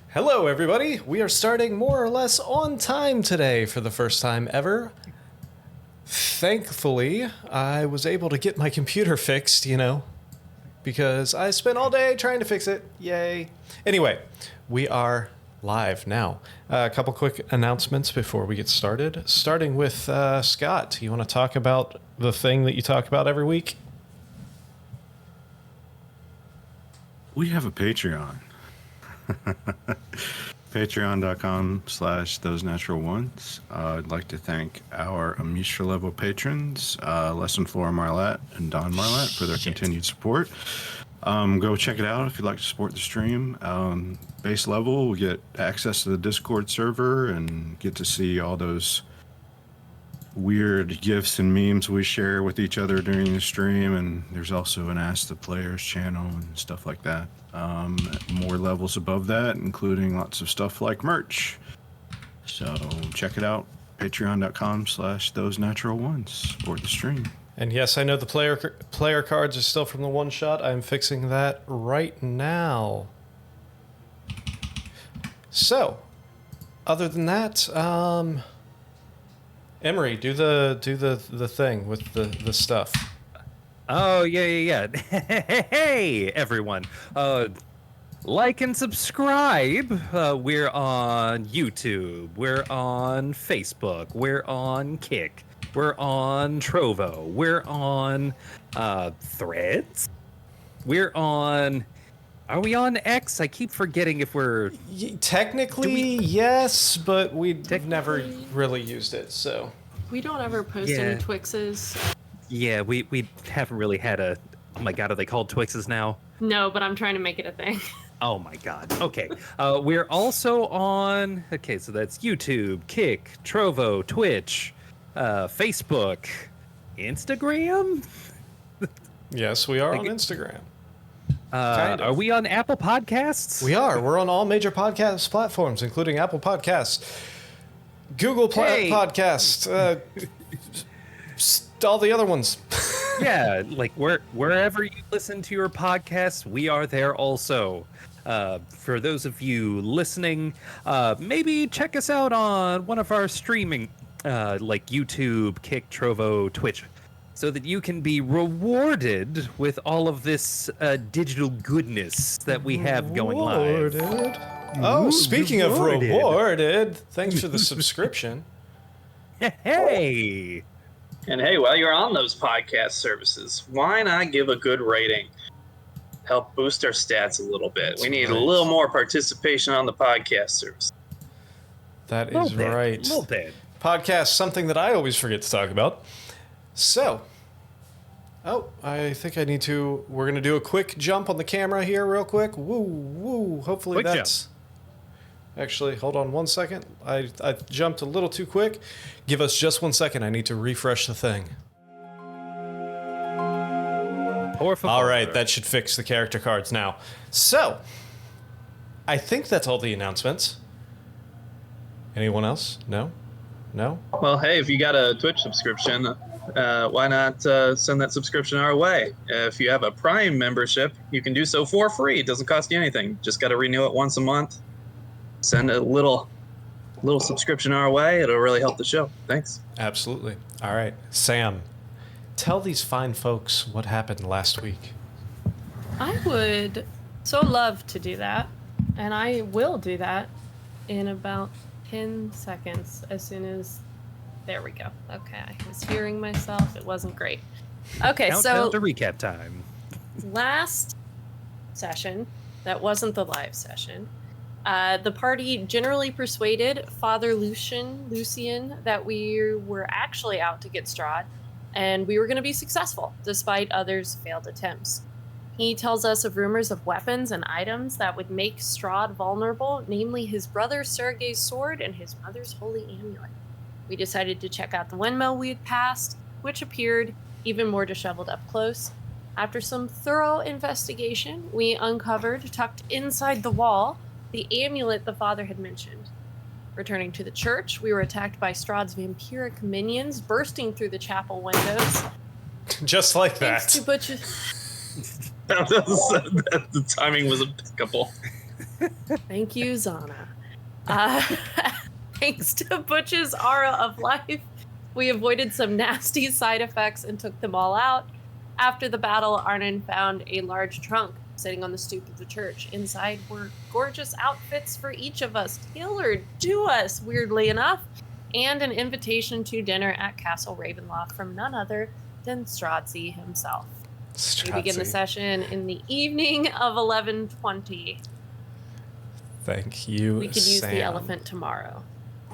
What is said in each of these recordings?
Hello, everybody. We are starting more or less on time today for the first time ever. Thankfully, I was able to get my computer fixed, because I spent all day trying to fix it. Yay. Anyway, we are live now. A couple quick announcements before we get started. Starting with Scott. You want to talk about the thing that you talk about every week? We have a Patreon. Patreon.com/ThoseNaturalOnes. I'd like to thank our Amisha level patrons, Lesson 4 Marlette and Don Marlette, for their continued support. Go check it out if you'd like to support the stream. Base level, we get access to the Discord server and get to see all those weird gifs and memes we share with each other during the stream, and there's also an Ask the Players channel and stuff like that. More levels above that, including lots of stuff like merch. So check it out, patreon.com/ThoseNaturalOnes. Support the stream. And yes, I know the player cards are still from the one shot. I'm fixing that right now. So, other than that, Emery, do the thing with the stuff. Oh, yeah. Hey, everyone. Like and subscribe. We're on YouTube. We're on Facebook. We're on Kick. We're on Trovo. We're on Threads. We're on... Are we on X? I keep forgetting if we're... Technically, yes, but we've never really used it, so... We don't ever post any Twixes. Yeah, we haven't really had a... Oh my god, are they called Twixes now? No, but I'm trying to make it a thing. Oh my god. Okay. We're also on... Okay, so that's YouTube, Kick, Trovo, Twitch, Facebook, Instagram? Yes, we are on Instagram. Kind of. Are we on Apple Podcasts? We are. We're on all major podcast platforms, including Apple Podcasts, Google Podcasts, all the other ones. Yeah, like wherever you listen to your podcasts, we are there also. For those of you listening, maybe check us out on one of our streaming, like YouTube, Kick, Trovo, Twitch, so that you can be rewarded with all of this digital goodness that we have going live. Oh, speaking of rewarded, thanks for the subscription. Hey! And hey, while you're on those podcast services, why not give a good rating? Help boost our stats a little bit. We need a little more participation on the podcast service. That is right. A little bit. Podcast, something that I always forget to talk about. So, I think I need to... We're going to do a quick jump on the camera here real quick. Woo. Hopefully quick that's... Jump. Actually, hold on 1 second. I jumped a little too quick. Give us just 1 second. I need to refresh the thing. All right, that should fix the character cards now. So, I think that's all the announcements. Anyone else? No? Well, hey, if you got a Twitch subscription, why not send that subscription our way? If you have a Prime membership, you can do so for free. It doesn't cost you anything. Just got to renew it once a month. Send a little subscription our way. It'll really help the show. Thanks. Absolutely. All right. Sam, tell these fine folks what happened last week. I would so love to do that, and I will do that in about 10 seconds as soon as... There we go. Okay, I was hearing myself. It wasn't great. Okay, Countdown to recap time. Last session, that wasn't the live session, the party generally persuaded Father Lucian that we were actually out to get Strahd, and we were going to be successful, despite others' failed attempts. He tells us of rumors of weapons and items that would make Strahd vulnerable, namely his brother Sergei's sword and his mother's holy amulet. We decided to check out the windmill we had passed, which appeared even more disheveled up close. After some thorough investigation, we uncovered, tucked inside the wall, the amulet the father had mentioned. Returning to the church, we were attacked by Strahd's vampiric minions, bursting through the chapel windows. Just like that. The timing was impeccable. Thank you, Zana. Thanks to Butch's aura of life, we avoided some nasty side effects and took them all out. After the battle, Arnon found a large trunk sitting on the stoop of the church. Inside were gorgeous outfits for each of us, tailored to us, weirdly enough, and an invitation to dinner at Castle Ravenloft from none other than Strahd himself. We begin the session in the evening of 11:20. Thank you, We could use Sam. the elephant tomorrow.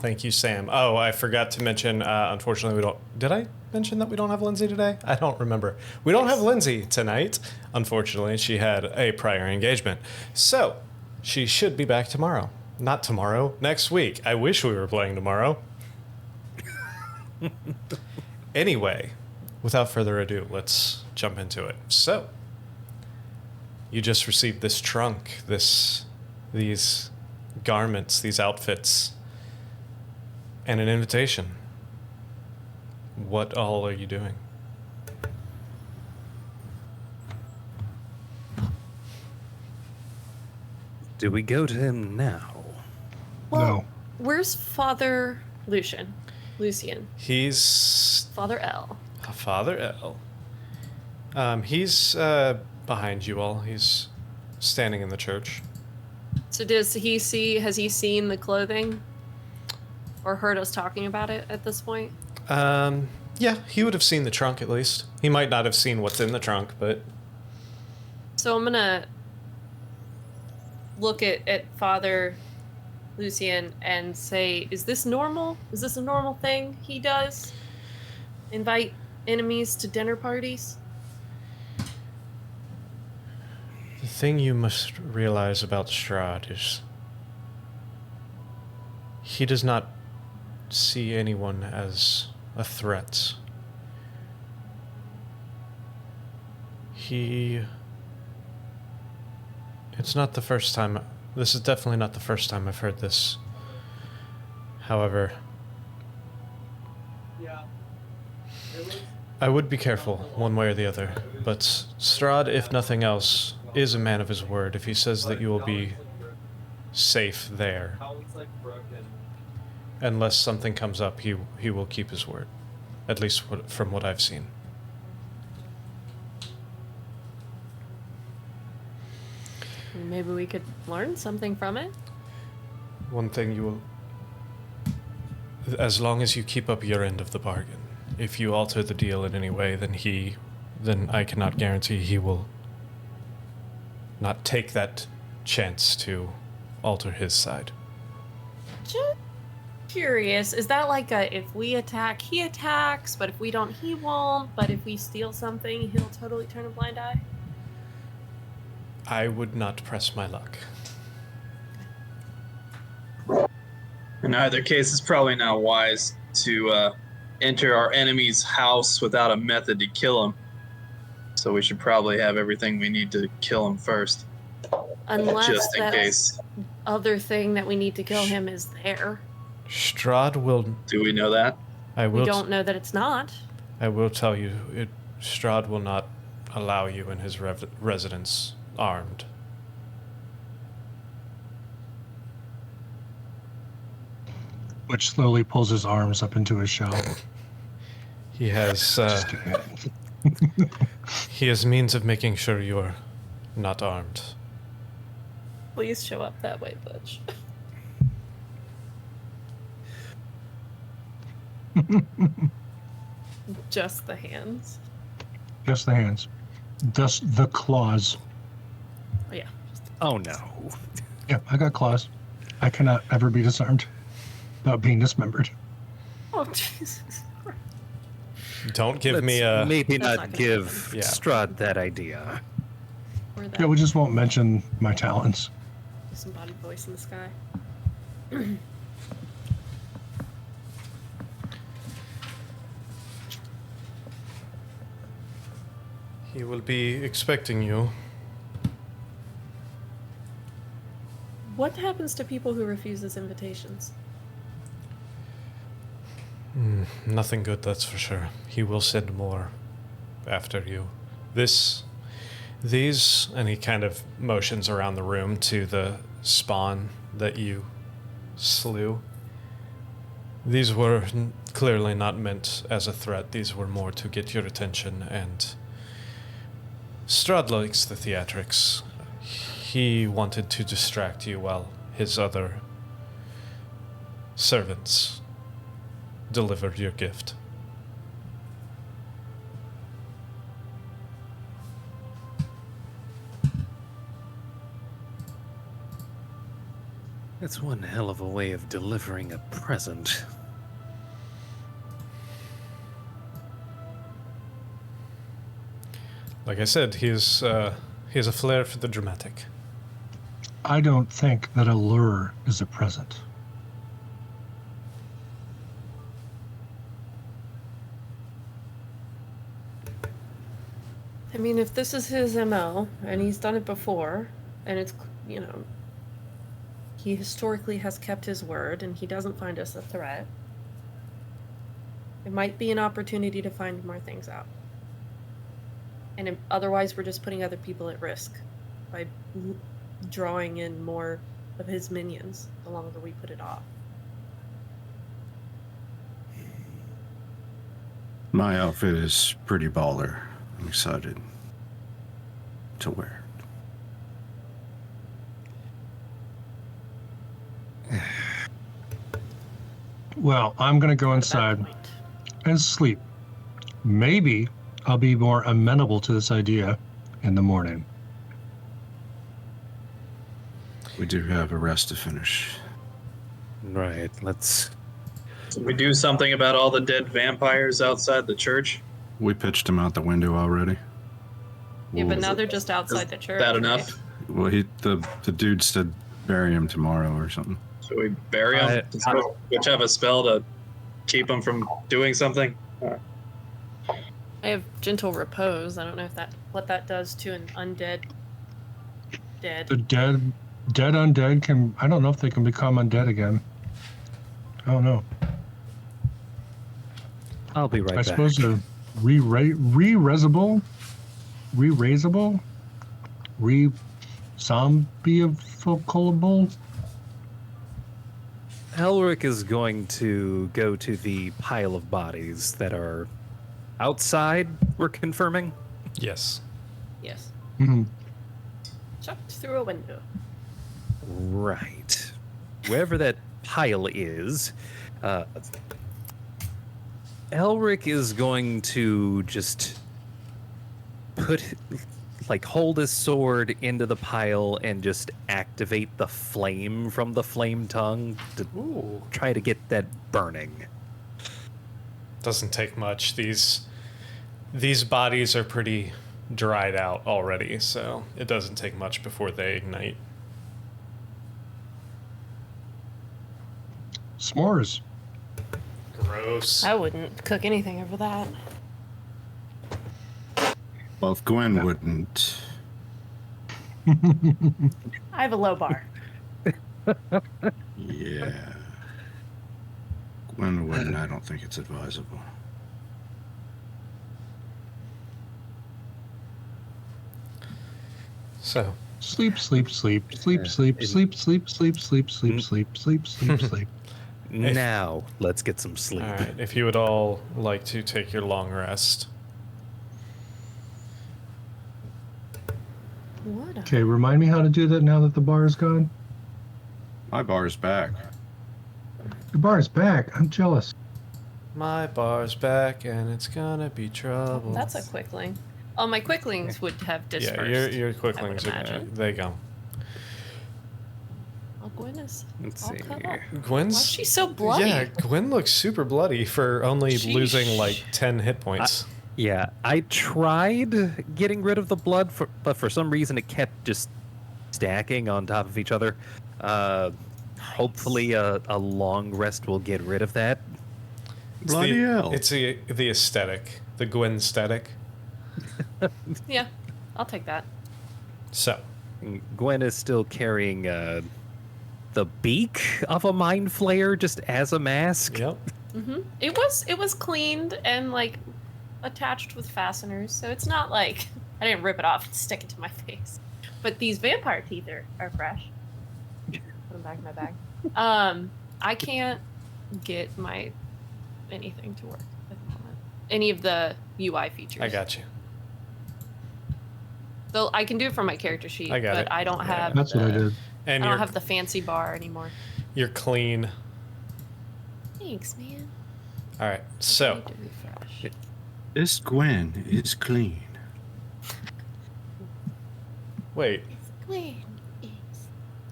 Thank you, Sam. Oh, I forgot to mention, unfortunately, we don't... Did I mention that we don't have Lindsay today? I don't remember. We don't have Lindsay tonight. Unfortunately, she had a prior engagement. So, she should be back tomorrow. Not tomorrow, next week. I wish we were playing tomorrow. Anyway, without further ado, let's jump into it. So, you just received this trunk, these garments, these outfits, and an invitation. What all are you doing? Do we go to him now? Well, No. where's Father Lucian? He's Father L. Father L. He's behind you all. He's standing in the church. So has he seen the clothing? Or heard us talking about it at this point? Yeah, he would have seen the trunk at least. He might not have seen what's in the trunk, but... So I'm gonna look at Father Lucian and say, is this normal? Is this a normal thing he does? Invite enemies to dinner parties? The thing you must realize about Strahd is he does not see anyone as a threat. It's not the first time. This is definitely not the first time I've heard this. However, I would be careful one way or the other, but Strahd, if nothing else, is a man of his word. If he says that you will be safe there, unless something comes up, he will keep his word. At least from what I've seen. Maybe we could learn something from it. One thing you will... As long as you keep up your end of the bargain. If you alter the deal in any way, then I cannot guarantee he will not take that chance to alter his side. Just curious, is that like a if we attack, he attacks, but if we don't, he won't, but if we steal something, he'll totally turn a blind eye? I would not press my luck. In either case, it's probably not wise to enter our enemy's house without a method to kill him. So we should probably have everything we need to kill him first. Unless just in that case. other thing that we need to kill him is there. Strahd will... Do we know that? We don't know that it's not. I will tell you, Strahd will not allow you in his residence armed. Which slowly pulls his arms up into his shell. He has Just kidding. he has means of making sure you are not armed. Please show up that way, Butch. Just the hands. Just the hands. Just the claws. Oh, yeah. Oh no. Yeah, I got claws. I cannot ever be disarmed without being dismembered. Oh, Jesus. Don't give Let's me a... maybe That's not not gonna give Yeah. Strahd that idea. Or that Yeah, we just won't mention my talents. disembodied voice in the sky. He will be expecting you. What happens to people who refuse his invitations? Nothing good, that's for sure. He will send more after you. This These, and he kind of motions around the room to the spawn that you slew. These were clearly not meant as a threat. These were more to get your attention, and Strahd likes the theatrics. He wanted to distract you while his other servants delivered your gift. That's one hell of a way of delivering a present. Like I said, he has a flair for the dramatic. I don't think that a lure is a present. I mean, if this is his MO, and he's done it before, and it's, you know, he historically has kept his word, and he doesn't find us a threat, it might be an opportunity to find more things out. And otherwise, we're just putting other people at risk by drawing in more of his minions the longer we put it off. My outfit is pretty baller. I'm excited to wear it. Well, I'm going to go inside and sleep. Maybe I'll be more amenable to this idea in the morning. We do have a rest to finish. Right, let's... Can we do something about all the dead vampires outside the church? We pitched them out the window already. Yeah, but We'll- now they're just outside the church. Is that right? enough? Well, the dude said bury him tomorrow or something. Should we bury them? Which have a spell to keep them from doing something? I have gentle repose. I don't know if what that does to an undead dead. The dead undead can, I don't know if they can become undead again. I don't know. I'll be right I back. suppose they're re-raisable, zombie-able. Elric is going to go to the pile of bodies that are outside, we're confirming? Yes. Yes. Mm-hmm. Chucked through a window. Right. Wherever that pile is, Elric is going to just hold his sword into the pile and just activate the flame from the flame tongue to try to get that burning. Doesn't take much. These bodies are pretty dried out already, so it doesn't take much before they ignite. S'mores. Gross. I wouldn't cook anything over that. Well, if Gwen wouldn't, I have a low bar. yeah. Gwen wouldn't, I don't think it's advisable. So, Sleep, sleep, sleep, sleep, sleep, sleep, sleep, sleep, sleep, sleep, sleep, sleep, sleep, sleep. Now, let's get some sleep. all right, if you would all like to take your long rest. What? Okay, remind me how to do that now that the bar is gone. My bar is back. The bar is back. I'm jealous. My bar's back and it's gonna be trouble. That's a quickling. Oh, my quicklings would have dispersed. Yeah, your I would quicklings are imagine. they go. Oh, Gwen is Let's all see cut up. here. Gwen's Why's she so bloody? Yeah, Gwen looks super bloody for only Sheesh. losing like 10 hit points. Yeah, I tried getting rid of the blood, but for some reason it kept just stacking on top of each other. Hopefully a long rest will get rid of that. It's Bloody the, hell. It's the aesthetic, the Gwen aesthetic. Yeah, I'll take that. So, Gwen is still carrying the beak of a mind flayer just as a mask. yep. It was cleaned and like attached with fasteners, so it's not like I didn't rip it off and stick it to my face. But these vampire teeth are fresh. Put them back in my bag. I can't get my anything to work at the moment. Any of the UI features. I got you. So I can do it from my character sheet, I got but it. I don't have. That's what I did. And I you're don't have the fancy bar anymore. you're clean. Thanks, man. All right. So I need to refresh. This Gwen is clean. wait, Wait.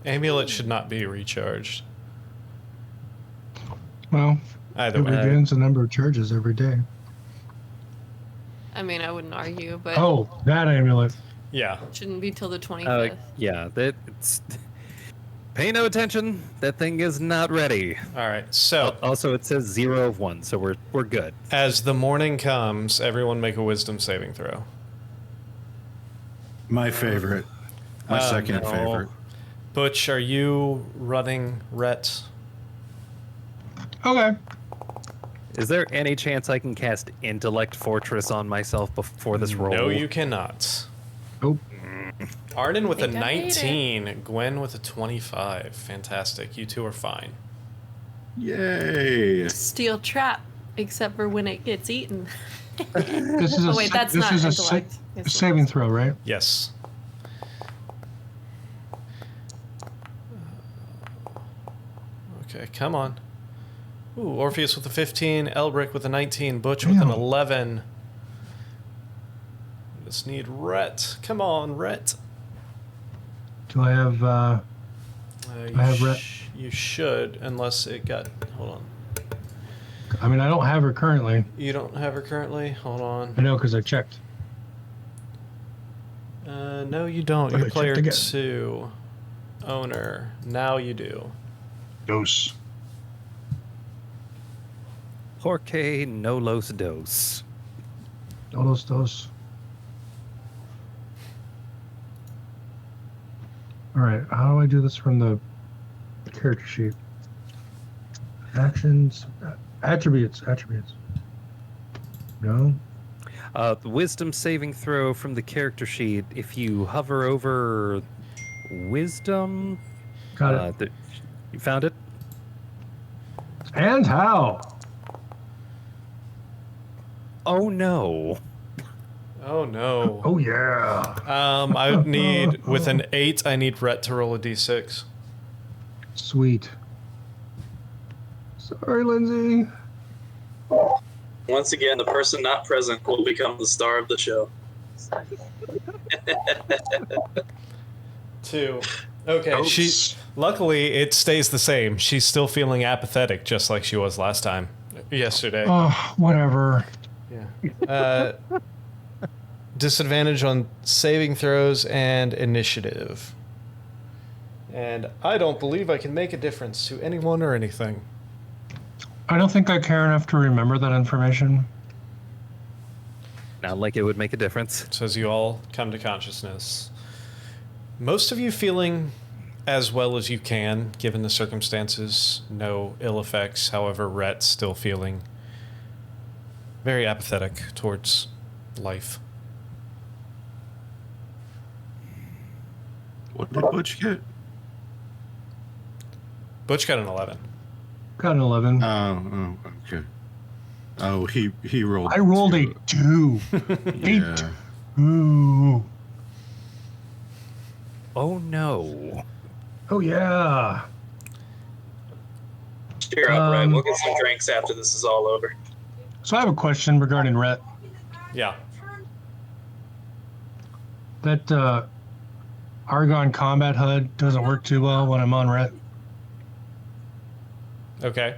amulet should not be recharged. Well, Either it way. regains the number of charges every day. I mean, I wouldn't argue, but Oh, that amulet. Yeah. it shouldn't be till the 25th. Yeah, it's. Pay no attention. That thing is not ready. All right. So Also, it says 0 of 1, so we're good. as the morning comes, everyone make a wisdom saving throw. My favorite. My second no. favorite. Butch, are you running Rhett? Okay. Is there any chance I can cast Intellect Fortress on myself before this roll? No, you cannot. Nope. Arden with a Think I made it. 19, Gwen with a 25. Fantastic. You two are fine. Yay! Steel trap, except for when it gets eaten. This is Oh, wait, that's not intellect. It's saving throw, right? Yes. Okay, come on. Ooh, Orpheus with a 15, Elbrick with a 19, Butch with an Damn. 11. Just need Rhett. Come on, Rhett. Do I have? You I have Rhett. You should, unless it got. Hold on. I mean, I don't have her currently. You don't have her currently? Hold on. I know because I checked. No, you don't. Okay, You're player checked again. 2. Owner. Now you do. Dose. Porque no los dos. Dose. All right. How do I do this from the character sheet? Actions, attributes. No. The wisdom saving throw from the character sheet. If you hover over wisdom, Got it. You found it. And how? Oh no! Oh no. Oh yeah. I would need with an 8. I need Rhett to roll a d6. Sweet. Sorry, Lindsay. Once again, the person not present will become the star of the show. 2. Okay. Luckily it stays the same. She's still feeling apathetic, just like she was last time, yesterday. Oh, whatever. Yeah. Disadvantage on saving throws and initiative. And I don't believe I can make a difference to anyone or anything. I don't think I care enough to remember that information. Not like it would make a difference. So as you all come to consciousness, most of you feeling as well as you can, given the circumstances, no ill effects. However, Rhett still feeling very apathetic towards life. What did Butch get? Butch got an 11. Got an 11. Oh, okay. Oh, he rolled. I rolled a 2. Yeah. 2. Oh no! Oh yeah. Cheer up, Red. We'll get some drinks after this is all over. So I have a question regarding Rhett. Yeah. That Argon combat HUD doesn't work too well when I'm on Rhett, Okay.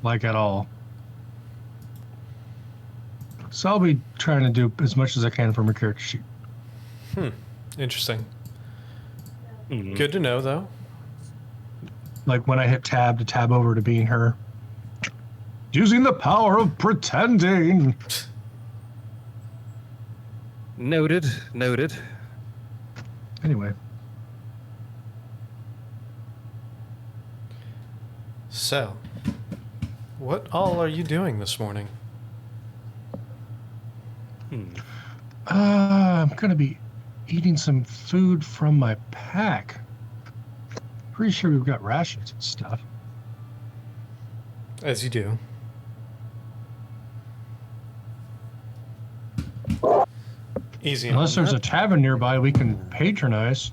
like at all. So I'll be trying to do as much as I can from her character sheet. Interesting. Mhm. Good to know, though. Like when I hit tab to tab over to being her. Using the power of pretending. Noted. Anyway, So, what all are you doing this morning? I'm gonna be eating some food from my pack. Pretty sure we've got rations and stuff. As you do. Easy. Unless there's a tavern nearby we can patronize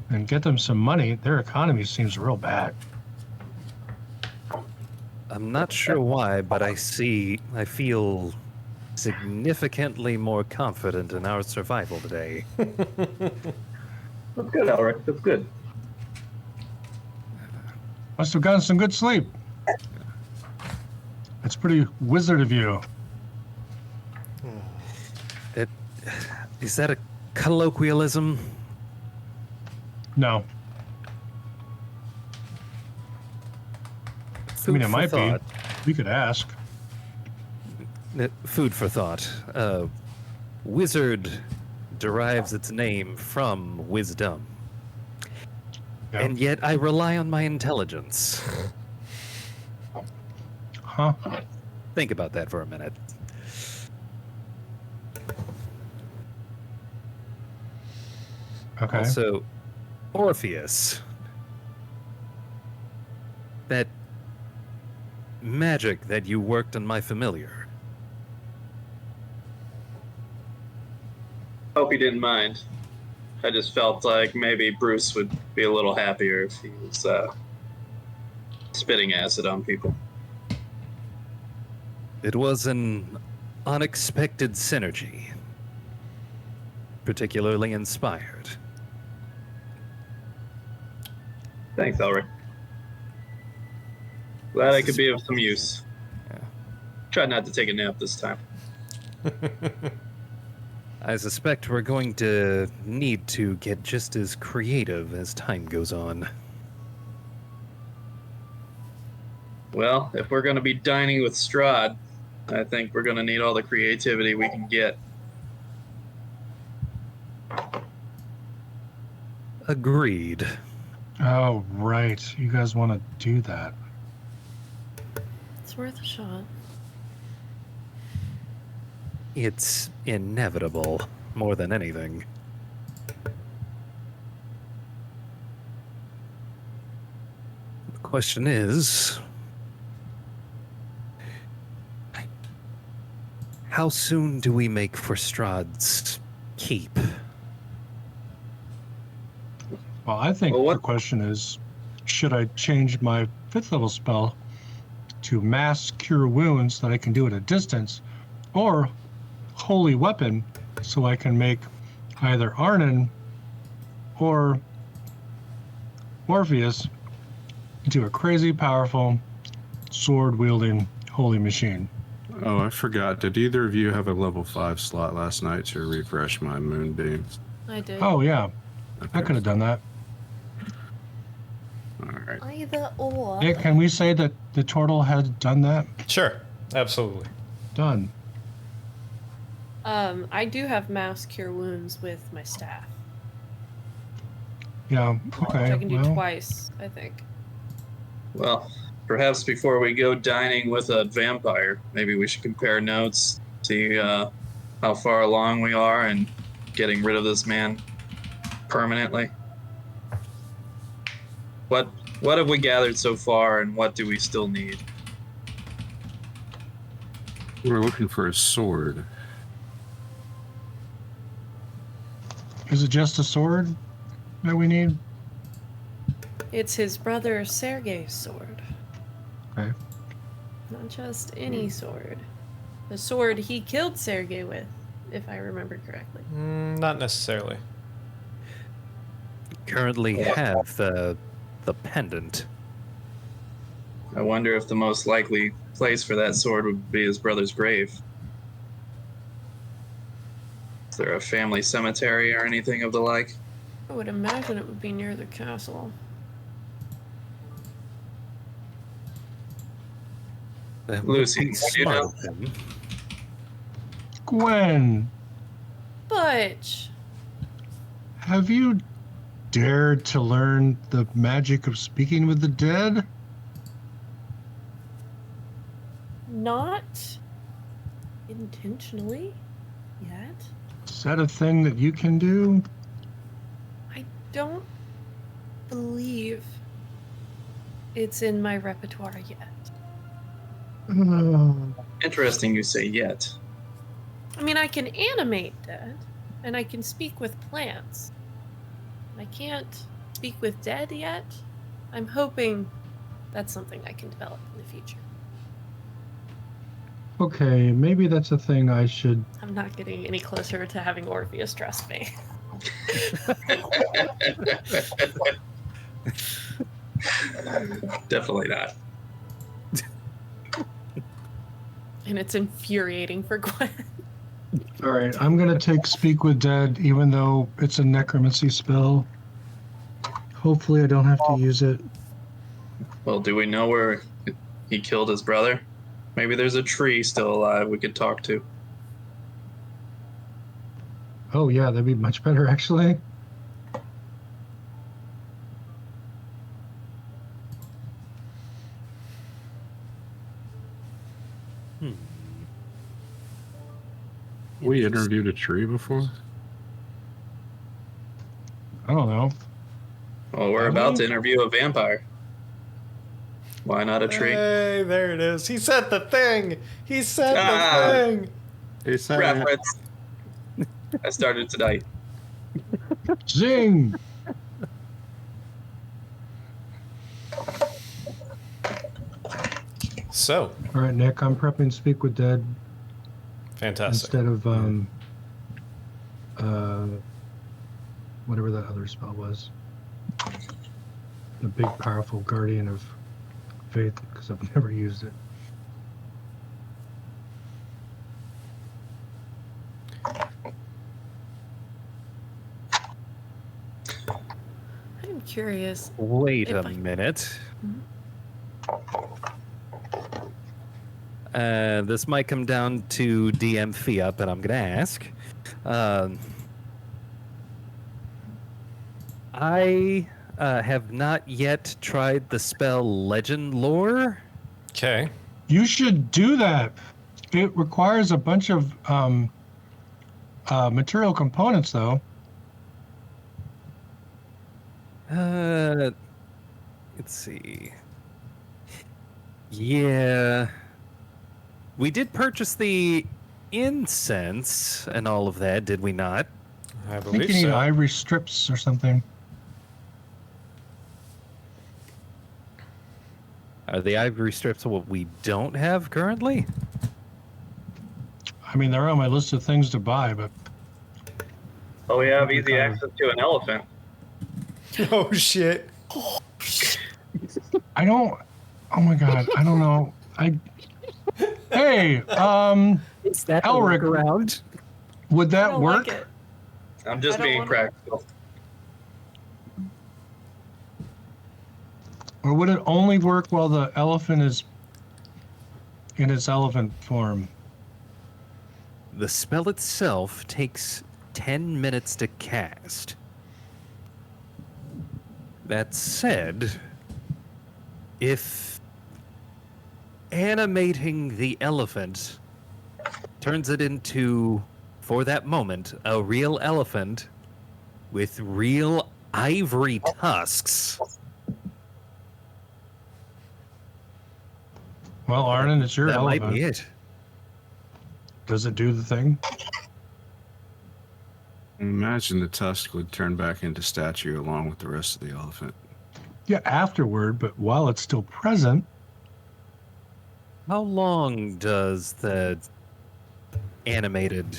and get them some money. Their economy seems real bad. I'm not sure why, but I feel significantly more confident in our survival today. That's good, Alric. That's good. Must have gotten some good sleep. It's pretty wizard of you. Is that a colloquialism? No. I mean, it might be. We could ask. Food for thought. Wizard derives its name from wisdom. Yeah. And yet I rely on my intelligence. Huh? Think about that for a minute. Okay. Also, Orpheus. That magic that you worked on my familiar. Hope you didn't mind. I just felt like maybe Bruce would be a little happier if he was spitting acid on people. It was an unexpected synergy. Particularly inspired. Thanks, Elric. Glad I could be of some use. Yeah. Tried not to take a nap this time. I suspect we're going to need to get just as creative as time goes on. Well, if we're going to be dining with Strahd, I think we're going to need all the creativity we can get. Agreed. Oh, right. You guys want to do that. It's worth a shot. It's inevitable, more than anything. The question is, how soon do we make for Strahd's keep? Well, I think Well, the question is, should I change my 5th level spell to Mass Cure Wounds that I can do at a distance, or Holy Weapon so I can make either Arnon or Orpheus into a crazy powerful sword-wielding holy machine? Oh, I forgot. Did either of you have a level 5 slot last night to refresh my moonbeam? I did. Oh, yeah. I Okay. could have done that. All right. Either or. Nick, can we say that the turtle had done that? Sure. Absolutely. Done. I do have mass cure wounds with my staff, Yeah, okay. which I can do well, twice, I think. Well, perhaps before we go dining with a vampire, maybe we should compare notes, see how far along we are in getting rid of this man permanently. What have we gathered so far, and what do we still need? We're looking for a sword. Is it just a sword that we need? It's his brother Sergei's sword. Okay. Not just any sword. The sword he killed Sergei with, if I remember correctly. Not necessarily. Currently have the pendant. I wonder if the most likely place for that sword would be his brother's grave. Is there a family cemetery or anything of the like? I would imagine it would be near the castle. That Lucy, would be do you know? smart of him. Gwen, Butch! have you dared to learn the magic of speaking with the dead? Not intentionally yet. Is that a thing that you can do? I don't believe it's in my repertoire yet. Interesting you say yet. I mean, I can animate dead, and I can speak with plants. I can't speak with dead yet. I'm hoping that's something I can develop in the future. Okay, maybe that's a thing I should. I'm not getting any closer to having Orpheus trust me. Definitely not. And it's infuriating for Gwen. All right, I'm gonna take Speak with Dead, even though it's a necromancy spell. Hopefully, I don't have to use it. Well, do we know where he killed his brother? Maybe there's a tree still alive we could talk to. Oh yeah, that'd be much better actually. We interviewed a tree before. I don't know. Well, we're about to interview a vampire. Why not a tree? Hey, there it is. He said the thing. He said Ah. the thing. Hey, Sam. Reference. I started tonight. Zing! So, All right, Nick, I'm prepping Speak with Dead fantastic. instead of whatever that other spell was. The big, powerful Guardian of Faith, because I've never used it. I'm curious. Wait If a I- minute. This might come down to DM Fia, but I'm going to ask. I have not yet tried the spell Legend Lore. Okay. You should do that. It requires a bunch of material components, though. Let's see. Yeah. We did purchase the incense and all of that, did we not? I I think believe you need so. ivory strips or something. Are the ivory strips what we don't have currently? I mean, they're on my list of things to buy, but Oh, we have easy access to an elephant. Oh shit. I don't. Oh my god, I don't know. Hey, Is that Elric, around? would I that don't work? like it. I'm just I don't being wanna- practical. Or would it only work while the elephant is in its elephant form? The spell itself takes 10 minutes to cast. That said, if animating the elephant turns it into, for that moment, a real elephant with real ivory tusks, Well, Arnon, it's your that elephant. might be it. Does it do the thing? Imagine the tusk would turn back into statue along with the rest of the elephant. Yeah, afterward, but while it's still present. How long does the animated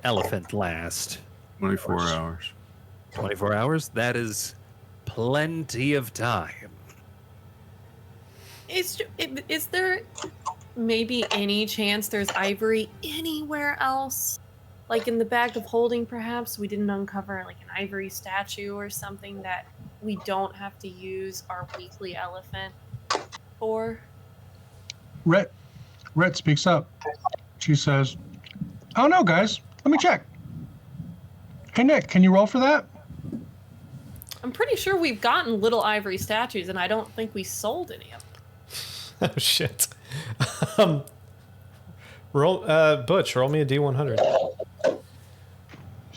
elephant last? 24 hours. 24 hours? That is plenty of time. Is there maybe any chance there's ivory anywhere else? Like in the bag of holding, perhaps we didn't uncover like an ivory statue or something that we don't have to use our weekly elephant for? Rhett speaks up. She says, "Oh no, guys, let me check." Hey Nick, can you roll for that? I'm pretty sure we've gotten little ivory statues, and I don't think we sold any of them. Oh shit. Roll, Butch, roll me a D100.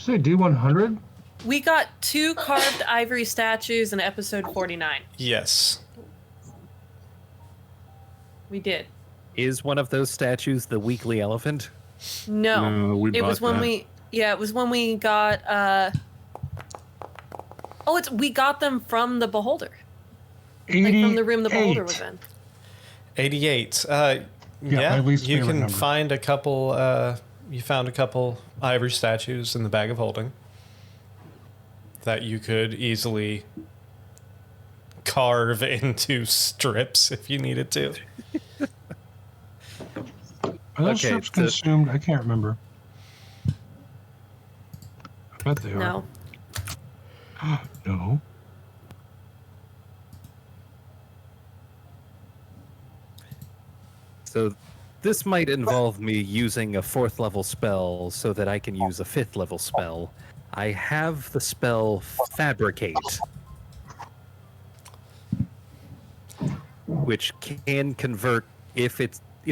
Say D100? We got 2 carved ivory statues in episode 49. Yes. We did. Is one of those statues the weekly elephant? No. No, we It was bought when that. it was when we got we got them from the beholder. Like from the room the beholder was in. 88. my least you favorite can number. find a couple. You found a couple ivory statues in the bag of holding that you could easily carve into strips if you needed to. Are those Okay, strips so- consumed? I can't remember. I bet they No. are. No. So this might involve me using a 4th level spell so that I can use a 5th level spell. I have the spell Fabricate, which can convert if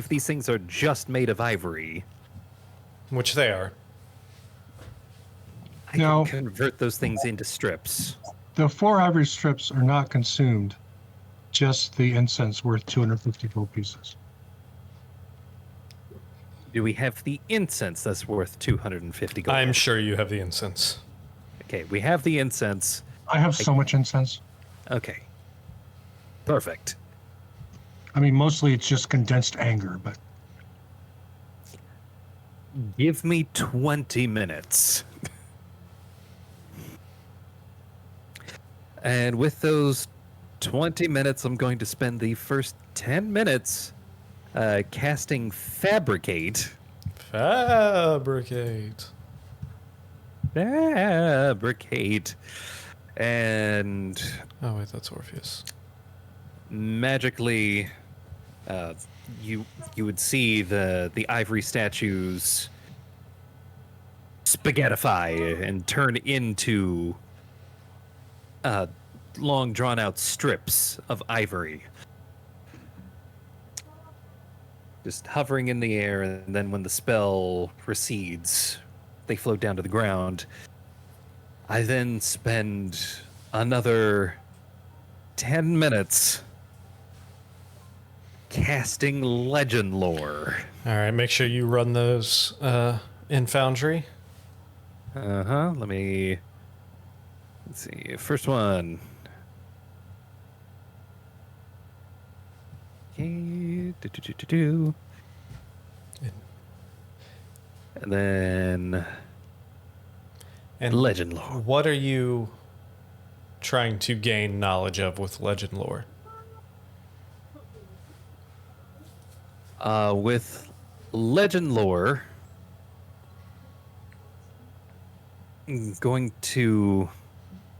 these things are just made of ivory. Which they are. I Now- can convert those things into strips. The 4 ivory strips are not consumed. Just the incense worth 250 gold pieces. Do we have the incense that's worth 250 gold? I'm sure you have the incense. Okay, we have the incense. I have so much incense. Okay. Perfect. I mean, mostly it's just condensed anger, but Give me 20 minutes. And with those 20 minutes, I'm going to spend the first 10 minutes casting Fabricate. Fabricate. Fabricate. And Oh wait, that's Orpheus. magically, you would see the ivory statues spaghettify and turn into long drawn out strips of ivory, just hovering in the air, and then when the spell recedes, they float down to the ground. I then spend another 10 minutes casting legend lore. All right, make sure you run those in Foundry. Let's see. First one. Okay. Do. And then And legend lore. what are you trying to gain knowledge of with legend lore? With legend lore, I'm going to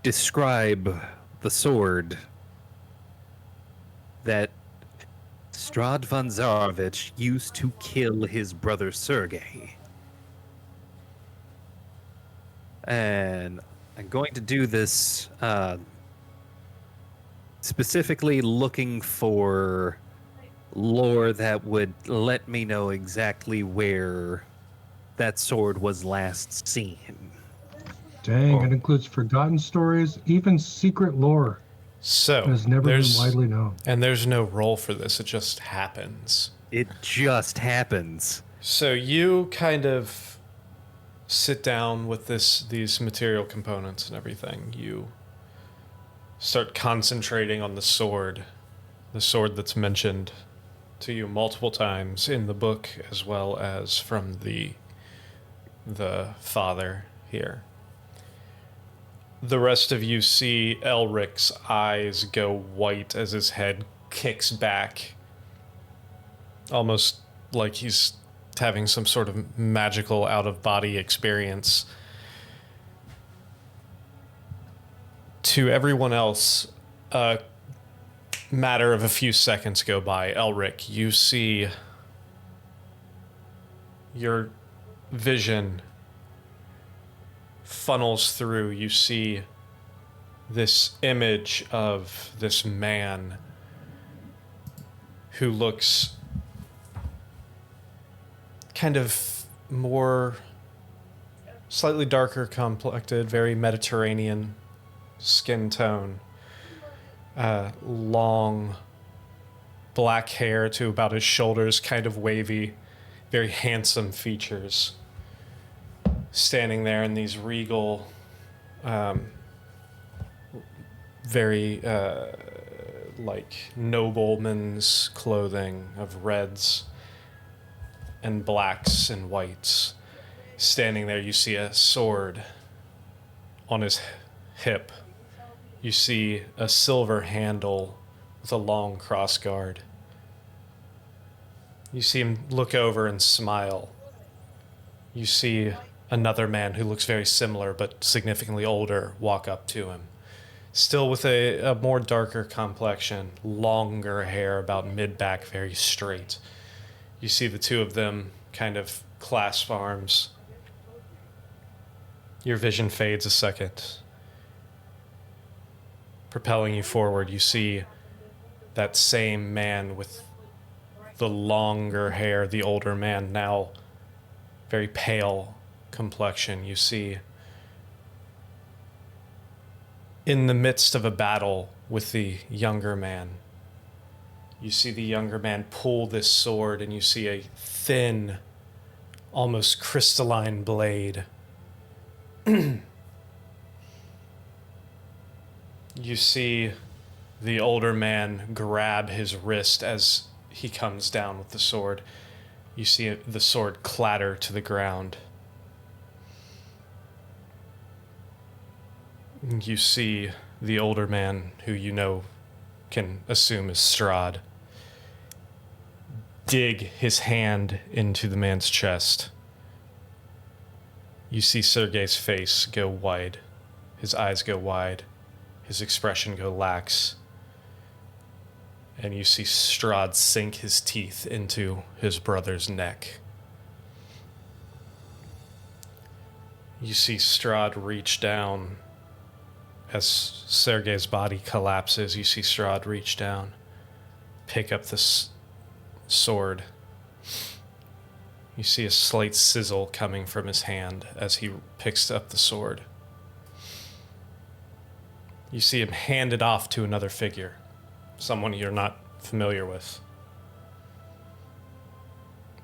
describe the sword that Strahd von Zarovich used to kill his brother Sergei. And I'm going to do this specifically looking for lore that would let me know exactly where that sword was last seen. dang, it includes forgotten stories, even secret lore So that has never been there's widely known. and there's no role for this. It just happens. It just happens. So you kind of sit down with these material components and everything. You start concentrating on the sword that's mentioned to you multiple times in the book, as well as from the father here. The rest of you see Elric's eyes go white as his head kicks back, almost like he's having some sort of magical out-of-body experience. To everyone else, a matter of a few seconds go by. Elric, you see your vision funnels through. You see this image of this man who looks kind of more slightly darker complected, very Mediterranean skin tone. Long black hair to about his shoulders, kind of wavy, very handsome features. Standing there in these regal, very like nobleman's clothing of reds and blacks and whites. Standing there, you see a sword on his hip. You see a silver handle with a long crossguard. You see him look over and smile. You see another man who looks very similar but significantly older walk up to him. Still with a more darker complexion, longer hair about mid-back, very straight. You see the two of them kind of clasp arms. Your vision fades a second. Propelling you forward, you see that same man with the longer hair, the older man, now very pale complexion. You see in the midst of a battle with the younger man, you see the younger man pull this sword, and you see a thin, almost crystalline blade. You see the older man grab his wrist as he comes down with the sword. You see the sword clatter to the ground. You see the older man, who you know can assume is Strahd, dig his hand into the man's chest. You see Sergei's face go wide. His eyes go wide. His expression go lax. And you see Strahd sink his teeth into his brother's neck. You see Strahd reach down. As Sergei's body collapses, you see Strahd reach down, pick up this sword. You see a slight sizzle coming from his hand as he picks up the sword. You see him hand it off to another figure, someone you're not familiar with.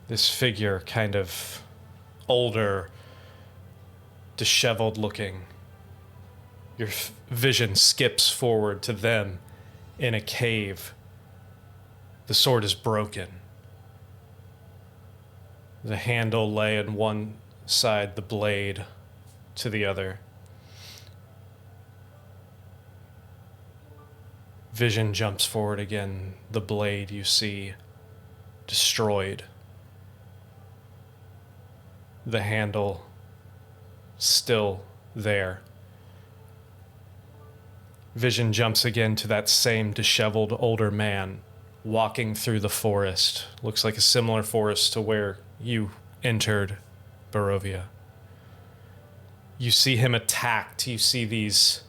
This figure, kind of older, disheveled looking. Your vision skips forward to them in a cave. The sword is broken. The handle lay on one side, the blade to the other. Vision jumps forward again. The blade you see destroyed. The handle still there. Vision jumps again to that same disheveled older man walking through the forest. Looks like a similar forest to where you entered Barovia. You see him attacked. You see these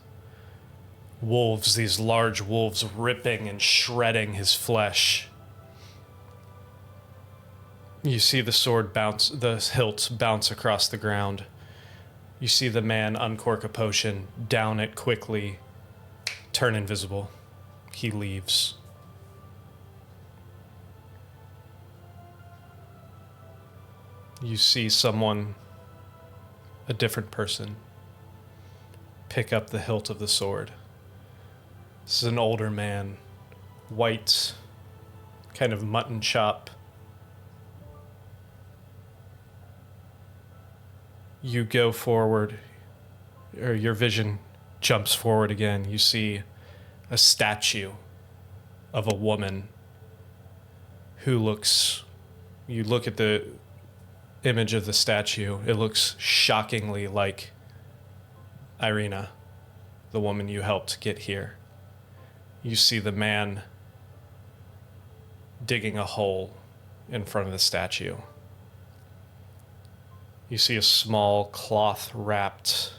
wolves, these large wolves, ripping and shredding his flesh. You see the sword bounce, the hilt bounce across the ground. You see the man uncork a potion, down it quickly, turn invisible. He leaves. You see someone, a different person, pick up the hilt of the sword. This is an older man, white, kind of mutton chop. You go forward, or your vision jumps forward again. You see a statue of a woman who looks, you look at the image of the statue, it looks shockingly like Irina, the woman you helped get here. You see the man digging a hole in front of the statue. You see a small cloth-wrapped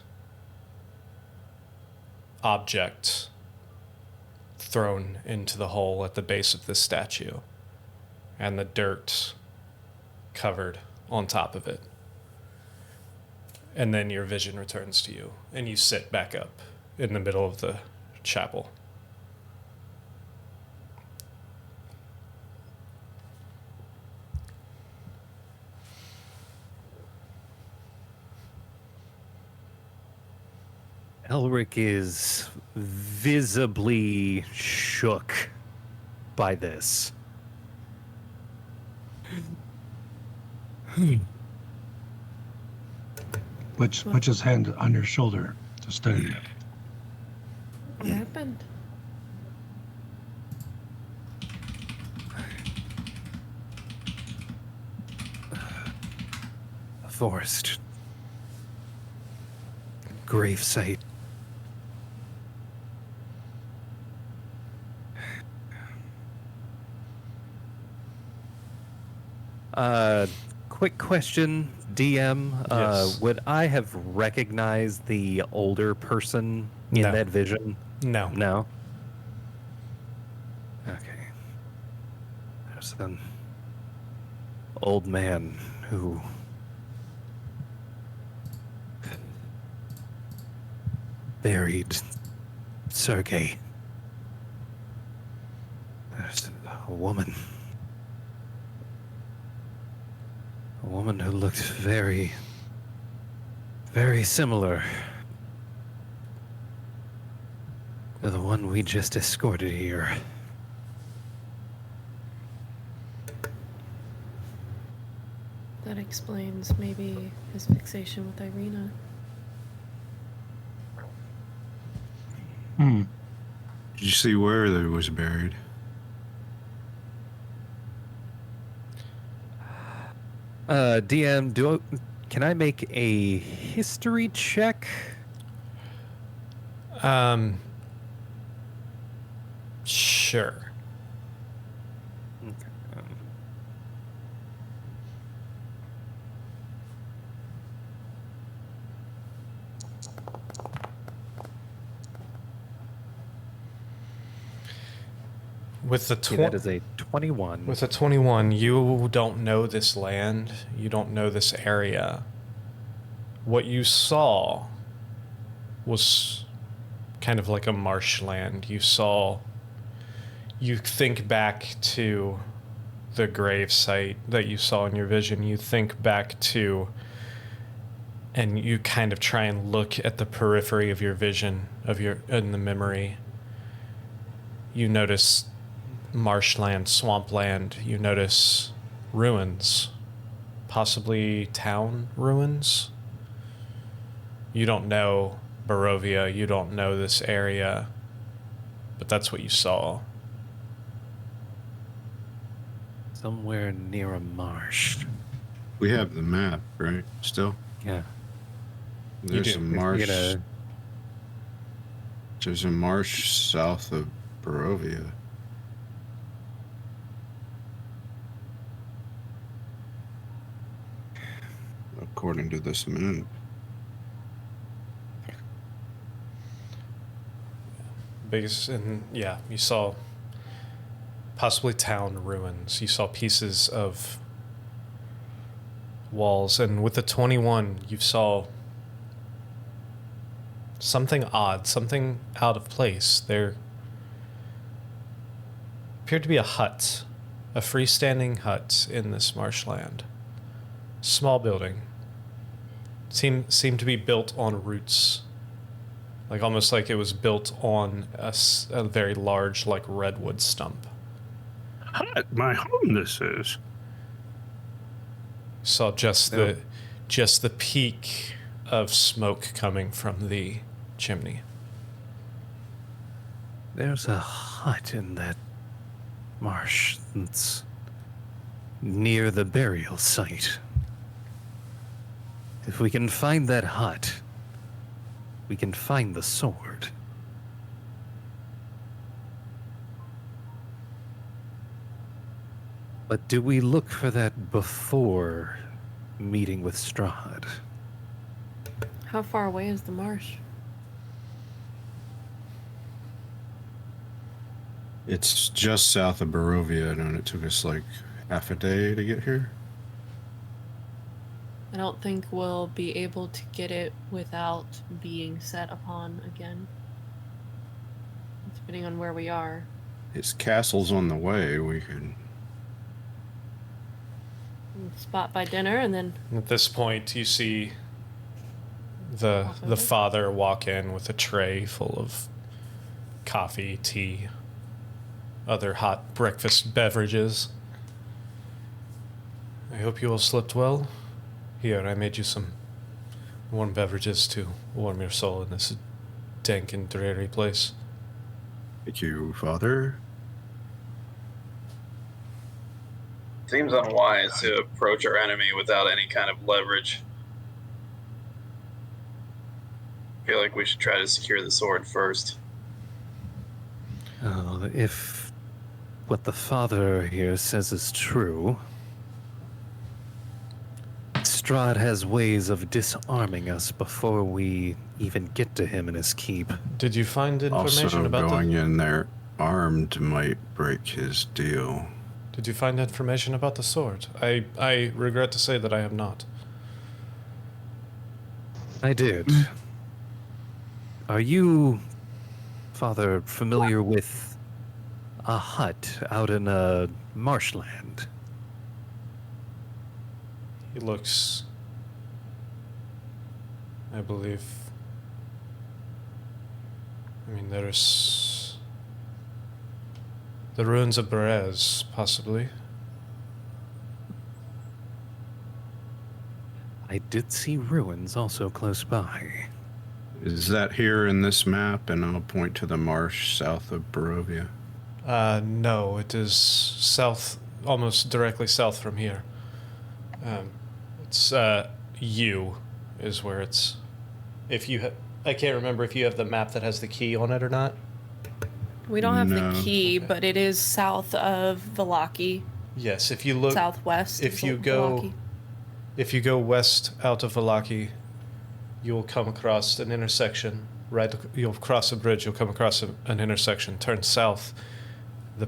object thrown into the hole at the base of the statue, and the dirt covered on top of it. And then your vision returns to you, and you sit back up in the middle of the chapel. Elric is visibly shook by this. Put his hand on your shoulder to steady it. What happened? A forest. Gravesite. Quick question, DM. Yes. Would I have recognized the older person in No. that vision? No. No? Okay. There's an old man who buried Sergei. There's a woman. A woman who looked very, very similar to the one we just escorted here. That explains maybe his fixation with Irina. Hmm. Did you see where it was buried? DM, can I make a history check? Sure. With the That is a 21. With a 21, you don't know this land. You don't know this area. What you saw was kind of like a marshland. You think back to the grave site that you saw in your vision. You think back to, and you kind of try and look at the periphery of your vision, in the memory. You notice marshland, swampland. You notice ruins, possibly town ruins. You don't know Barovia, you don't know this area, but that's what you saw. Somewhere near a marsh. We have the map, right? Still? Yeah. There's do. a marsh. You know, There's a marsh south of Barovia. According to this map. Biggest, and yeah, you saw possibly town ruins. You saw pieces of walls, and with the 21, you saw something odd, something out of place. There appeared to be a hut, a freestanding hut in this marshland. Small building. Seemed to be built on roots. Like almost like it was built on a very large, like, redwood stump. Hut, my home this is. Saw just the peak of smoke coming from the chimney. there's a hut in that marsh that's near the burial site. If we can find that hut, we can find the sword. But do we look for that before meeting with Strahd? How far away is the marsh? It's just south of Barovia, and it took us like half a day to get here. I don't think we'll be able to get it without being set upon again. Depending on where we are. His castle's on the way. We could. Spot by dinner, and then At this point, you see the father walk in with a tray full of coffee, tea, other hot breakfast beverages. I hope you all slept well. Here, I made you some warm beverages to warm your soul in this dank and dreary place. Thank you, Father. Seems unwise to approach our enemy without any kind of leverage. I feel like we should try to secure the sword first. Oh, if what the father here says is true, Strahd has ways of disarming us before we even get to him in his keep. Did you find information Also, about going in there armed might break his deal. Did you find information about the sword? I regret to say that I have not. I did. Are you, Father, familiar with a hut out in a marshland? He looks, I believe, there's the ruins of Berez, possibly. I did see ruins also close by. Is that here in this map? And I'll point to the marsh south of Barovia. No, it is south, almost directly south from here. It's U is where it's. If you, I can't remember if you have the map that has the key on it or not. we don't have No. the key, but it is south of Vallaki. Yes, if you look, Southwest. if of you go- Vallaki. if you go west out of Vallaki, you'll come across an intersection. Right, you'll cross a bridge. You'll come across an intersection. Turn south. The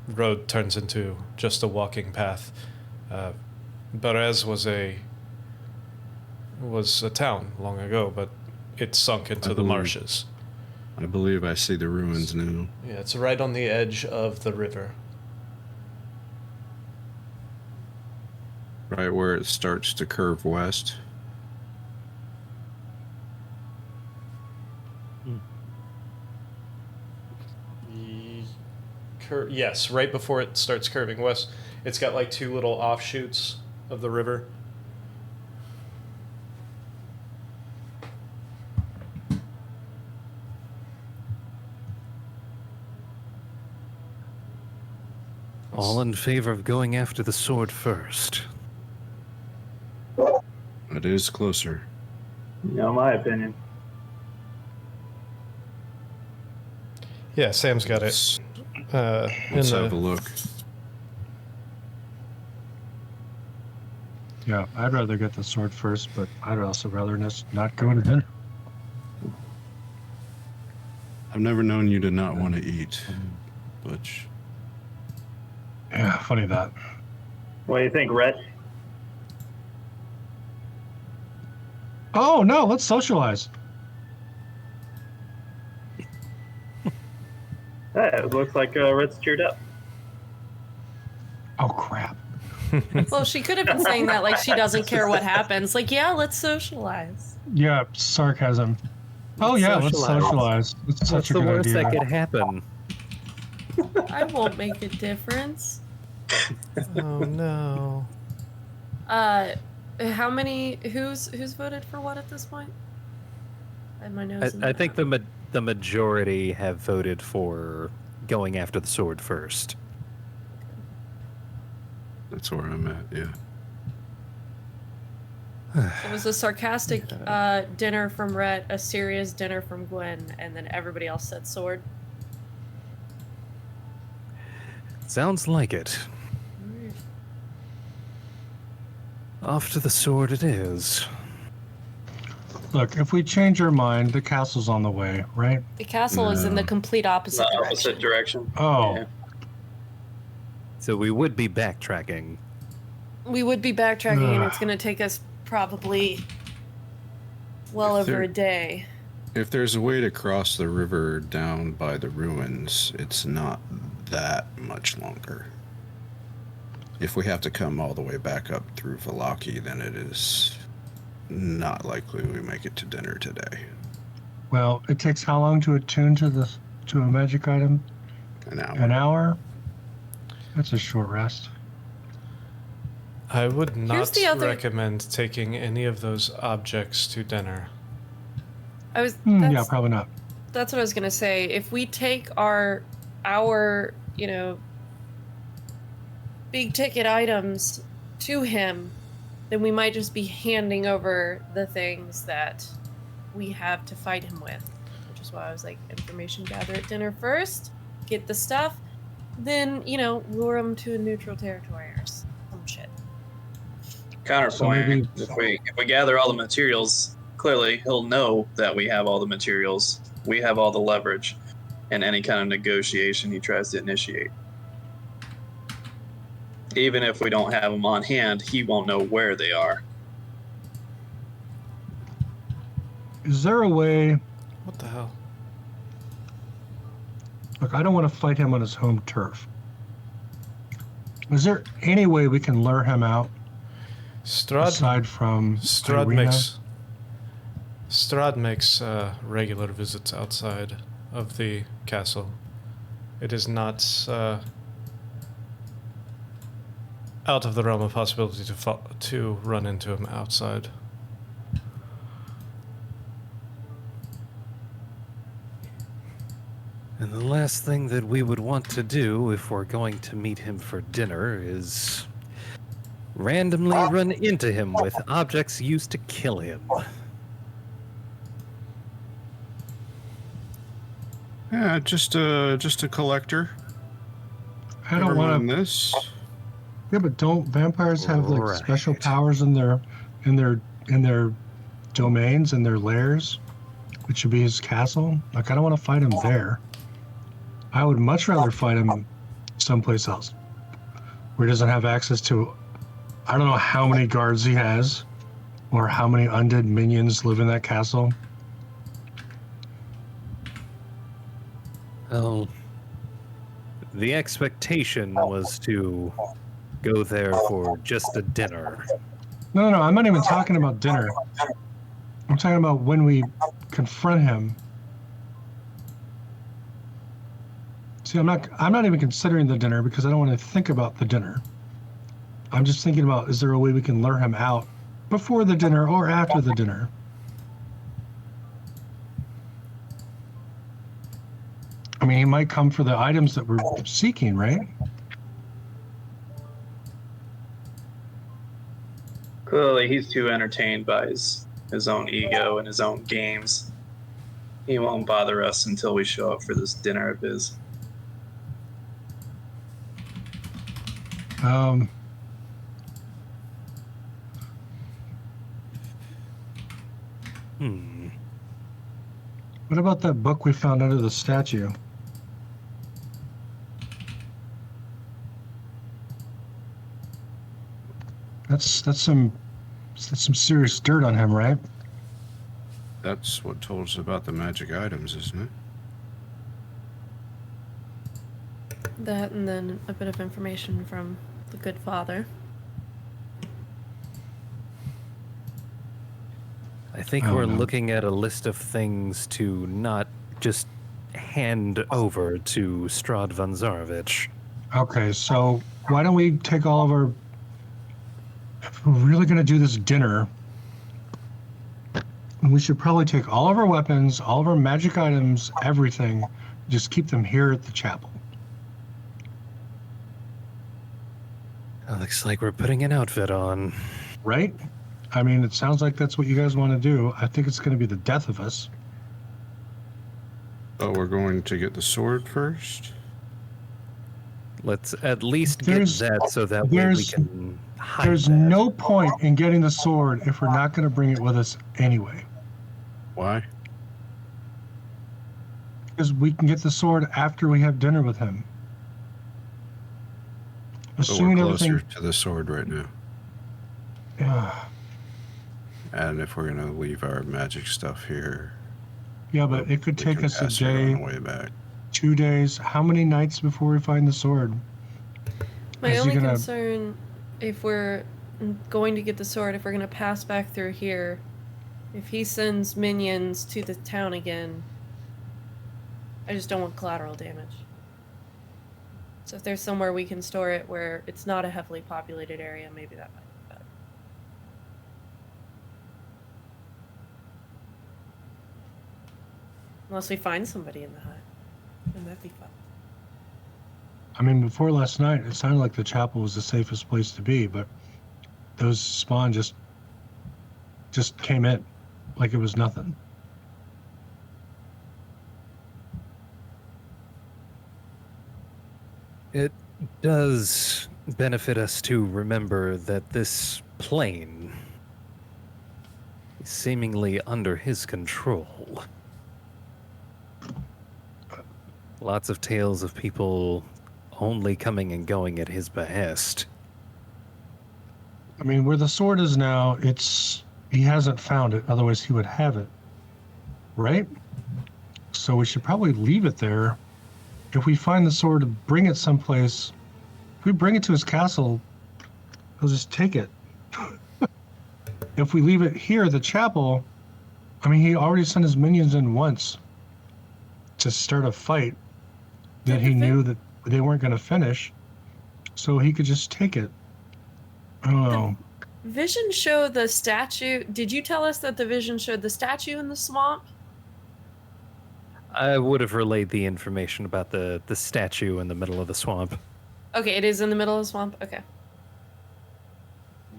road turns into just a walking path. Berez was a town long ago, but it sunk into the believe- marshes. I believe I see the ruins now. Yeah, it's right on the edge of the river. Right where it starts to curve west. Yes, right before it starts curving west. It's got like two little offshoots of the river. All in favor of going after the sword first. It is closer. No, my opinion. Yeah, Sam's got it. Let's have a look. Yeah, I'd rather get the sword first, but I'd also rather not go to dinner. I've never known you to not want to eat, Butch. Yeah, funny that. What do you think, Rhett? Oh no, let's socialize. Hey, it looks like Rhett's cheered up. Oh crap. Well, she could have been saying that like she doesn't care what happens. Like, yeah, let's socialize. Yeah, sarcasm. Oh yeah, let's socialize. It's What's such a the good worst idea. that could happen? I won't make a difference. Oh no. How many? Who's voted for what at this point? I have my nose. in I the think map. the majority have voted for going after the sword first. That's where I'm at, yeah. It was a sarcastic dinner from Rhett, a serious dinner from Gwen, and then everybody else said sword. Sounds like it. Off to the sword it is. Look, if we change our mind, the castle's on the way, right? The castle is in the No. complete opposite The direction. opposite direction. Oh, Yeah. So we would be backtracking. We would be backtracking, and Ugh. it's going to take us probably well If over there- a day. If there's a way to cross the river down by the ruins, it's not that much longer. If we have to come all the way back up through Valaki, then it is not likely we make it to dinner today. Well, it takes how long to attune to a magic item? An hour. An hour? That's a short rest. I would not the other- recommend taking any of those objects to dinner. Yeah, probably not. That's what I was gonna say. If we take our big ticket items to him, then we might just be handing over the things that we have to fight him with. Which is why I was like, information gather at dinner first, get the stuff, then, lure him to a neutral territory or some shit. Counterpoint, So if we gather all the materials, clearly he'll know that we have all the materials. We have all the leverage in any kind of negotiation he tries to initiate. Even if we don't have them on hand, he won't know where they are. Is there a way? What the hell? Look, I don't want to fight him on his home turf. Is there any way we can lure him out Strahd aside from Strahd Irina? makes regular visits outside of the castle. It is not out of the realm of possibility to run into him outside. And the last thing that we would want to do if we're going to meet him for dinner is randomly run into him with objects used to kill him. Yeah, just a collector. I don't want to. this. Yeah, but don't vampires have like special Right. powers in their domains and their lairs, which should be his castle? Like, I don't want to fight him there. I would much rather fight him someplace else, where he doesn't have access to. I don't know how many guards he has, or how many undead minions live in that castle. Well, the expectation was to go there for just a dinner. No, I'm not even talking about dinner. I'm talking about when we confront him. See, I'm not even considering the dinner because I don't want to think about the dinner. I'm just thinking about, is there a way we can lure him out before the dinner or after the dinner? I mean, he might come for the items that we're seeking, right? Clearly, he's too entertained by his own ego and his own games. He won't bother us until we show up for this dinner of his. What about that book we found under the statue? That's some serious dirt on him, right? That's what told us about the magic items, isn't it? That and then a bit of information from the good father. I think I don't we're know. looking at a list of things to not just hand over to Strahd von Zarovich. Okay, so why don't we take all of our... If we're really going to do this dinner, we should probably take all of our weapons, all of our magic items, everything, just keep them here at the chapel. Looks like we're putting an outfit on. Right? I mean, it sounds like that's what you guys want to do. I think it's going to be the death of us. But we're going to get the sword first. Let's at least get There's- that so that way we there's- can hide There's that. no point in getting the sword if we're not going to bring it with us anyway. Why? Because we can get the sword after we have dinner with him. But we're Assuming closer everything... to the sword right now. And if we're gonna leave our magic stuff here, Yeah, but it could we take can us a pass it on day, the way back. 2 days. How many nights before we find the sword? My Is he only gonna- concern, if we're going to get the sword, if we're going to pass back through here, if he sends minions to the town again, I just don't want collateral damage. So if there's somewhere we can store it where it's not a heavily populated area, maybe that might be better. Unless we find somebody in the hut, then that'd be fun. I mean, before last night, it sounded like the chapel was the safest place to be, but those spawn just came in like it was nothing. It does benefit us to remember that this plane is seemingly under his control. Lots of tales of people only coming and going at his behest. I mean, where the sword is now, he hasn't found it, otherwise he would have it. Right? So we should probably leave it there. If we find the sword, bring it someplace. If we bring it to his castle, he'll just take it. If we leave it here, the chapel, I mean, he already sent his minions in once to start a fight that he knew that they weren't going to finish, so he could just take it. I don't know. Vision showed the statue. Did you tell us that the vision showed the statue in the swamp? I would have relayed the information about the statue in the middle of the swamp. Okay, it is in the middle of the swamp. Okay.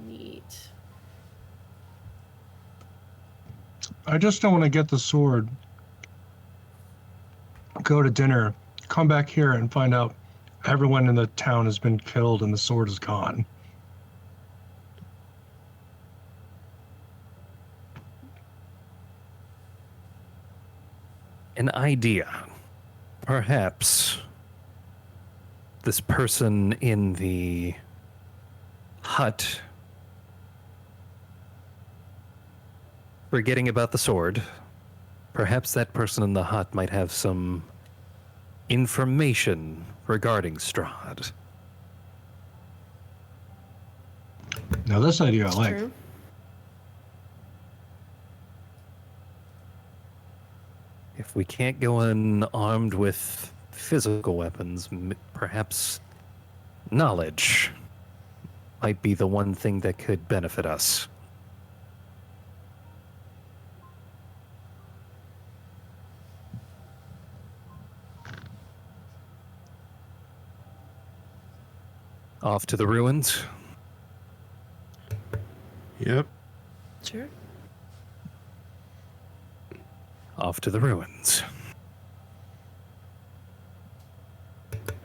Neat. I just don't want to get the sword, go to dinner, come back here and find out everyone in the town has been killed and the sword is gone. An idea. Perhaps this person in the hut, forgetting about the sword, perhaps that person in the hut might have some information regarding Strahd. Now this idea I like. True. If we can't go in armed with physical weapons, perhaps knowledge might be the one thing that could benefit us. Off to the ruins. Yep. Sure. Off to the ruins.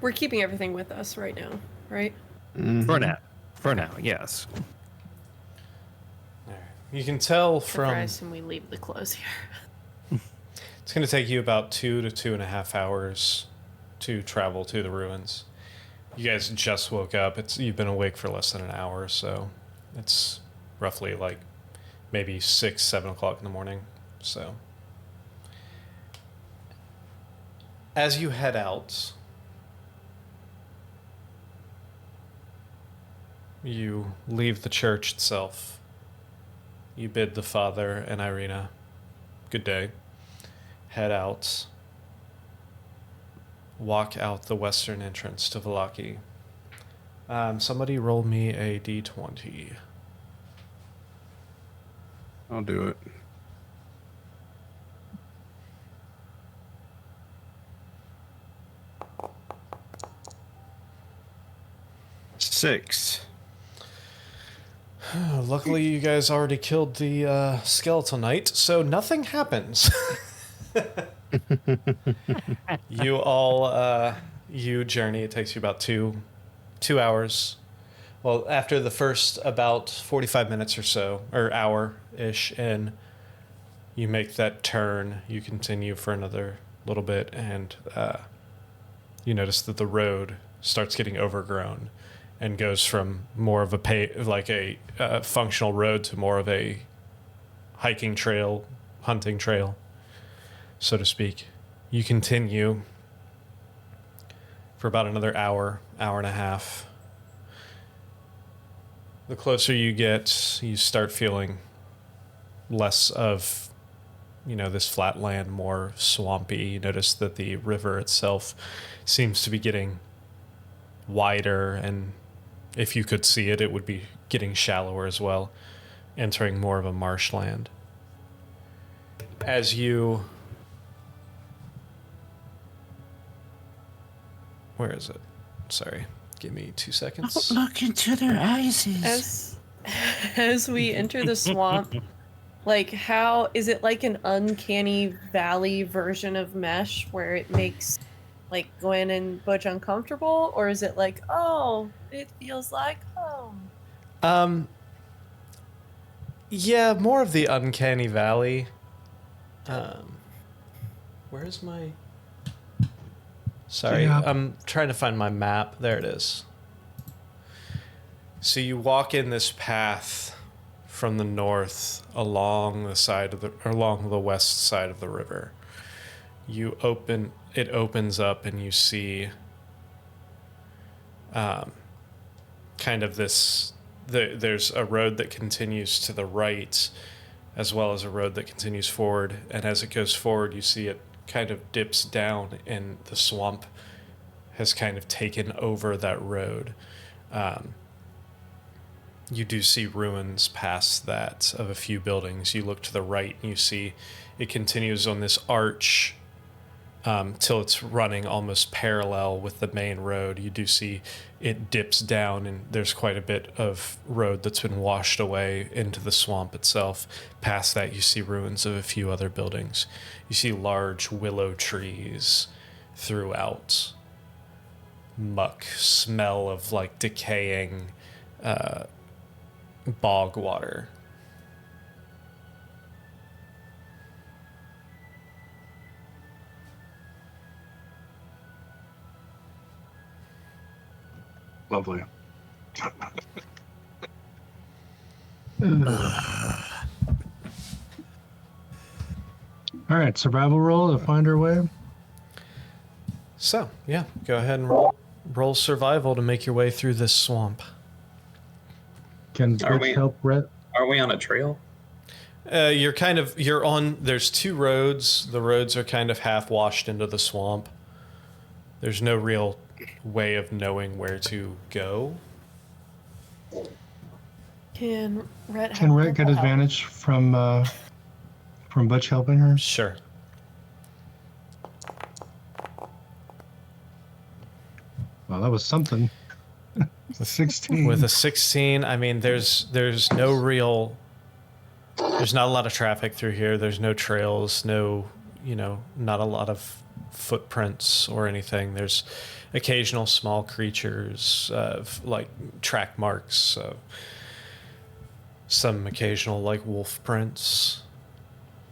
We're keeping everything with us right now, right? For now. For now, yes. You can tell from... I assume we leave the clothes here. It's going to take you about 2 to 2.5 hours to travel to the ruins. You guys just woke up. You've been awake for less than an hour, so it's roughly like maybe 6, 7 o'clock in the morning. So as you head out, you leave the church itself. You bid the father and Irina good day. Head out. Walk out the western entrance to Vallaki. Somebody roll me a d20. I'll do it. Six. Luckily, you guys already killed the skeletal knight, so nothing happens. You all, you journey. It takes you about two hours. Well, after the first about 45 minutes or so, or hour-ish in, you make that turn. You continue for another little bit, and you notice that the road starts getting overgrown and goes from more of a functional road to more of a hiking trail, hunting trail, so to speak. You continue for about another hour, hour and a half. The closer you get, you start feeling less of, this flat land, more swampy. You notice that the river itself seems to be getting wider, and if you could see it, it would be getting shallower as well, entering more of a marshland. As you... Where is it? Sorry. Give me 2 seconds. Don't look into their eyes. As we enter the swamp, like, how is it like an uncanny valley version of mesh where it makes like Gwen and Butch uncomfortable, or is it like, oh, it feels like home? Yeah, more of the uncanny valley. Where's my... Sorry, Yeah. I'm trying to find my map. There it is. So you walk in this path from the north along the west side of the river. It opens up and you see kind of this, there's a road that continues to the right as well as a road that continues forward, and as it goes forward you see it kind of dips down and the swamp has kind of taken over that road. You do see ruins past that of a few buildings. You look to the right and you see it continues on this arch till it's running almost parallel with the main road. You do see it dips down and there's quite a bit of road that's been washed away into the swamp itself. Past that you see ruins of a few other buildings. You see large willow trees throughout. Muck, smell of like decaying bog water. Lovely. All right, survival roll to find our way. So, yeah, go ahead and roll survival to make your way through this swamp. Can Are Butch we- help Rhett? Are we on a trail? You're on, there's two roads. The roads are kind of half washed into the swamp. There's no real way of knowing where to go. Can Rhett Can Rhett get advantage from Butch helping her? Sure. Well, that was something. A 16. With a 16, I mean, there's no real... There's not a lot of traffic through here. There's no trails, not a lot of footprints or anything. There's occasional small creatures, like track marks, some occasional like wolf prints,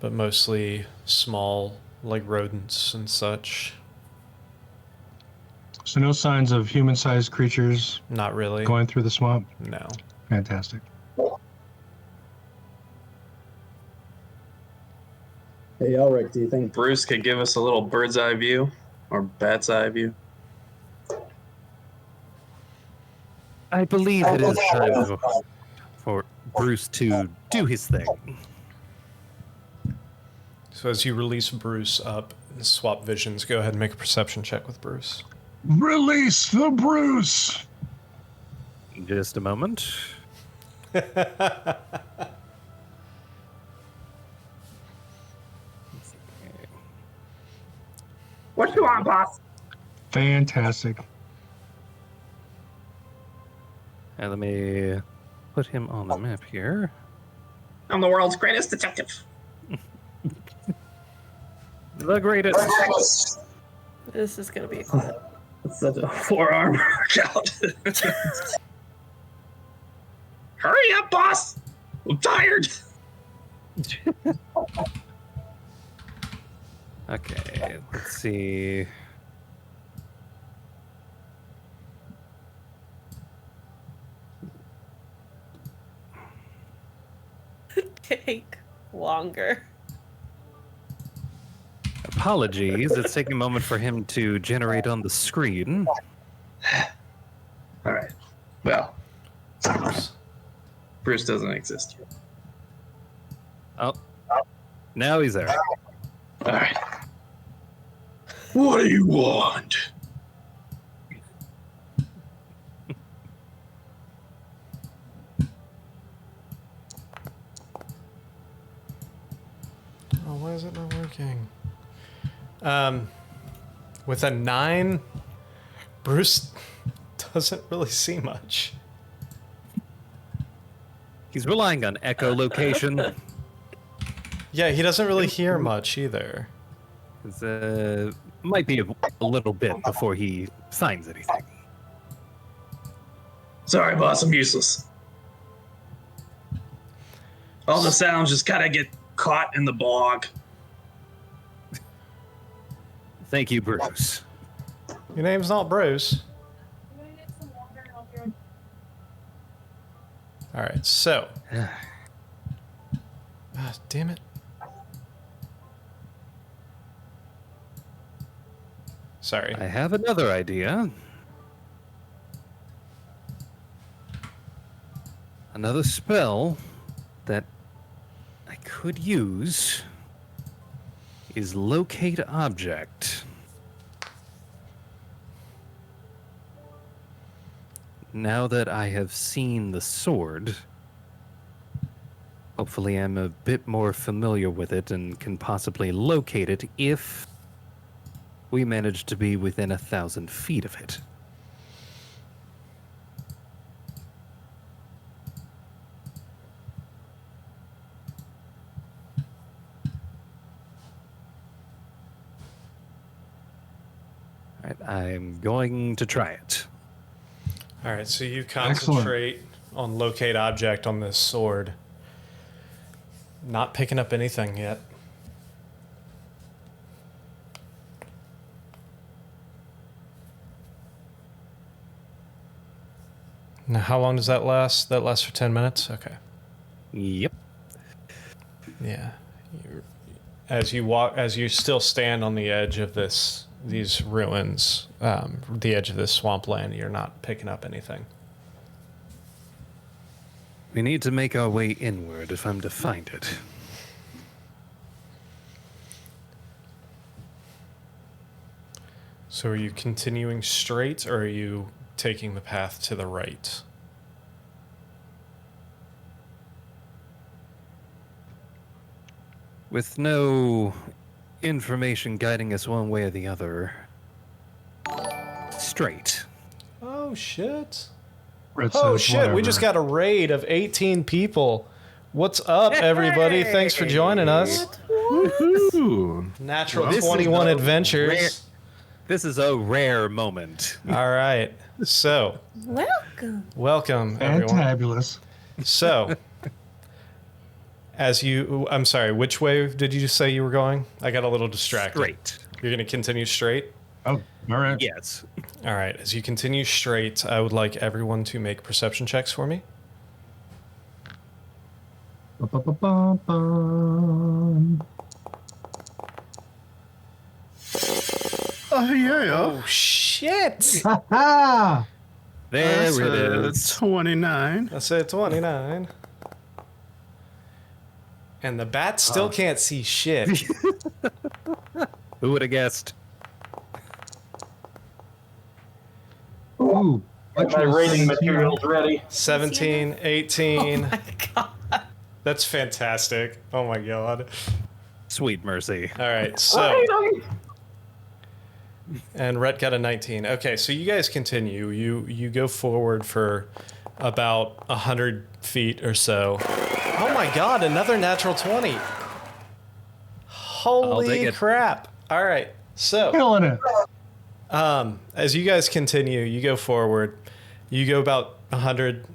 but mostly small like rodents and such. So no signs of human-sized creatures Not really. going through the swamp? No. Fantastic. Hey, Elric, do you think Bruce could give us a little bird's eye view or bat's eye view. I believe it is time for Bruce to do his thing. So as you release Bruce up and swap visions, go ahead and make a perception check with Bruce. Release the Bruce! Just a moment. What you want, boss? Fantastic. And let me put him on the map here. I'm the world's greatest detective. The greatest. This is gonna be fun. It's such a forearm workout. Hurry up, boss! I'm tired. Okay, let's see. Take. longer. Apologies, it's taking a moment for him to generate on the screen. All right. Well, Bruce doesn't exist yet. Oh, now he's there. All right. What do you want? Oh, why is it not working? With a 9, Bruce doesn't really see much. He's relying on echolocation. Yeah, he doesn't really hear much either. Might be a little bit before he finds anything. Sorry, boss, I'm useless. All the sounds just kind of get caught in the bog. Thank you, Bruce. Your name's not Bruce. All right, so. Ah, damn it. Sorry. I have another idea. Another spell that I could use is locate object. Now that I have seen the sword, hopefully I'm a bit more familiar with it and can possibly locate it if we manage to be within 1,000 feet of it. All right, I'm going to try it. All right, so you concentrate on locate object on this sword. Not picking up anything yet. Now, how long does that last? That lasts for 10 minutes? Okay. Yep. Yeah. As you still stand on the edge of these ruins, the edge of this swampland, you're not picking up anything. We need to make our way inward if I'm to find it. So are you continuing straight, or are you taking the path to the right? With no information guiding us one way or the other, straight. Oh, shit. Red Oh, says, shit. We just got a raid of 18 people. What's up, everybody? Thanks for joining us. Woohoo! Natural This is 21 the adventures. This is a rare moment. All right. So, welcome, everyone. Fantabulous. So, I'm sorry, which way did you say you were going? I got a little distracted. Straight. You're going to continue straight? Oh, all right. Yes. All right. As you continue straight, I would like everyone to make perception checks for me. Ba-ba-ba-ba-bum. Oh yeah. Oh, shit. Ha ha! There That's it a is. 29. I said 29. And the bat still can't see shit. Who would have guessed? Ooh. My rating materials ready. 17, 18. Oh my god. That's fantastic. Oh my god. Sweet mercy. All right, so. And Rhett got a 19. Okay, so you guys continue. You go forward for about 100 feet or so. Oh my god, another natural 20. I'll take Holy it. crap. All right, so. Killing it. As you guys continue, you go forward. You go about 100,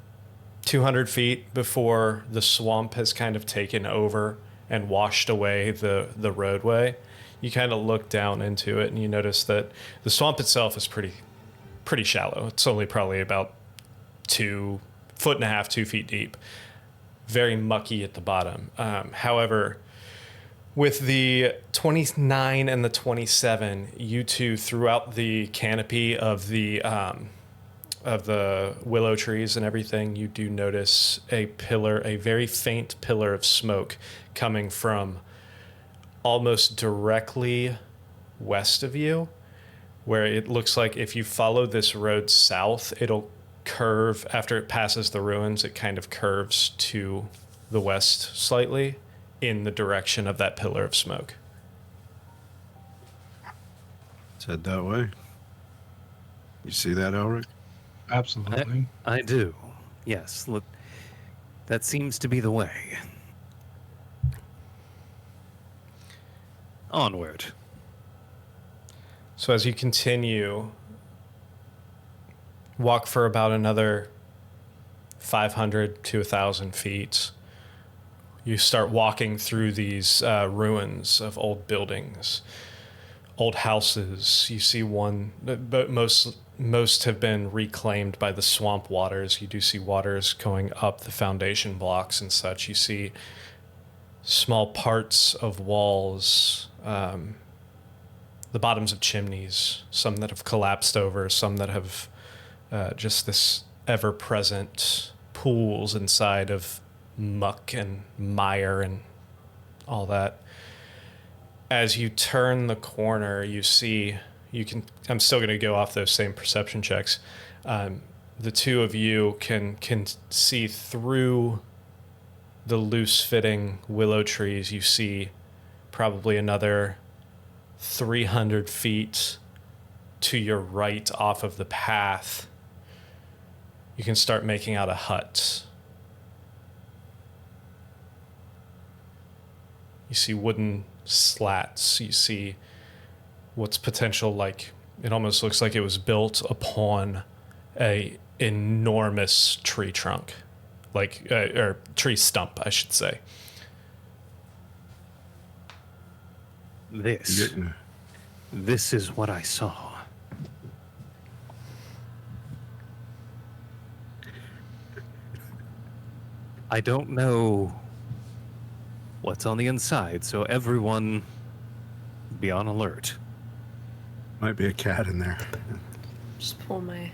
200 feet before the swamp has kind of taken over and washed away the roadway. You kind of look down into it and you notice that the swamp itself is pretty shallow. It's only probably about 2.5 feet, 2 feet deep. very mucky at the bottom. However, with the 29 and the 27, you two throughout the canopy of the willow trees and everything, you do notice a very faint pillar of smoke coming from almost directly west of you, where it looks like if you follow this road south, it'll curve after it passes the ruins. It kind of curves to the west slightly in the direction of that pillar of smoke. Let's head that way. You see that, Elric? Absolutely. I do. Yes. Look, that seems to be the way. Onward. So as you continue, walk for about another 500 to 1,000 feet, you start walking through these ruins of old buildings, old houses. You see one, but most have been reclaimed by the swamp waters. You do see waters going up the foundation blocks and such. You see small parts of walls, the bottoms of chimneys, some that have collapsed over, some that have just this ever-present pools inside of muck and mire and all that. As you turn the corner, you see, I'm still going to go off those same perception checks. The two of you can see through the loose-fitting willow trees. You see probably another 300 feet to your right off of the path. You can start making out a hut. You see wooden slats. You see what's potential, like, it almost looks like it was built upon a enormous tree trunk, like, or tree stump, I should say. This is what I saw. I don't know what's on the inside, so everyone be on alert. Might be a cat in there. Just pull my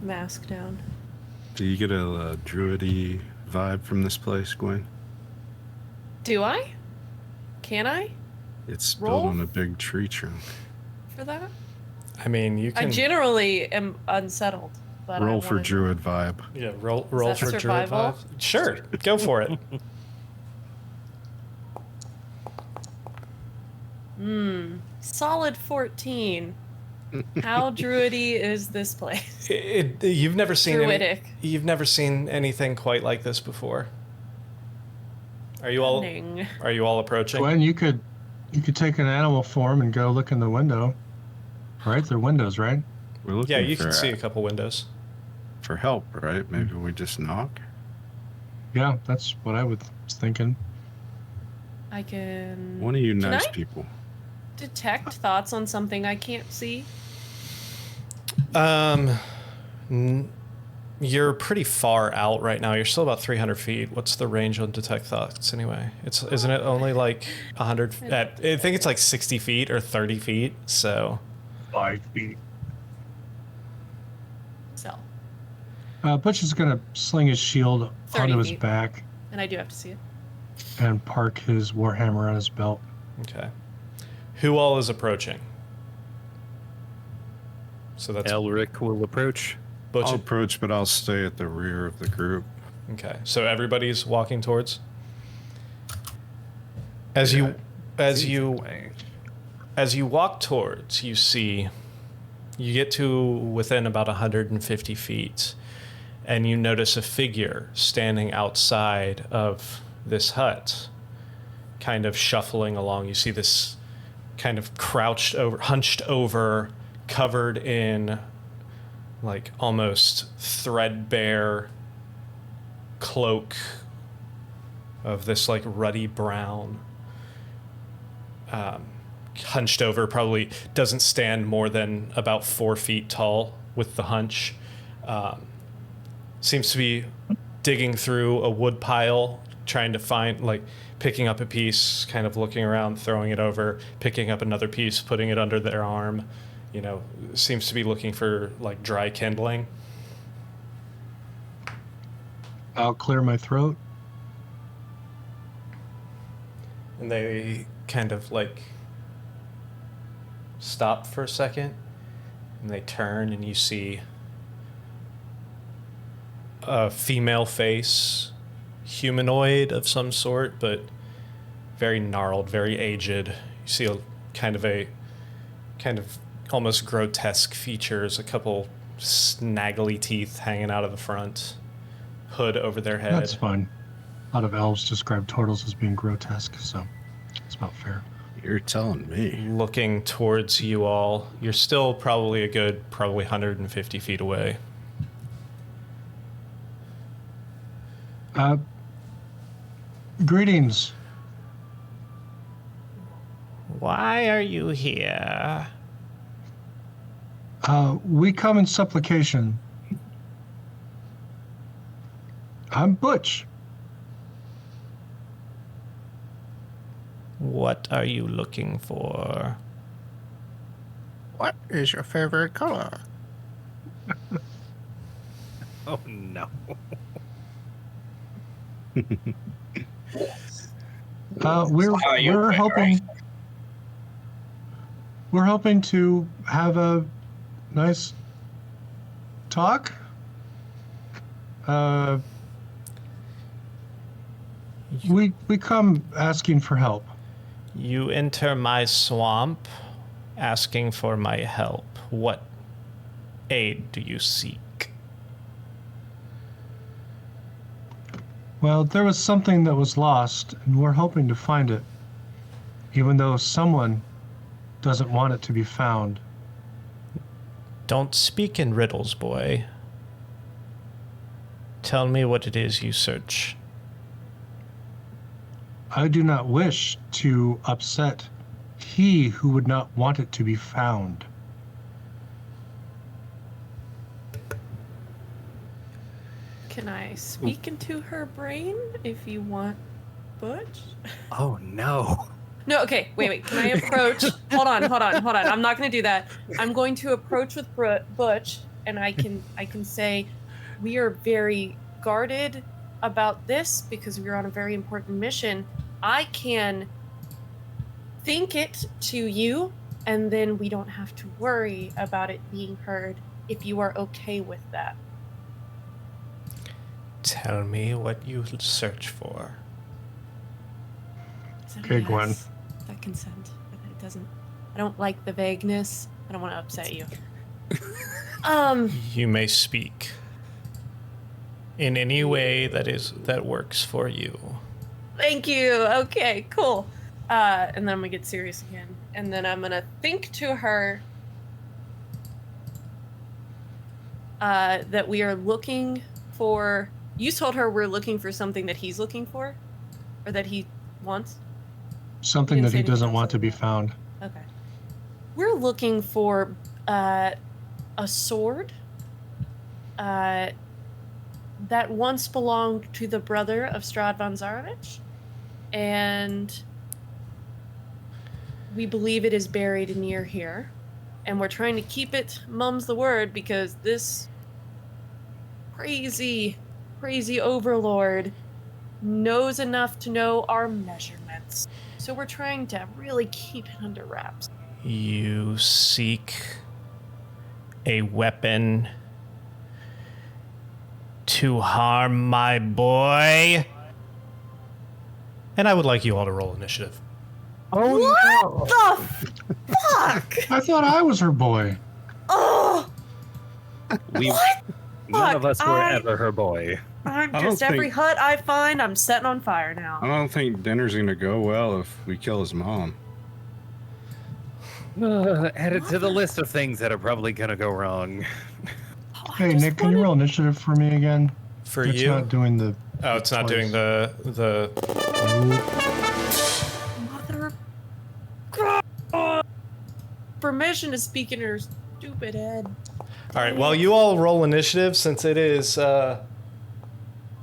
mask down. Do you get a druidy vibe from this place, Gwen? Do I? Can I It's Roll? built on a big tree trunk. for that? I mean, you I can generally am unsettled. But Roll I for wanted- druid vibe. roll that for survival? druid vibe. Sure, go for it. Solid 14. How druidy is this place? You've never seen Druidic. you've never seen anything quite like this before. Are you all Cunning. approaching? Gwen, you could take an animal form and go look in the window. Right? They're windows, right? We're looking Yeah, you for, can see a couple windows. for help, right? Maybe we just knock. Yeah, that's what I was thinking. I can. One of you Can nice I? people. Detect thoughts on something I can't see. You're pretty far out right now. You're still about 300 feet. What's the range on detect thoughts anyway? Isn't it only like 100? I think it's like 60 feet or 30 feet. So 5 feet. So, Butch is gonna sling his shield 30 onto his feet. back and I do have to see it. and park his warhammer on his belt. okay, who all is approaching? So that's Elric will approach. Butch. I'll approach, but I'll stay at the rear of the group. Okay, so everybody's walking towards. As you walk towards, you get to within about 150 feet, and you notice a figure standing outside of this hut, kind of shuffling along. You see this kind of hunched over, covered in like almost threadbare cloak of this like ruddy brown, hunched over, probably doesn't stand more than about 4 feet tall with the hunch. Seems to be digging through a wood pile, trying to find, like, picking up a piece, kind of looking around, throwing it over, picking up another piece, putting it under their arm. You know, seems to be looking for, like, dry kindling. I'll clear my throat. And they kind of, like, stop for a second, and they turn, and you see a female face, humanoid of some sort, but very gnarled, very aged. You see a kind of almost grotesque features, a couple snaggly teeth hanging out of the front, hood over their head. That's fine. A lot of elves describe turtles as being grotesque, so it's about fair. You're telling me. Looking towards you all. You're still probably 150 feet away. Greetings. Why are you here? We come in supplication. I'm Butch. What are you looking for? What is your favorite color? Oh no. We're hoping. We're hoping to have a nice talk. We come asking for help. You enter my swamp asking for my help. What aid do you seek? Well, there was something that was lost, and we're hoping to find it, even though someone doesn't want it to be found. Don't speak in riddles, boy. Tell me what it is you search. I do not wish to upset he who would not want it to be found. Can I speak into her brain if you want, Butch? Oh no. No, okay, wait. Can I approach? Hold on. I'm not going to do that. I'm going to approach with Butch, and I can say, we are very guarded about this because we're on a very important mission. I can think it to you, and then we don't have to worry about it being heard if you are okay with that. Tell me what you search for. Okay, Gwen. Is that consent? It doesn't. I don't like the vagueness. I don't want to upset you. You may speak in any way that works for you. Thank you. Okay, cool. And then I'm gonna get serious again. And then I'm gonna think to her that we are looking for. You told her we're looking for something that he's looking for, or that he wants. Something that he doesn't want to be found. Okay. We're looking for a sword that once belonged to the brother of Strahd von Zarovich, and we believe it is buried near here, and we're trying to keep it mum's the word because this crazy overlord knows enough to know our measurements. So we're trying to really keep it under wraps. You seek a weapon to harm my boy? And I would like you all to roll initiative. Oh, what the fuck? I thought I was her boy. Oh! What? None of us were I- ever her boy. I'm I don't just every think- hut I find, I'm setting on fire I now. don't think dinner's gonna go well if we kill his mom. Add it to the list of things that are probably gonna go wrong. Oh, I Hey, just Nick, can you wanted- roll initiative for me again? For It's you? not doing the. Oh, it's not twice. doing the Mother. Permission to speak in her stupid head. All right, well, you all roll initiative since it is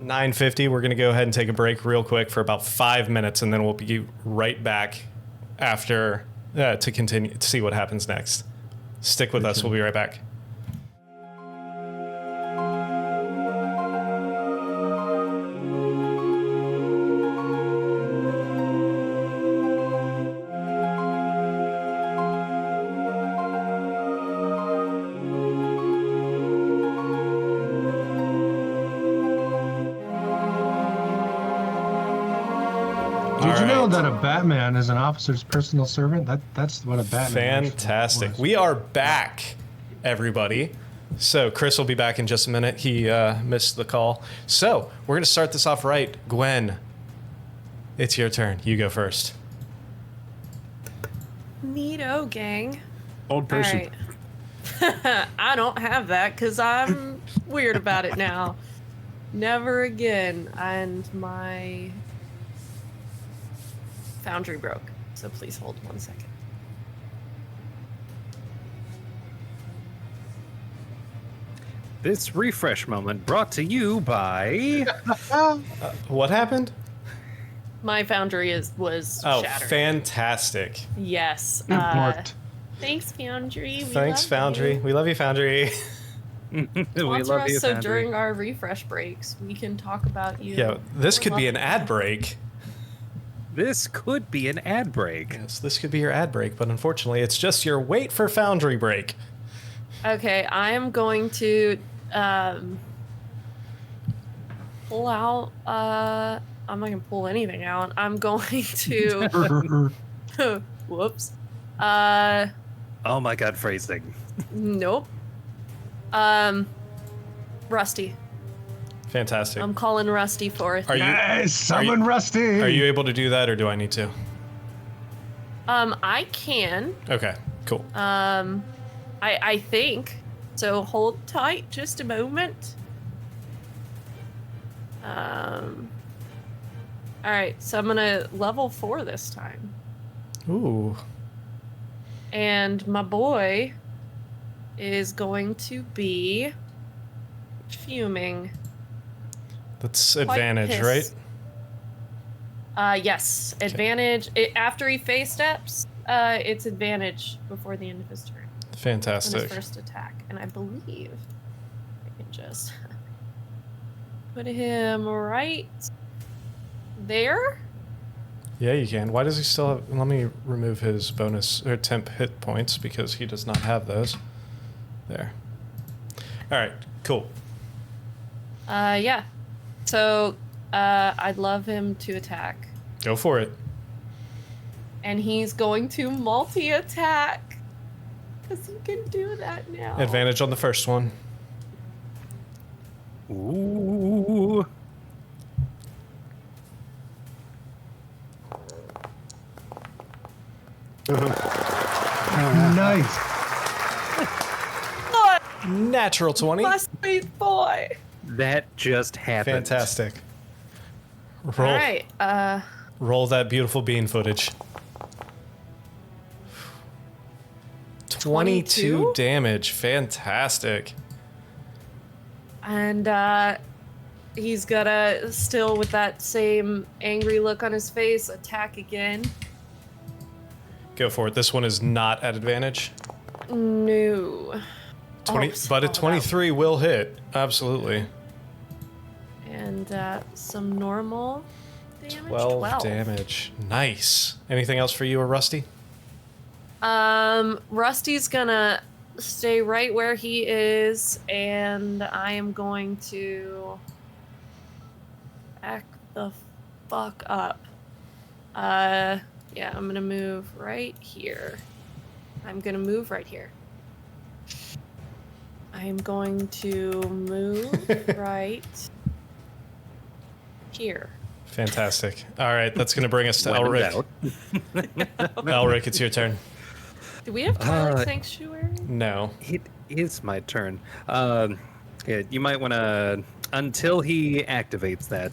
9:50. We're going to go ahead and take a break real quick for about 5 minutes, and then we'll be right back after to continue to see what happens next. Stick with us. We'll be right back. Did you know that a Batman is an officer's personal servant? That's what a Batman Fantastic. was. We are back, everybody. So Chris will be back in just a minute. He missed the call. So we're going to start this off right. Gwen, it's your turn. You go first. Neato, gang. Old person. All right. I don't have that because I'm weird about it now. Never again. And my foundry broke. So please hold 1 second. This refresh moment brought to you by... What happened? My foundry was Oh, shattered. fantastic. Yes. Import. Thanks, Foundry. Thanks, Foundry. We love you, Foundry. We Sponsor love us you, so Foundry. during our refresh breaks, we can talk about you. Yeah, this We're could be an loving ad it. break. This could be an ad break. Yes, this could be your ad break, but unfortunately, it's just your wait for Foundry break. Okay, I am going to pull out. I'm not gonna pull anything out. I'm going to. Whoops. Oh my god, phrasing. Nope. Rusty. Fantastic. I'm calling Rusty forth. Are you Yes, summon Rusty. are you able to do that, or do I need to? I can. Okay, cool. I think. So hold tight just a moment. All right, so I'm gonna level 4 this time. Ooh, And my boy is going to be fuming. that's Quite advantage, right? pissed. Yes, advantage. After he phase steps, it's advantage before the end of his turn. On Fantastic. his first attack. And I believe I can just put him right there. Yeah, you can. Why does he still have... Let me remove his bonus or temp hit points because he does not have those. There. All right, cool. Yeah. So I'd love him to attack. Go for it. And he's going to multi-attack. Because he can do that now. Advantage on the first one. Ooh. Nice. Natural 20. My sweet boy. That just happened. Fantastic. All Roll, right. roll that beautiful bean footage. 22 22? damage. Fantastic. And he's gonna, still with that same angry look on his face, attack again. Go for it. This one is not at advantage. No. 20, Oh, but a that- 23 will hit. Absolutely. And some normal damage. 12 damage. Nice. Anything else for you or Rusty? Rusty's gonna stay right where he is, and I am going to back the fuck up. Yeah, I'm gonna move right here. I'm gonna move right here. I'm going to move right here. Fantastic. All right, that's going to bring us to When in Elric. doubt. Elric, it's your turn. Do we have Twilight Uh, Sanctuary? No. It is my turn. Yeah, you might want to, until he activates that,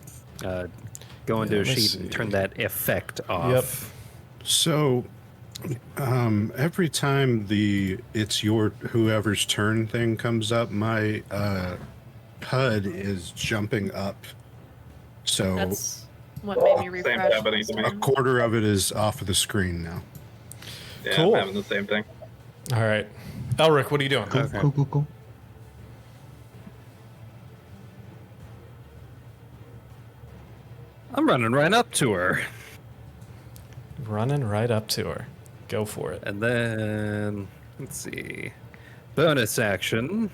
go into Yeah, a let me sheet and see. turn that effect off. So, every time the it's your whoever's turn thing comes up, my HUD is jumping up So That's what made me Same refresh. happening to me. a quarter of it is off of the screen now. Yeah, Cool. I'm having the same thing. All right. Elric, what are you doing? Cool. I'm running right up to her. Running right up to her. Go for it. And then, let's see. Bonus action.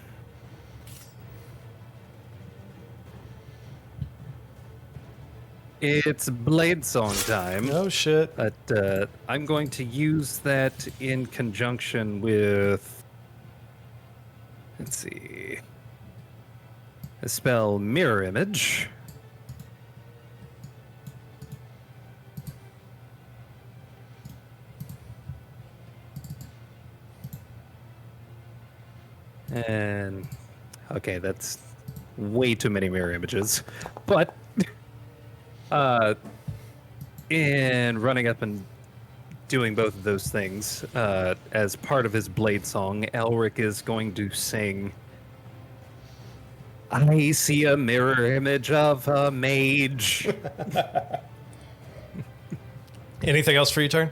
It's Blade Song time. Oh, shit. But I'm going to use that in conjunction with. Let's see. A spell Mirror Image. And. Okay, that's way too many mirror images. But. In running up and doing both of those things, as part of his blade song, Elric is going to sing. I see a mirror image of a mage. Anything else for your turn?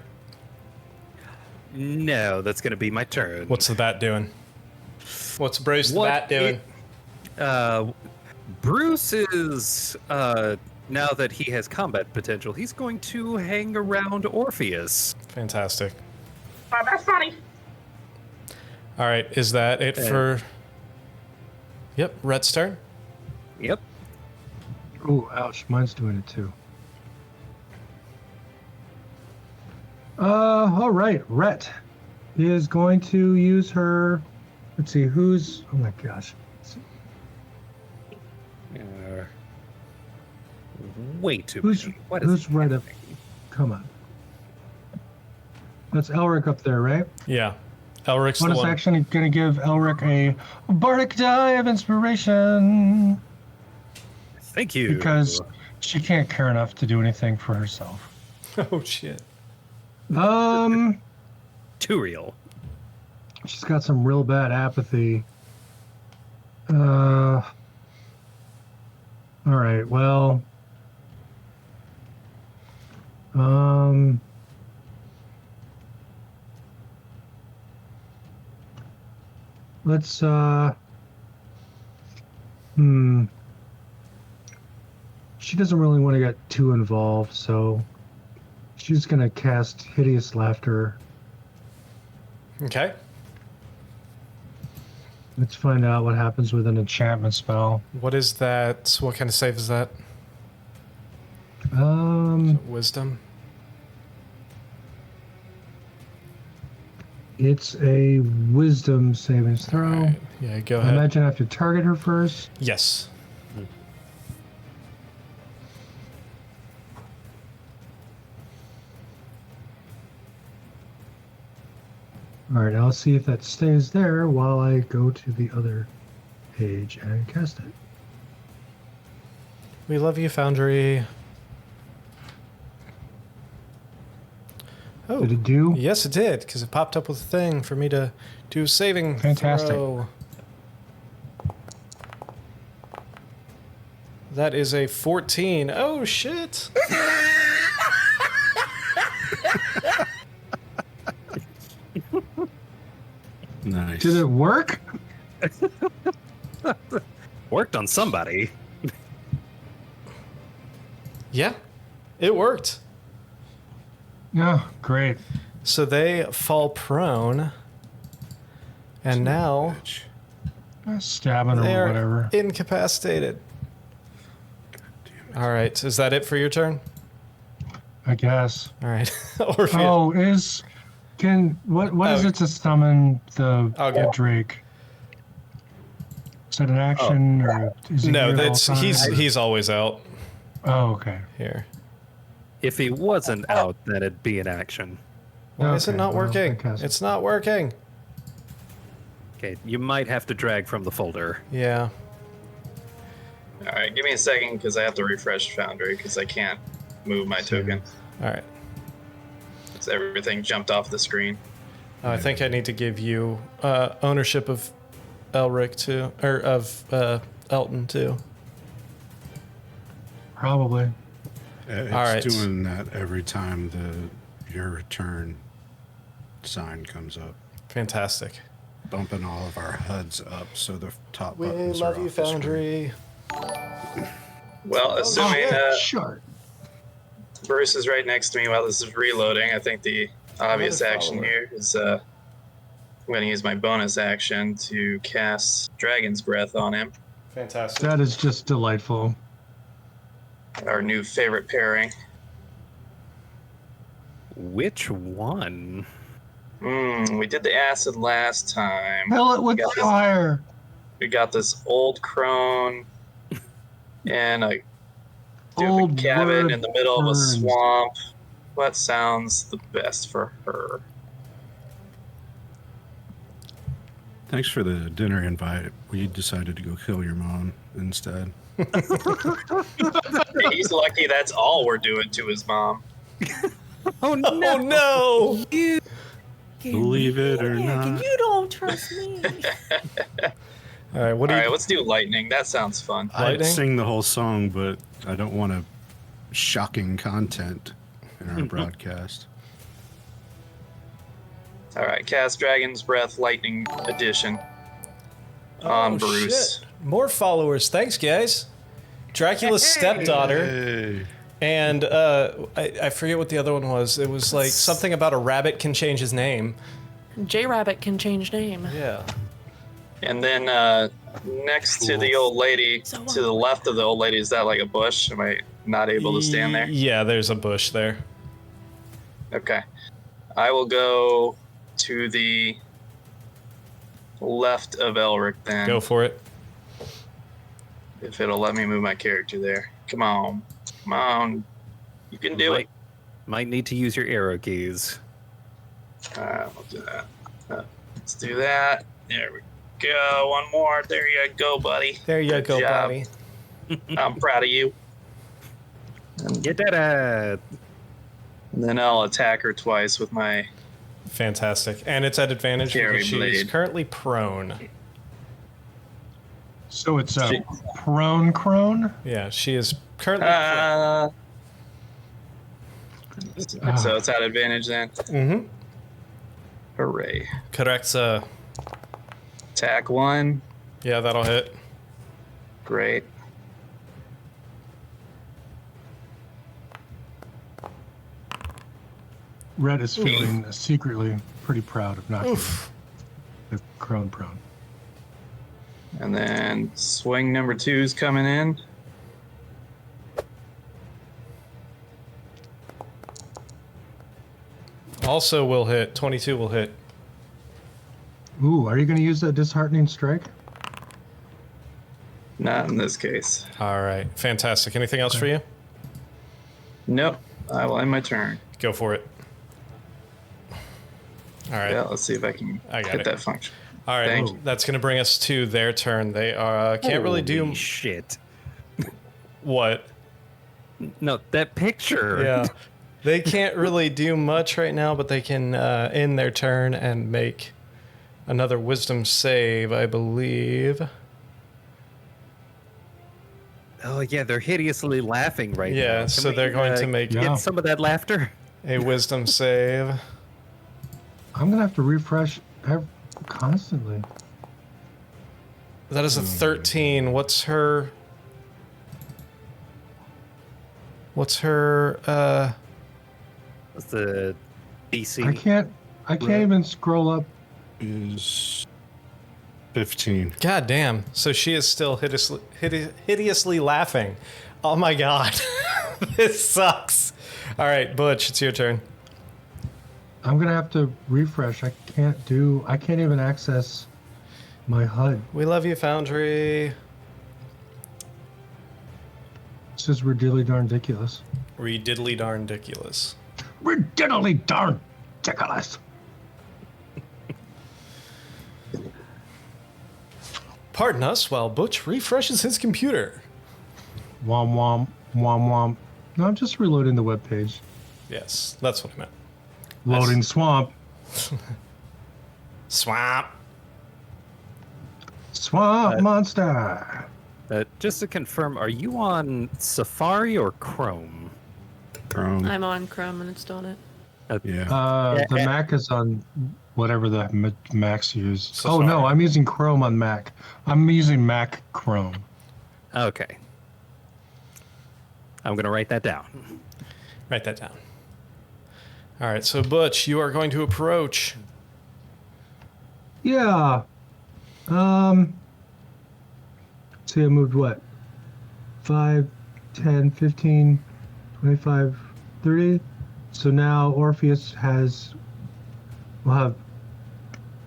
No, that's going to be my turn. What's the bat doing? What's Bruce the bat doing? Bruce is, now that he has combat potential, he's going to hang around Orpheus. Fantastic. Oh, that's funny. All right. Is that it for... Yep. Rhett's turn. Yep. Oh, ouch. Mine's doing it too. All right. Rhett is going to use her... Let's see, who's... Oh my gosh. Way too Who's many. What is who's right up? Come on. That's Elric up there, right? Yeah. Elric's the Bonus one. action going to give Elric a bardic die of inspiration Thank you. because she can't care enough to do anything for herself. Oh, shit. Too real. She's got some real bad apathy. All right. Well. Let's She doesn't really want to get too involved, so she's gonna cast Hideous Laughter. Okay. Let's find out what happens with an enchantment spell. What is that? What kind of save is that? Wisdom? It's a wisdom savings throw. All right. Yeah, go I ahead. imagine I have to target her first. Yes. All right, I'll see if that stays there while I go to the other page and cast it. We love you, Foundry. Oh, Did it do? yes, it did, because it popped up with a thing for me to do saving Fantastic. throw. That is a 14. Oh, shit. Nice. Did it work? Worked on somebody. Yeah, it worked. Yeah, great. So they fall prone, and now Stabbing or they're whatever. incapacitated. All right, is that it for your turn? I guess. All right. Orpheus. Oh, what is Oh. it to summon the Okay. Drake? Is that an action or is he No, here that's all time? he's always out Oh, okay. here. If he wasn't out, then it'd be an action. Why is it Okay, not well, working? fantastic. It's not working. Okay, you might have to drag from the folder. Yeah. All right, give me a second because I have to refresh Foundry because I can't move my token. All right. So everything jumped off the screen. I think I need to give you ownership of Elric too, or of Elton too. Probably. It's All right. doing that every time your return sign comes up. Fantastic. Bumping all of our HUDs up so the top We buttons love are you, off the screen. Foundry. Well, assuming Sure. Bruce is right next to me while this is reloading, I think the obvious Another action follower. here is I'm going to use my bonus action to cast Dragon's Breath on him, Fantastic. That is just delightful. our new favorite pairing. Which one? We did the acid last time. Fill it with Got this- fire. We got this old crone and a stupid Old cabin word in the middle of a burns. swamp. What sounds the best for her? Thanks for the dinner invite. We decided to go kill your mom instead. He's lucky that's all we're doing to his mom. Oh no! Oh no! You Believe it or not. You don't trust me. All right, what do All you? right, let's do lightning. That sounds fun. I'd Lightning? sing the whole song, but I don't want a shocking content in our broadcast. All right, cast Dragon's Breath Lightning Edition on Bruce. Shit. More followers. Thanks, guys. Dracula's stepdaughter. Hey. And I forget what the other one was. It was like something about a rabbit can change his name. J Rabbit can change name. Yeah. And then next to the old lady, So, to the left of the old lady, is that like a bush? Am I not able to stand there? Yeah, there's a bush there. Okay. I will go to the left of Elric then. Go for it. If it'll let me move my character there. Come on. Come on. You can do it. might need to use your arrow keys. We'll do that. Let's do that. There we go. One more. There you go, buddy. There you Good go, job. Bobby. I'm proud of you. You did it! And then I'll attack her twice with my... Fantastic. And it's at advantage Carry because she's blade. currently prone. So it's a prone crone. Yeah, she is currently prone. So it's at advantage then. Mm-hmm. Hooray. Correct. Attack one. Yeah, that'll hit. Great. Red is feeling secretly pretty proud of not Oof. getting the crone prone. And then swing number 2's coming in. Also will hit. 22 will hit. Ooh, are you going to use that disheartening strike? Not in this case. All right. Fantastic. Anything else for you? Nope. I will end my turn. Go for it. All right. Yeah, let's see if I can I got hit it. that function. All right. Thank That's going to bring us to their turn. They can't really do Holy shit. what? No, that picture. Yeah. They can't really do much right now, but they can end their turn and make another wisdom save, I believe. Oh yeah, they're hideously laughing right now. Yeah, Can so we, they're going to make Yeah. get some of that laughter. a wisdom save. I'm going to have to refresh constantly. That is a 13. What's her... What's her... What's the DC? I can't even scroll up. Is 15. God damn. So she is still hideously laughing. Oh my god. This sucks. All right, Butch, it's your turn. I'm going to have to refresh. I can't even access my HUD. We love you, Foundry. This is rididdly darn ridiculous. Rididdly darn ridiculous. Rididdly darn ridiculous. Pardon us while Butch refreshes his computer. Wom wom wom wom. No, I'm just reloading the web page. Yes, that's what I meant. Loading swamp. Swamp. Swamp monster. Just to confirm, are you on Safari or Chrome? Chrome. I'm on Chrome and it's doing it. Yeah. The Mac is on whatever the Macs use. Safari. Oh no, I'm using Chrome on Mac. I'm using Mac Chrome. Okay. I'm going to write that down. Write that down. All right, so Butch, you are going to approach. Yeah. See, I moved what? 5, 10, 15, 25, 30. So now Orpheus will have.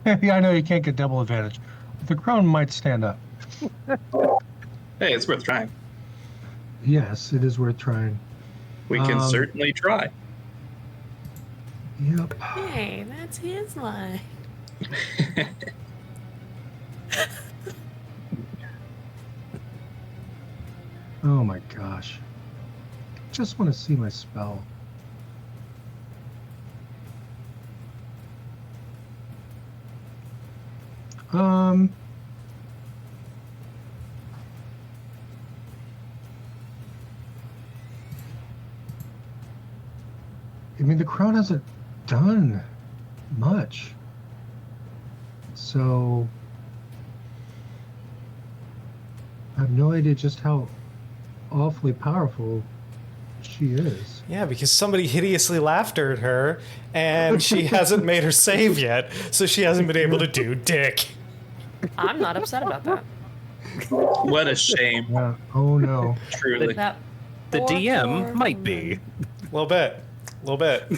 Yeah, I know you can't get double advantage. The crone might stand up. Hey, it's worth trying. Yes, it is worth trying. We can certainly try. Yep. Hey, that's his line. Oh my gosh. Just want to see my spell. I mean, the crowd hasn't done much. So I have no idea just how awfully powerful she is. Yeah, because somebody hideously laughed at her, and she hasn't made her save yet, so she hasn't been able to do dick. I'm not upset about that. What a shame, Yeah. Oh no. truly. That The poor, DM poor might woman. be. A little bit.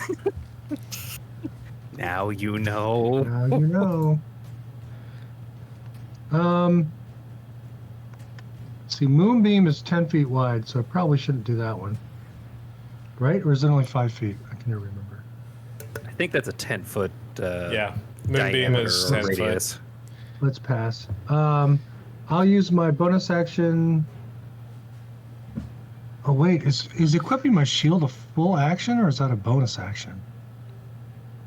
Now you know. Now you know. See, Moonbeam is 10 feet wide, so I probably shouldn't do that one. Right? Or is it only 5 feet? I can never remember. I think that's a 10-foot Yeah. Moonbeam is 10 radius. foot. Let's pass. I'll use my bonus action. Oh wait, is equipping my shield a full action or is that a bonus action?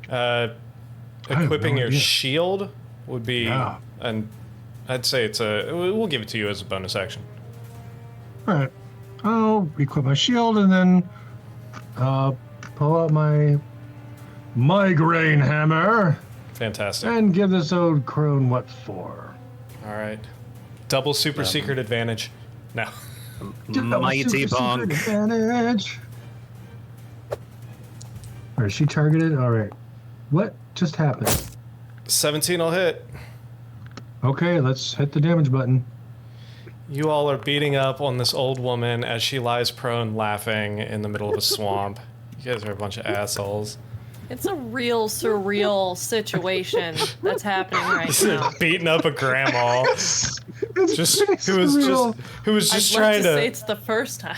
have Equipping no your idea. shield would be, Yeah. and I'd say we'll give it to you as a bonus action. All right. I'll equip my shield and then pull out my migraine hammer Fantastic. and give this old crone what for. All right. Double super secret advantage. No. Mighty Super bonk. secret advantage. All right, is she targeted? All right. What just happened? 17 will hit. Okay, let's hit the damage button. You all are beating up on this old woman as she lies prone laughing in the middle of a swamp. You guys are a bunch of assholes. It's a real surreal situation that's happening right now. Beating up a grandma. Just pretty who was surreal. just I'd love trying to say to it's the first time.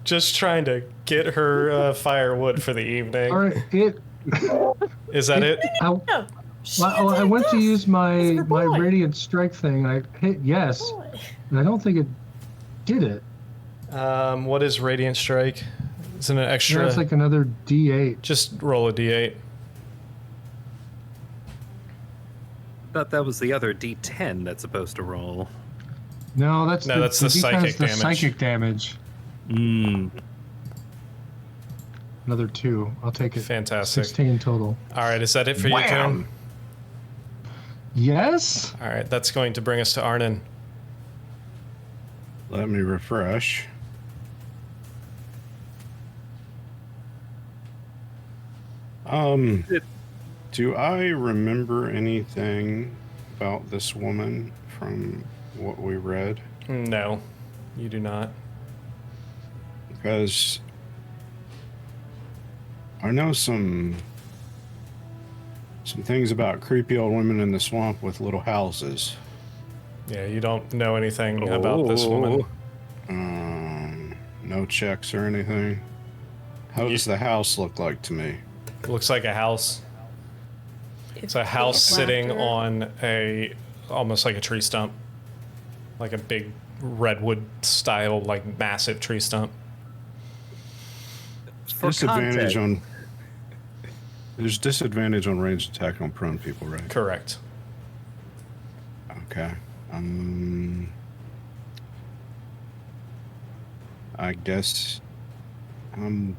just trying to get her firewood for the evening. All right, Is that it? No, I went to use my It's for boy. radiant strike thing. And I hit yes, and I don't think it did it. What is Radiant Strike? Isn't it extra? Yeah, it's like another D8. Just roll a d8. Thought that was the other D10 that's supposed to roll. No, that's No, that's the D10 is psychic the damage. psychic damage. Another 2. I'll take it. Fantastic. 16 total. All right, is that it for you, Wham! Tim? Yes. All right, that's going to bring us to Arnon. Let me refresh. Do I remember anything about this woman from what we read? No, you do not. Because I know some things about creepy old women in the swamp with little houses. Yeah, you don't know anything about this woman. No checks or anything. How does the house look like to me? Looks like a house. It's a house sitting on almost like a tree stump, like a big redwood style, like massive tree stump. For Disadvantage context, there's disadvantage on ranged attack on prone people, right? Correct. Okay. I guess I'm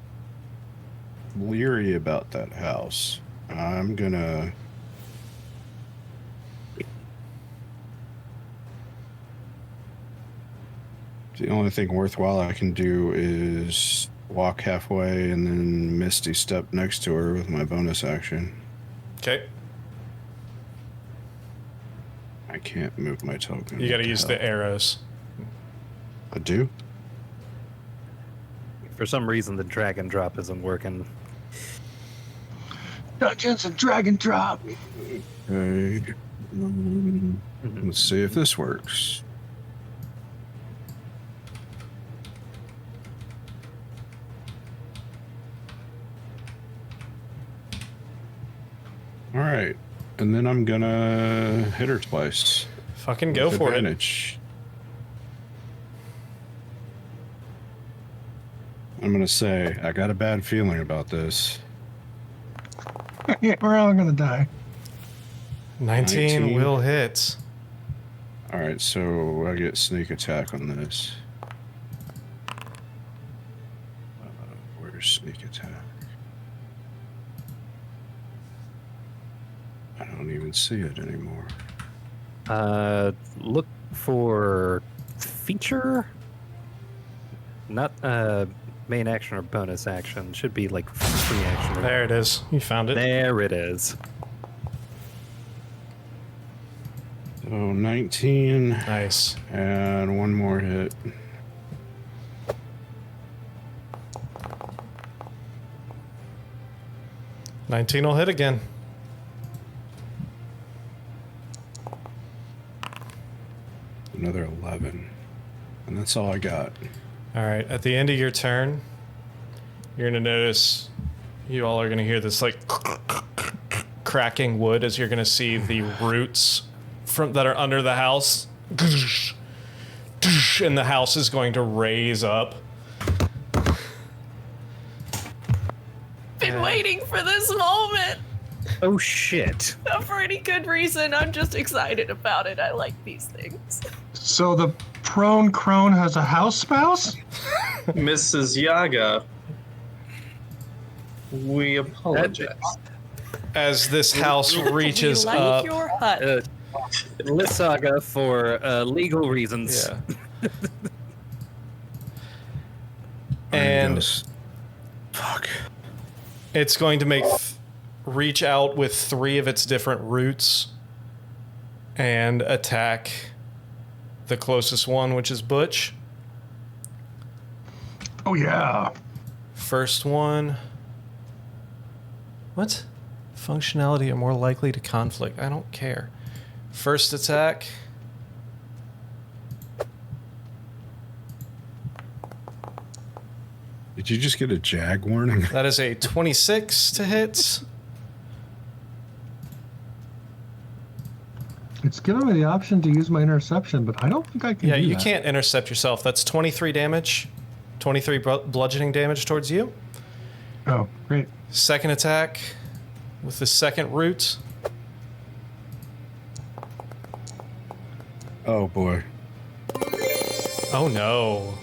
leery about that house. I'm gonna... The only thing worthwhile I can do is walk halfway and then Misty step next to her with my bonus action. Okay. I can't move my token. You got to use the arrows. I do? For some reason, the drag and drop isn't working. Dungeons and Dragon Drop. Okay. Let's see if this works. All right. And then I'm gonna hit her twice. Fucking go with for it. advantage. I'm gonna say I got a bad feeling about this. Yeah, we're all gonna die. 19 will hit. All right, so I get sneak attack on this. Where's sneak attack? I don't even see it anymore. Look for feature. Not main action or bonus action. Should be like free action. There it is. You found it. There it is. So 19 Nice. and one more hit. $19 will hit again. Another 11. And that's all I got. All right. At the end of your turn, you're going to notice you all are going to hear this like cracking wood as you're going to see the roots from that are under the house. And the house is going to raise up. Been waiting for this moment Oh shit. for any good reason. I'm just excited about it. I like these things. So the prone crone has a house spouse? Mrs. Yaga, we apologize. As this house reaches we like up. your hut. Lissaga for legal reasons. Yeah. And fuck. it's going to make reach out with 3 of its different roots and attack the closest one, which is Butch. Oh yeah. First one. What? Functionality are more likely to conflict. I don't care. First attack. Did you just get a jag warning? That is a 26 to hit. It's giving me the option to use my interception, but I don't think I can Yeah, do you that. can't intercept yourself. That's 23 damage. 23 bludgeoning damage towards you. Oh, great. Second attack with the second root. Oh boy. Oh no.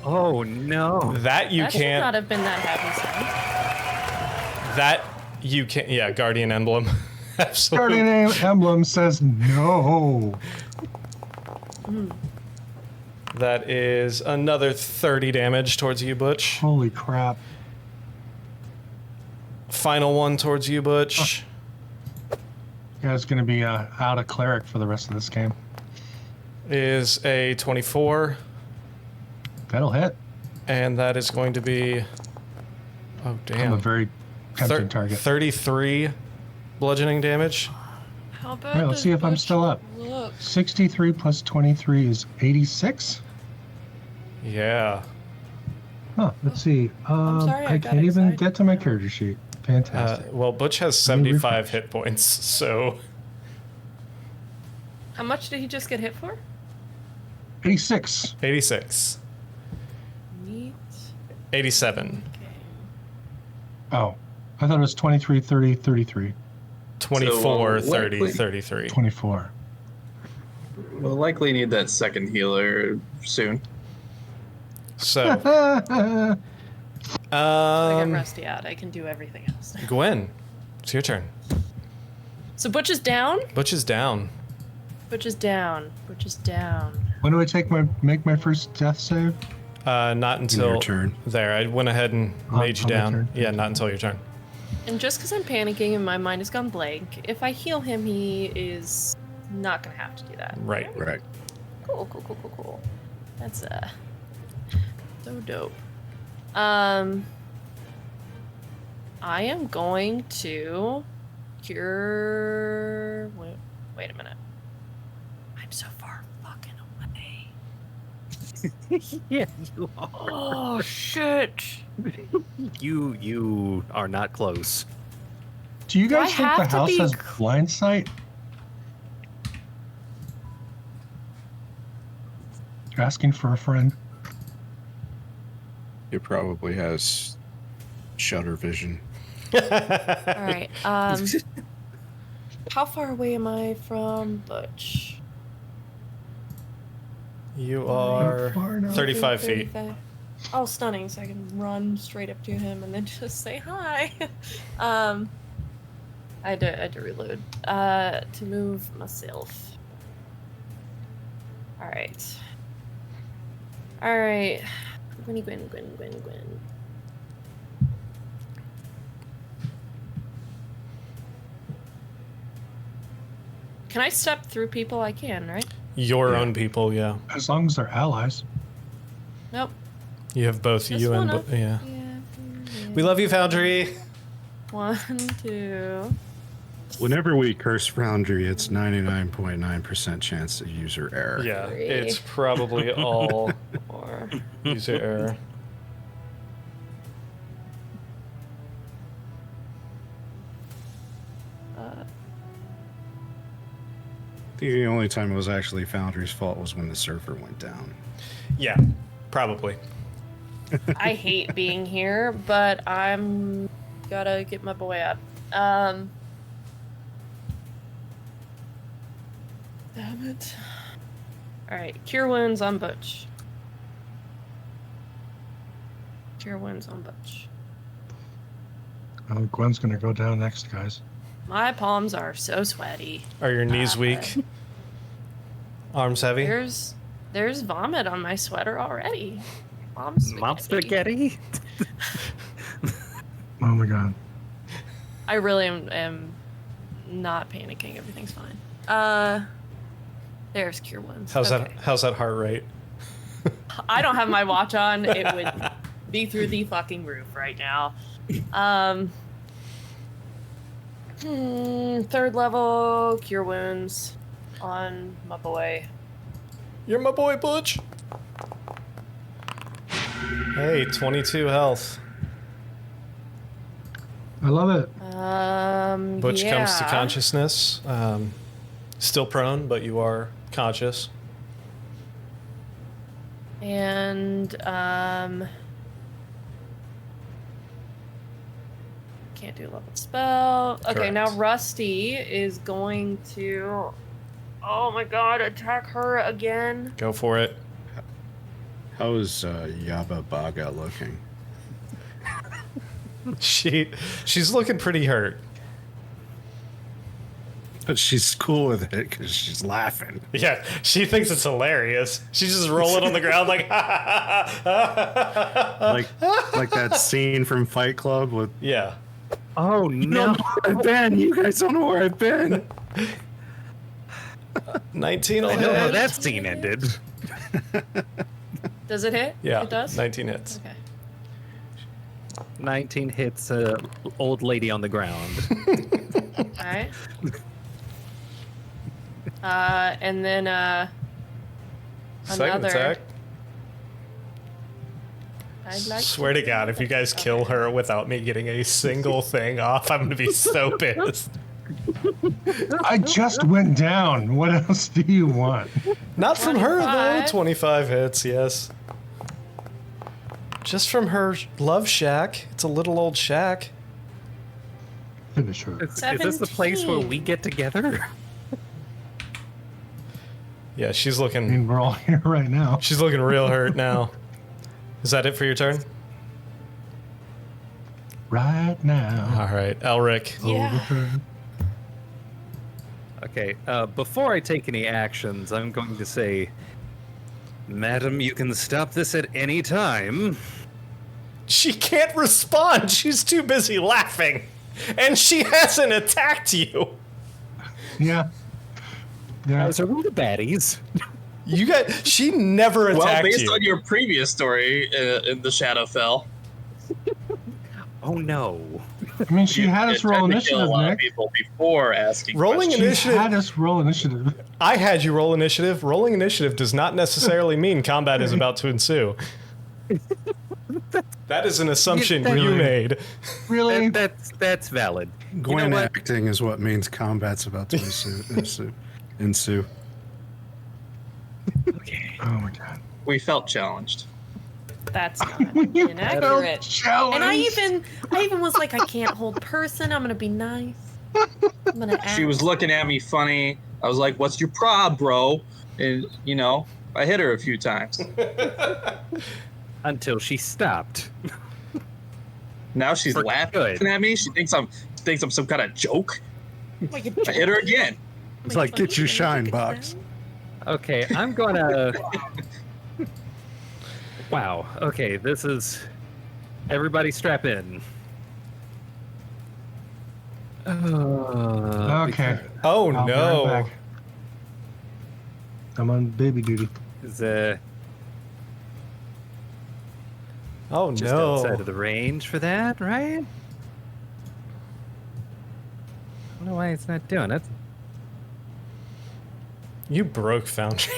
Oh no. That you That should can't. not have been that happy sound. That you can't. Yeah, Guardian Emblem. Absolutely. Guardian Emblem says no. That is another 30 damage towards you, Butch. Holy crap. Final one towards you, Butch. Yeah, it's going to be out of cleric for the rest of this game. Is a 24. That'll hit. And that is going to be. Oh, I'm a damn. very tempting target. 33 bludgeoning damage. How bad All right, let's does see if I'm Butch still up. Look. 63 plus 23 is 86. Yeah. Huh, let's see. sorry, I got can't even excited. get to my character sheet. Fantastic. Well, Butch has Let me 75 refresh. hit points, so. How much did he just get hit for? 86. 86. Neat. 87. Okay. Oh, I thought it was 23, 30, 33. 24, So, 30, likely- 33. 24. We'll likely need that second healer soon. So, I got Rusty out. I can do everything else. Gwen, it's your turn. So Butch is down. Butch is down. Butch is down. Butch is down. When do I make my first death save? Not until your turn. there. I went ahead and made you on my down. turn. Yeah, not until your turn. And just because I'm panicking and my mind has gone blank, if I heal him, he is not gonna have to do that. Right. Right. Cool. That's so dope. I am going to cure. Wait a minute. I'm so far fucking away. Yeah, you are. Oh shit! You are not close. Do you Do I guys think have the to house be has blind sight? You're asking for a friend. It probably has shutter vision. All right. How far away am I from Butch? You are far now? 35 feet. 35. Oh, stunning! So I can run straight up to him and then just say hi. I had to reload to move myself. All right. Gwen. Can I step through people? I can, right? Your own people, yeah. As long as they're allies. Nope. You have both Just you and wanna- yeah. Yeah. We love you, Foundry. 1, 2. Whenever we curse Foundry, it's 99.9% chance of user error. Yeah, 3. it's probably all 4. user error. I think the only time it was actually Foundry's fault was when the server went down. Yeah, probably. I hate being here, but I'm gotta get my boy up. Damn it. Alright, cure wounds on Butch. Cure wounds on Butch. Oh, Gwen's gonna go down next, guys. My palms are so sweaty. Are your knees weak? Arms heavy? There's vomit on my sweater already. Mom spaghetti? Oh my god. I really am not panicking. Everything's fine. There's cure wounds. How's Okay. how's that heart rate? I don't have my watch on. It would be through the fucking roof right now. Third level cure wounds on my boy. You're my boy, Butch. Hey, 22 health. I love it. Butch comes to yeah. consciousness. Still prone, but you are conscious. And can't do a level spell. Okay, now Correct. Rusty is going to, oh my god, attack her again. Go for it. How is Yaba Baga looking? She's looking pretty hurt. But she's cool with it because she's laughing. Yeah, she thinks it's hilarious. She's just rolling on the ground like, Like that scene from Fight Club with yeah. Oh no! I've been. You guys don't know where I've been. 19 I will know how hit. that scene ended. Does it hit? Yeah, It does? 19 hits. Okay. 19 hits old lady on the ground. Alright. And then Second another. attack. I'd like Swear to God, if you guys kill her without me getting a single thing off, I'm gonna be so pissed. I just went down. What else do you want? Not from her though. 25. 25 hits, yes. Just from her love shack. It's a little old shack. Finish her. Is this the place where 17. we get together? Yeah, she's I looking mean, we're all here right now. real hurt now. Is that it for your turn? Right now. All right, Elric. Yeah. Okay, before I take any actions, I'm going to say, Madam, you can stop this at any time. She can't respond. She's too busy laughing. And she hasn't attacked you. Yeah. Yeah. Guys, are we the baddies? You got. She never attacked Well, based you. on your previous story in the Shadowfell, Oh no. I mean, she had us roll tried to kill a initiative, lot of Nick. people before asking Rolling questions. She initiative. had us roll initiative. I had you roll initiative. Rolling initiative does not necessarily mean combat is about to ensue. That is an assumption Yeah, you really? made. Really? That's valid. Gwen what? acting is what means combat's about to ensue. Okay. Oh my god. We felt challenged. That's not inaccurate. Challenge. And I even was like, I can't hold person. I'm gonna be nice. I'm gonna ask. She was looking at me funny. I was like, "What's your prob, bro?" And I hit her a few times. Until she stopped. Now she's For laughing good. at me. She thinks I'm some kind of joke. Like a I hit her again. It's like, get your shine box. Okay, I'm gonna. Wow. Okay, this is. Everybody strap in. Okay. Oh I'll be no. right back. I'm on baby duty. Is Oh just outside no. of the range for that, right? I don't know why it's not doing it. You broke Foundry.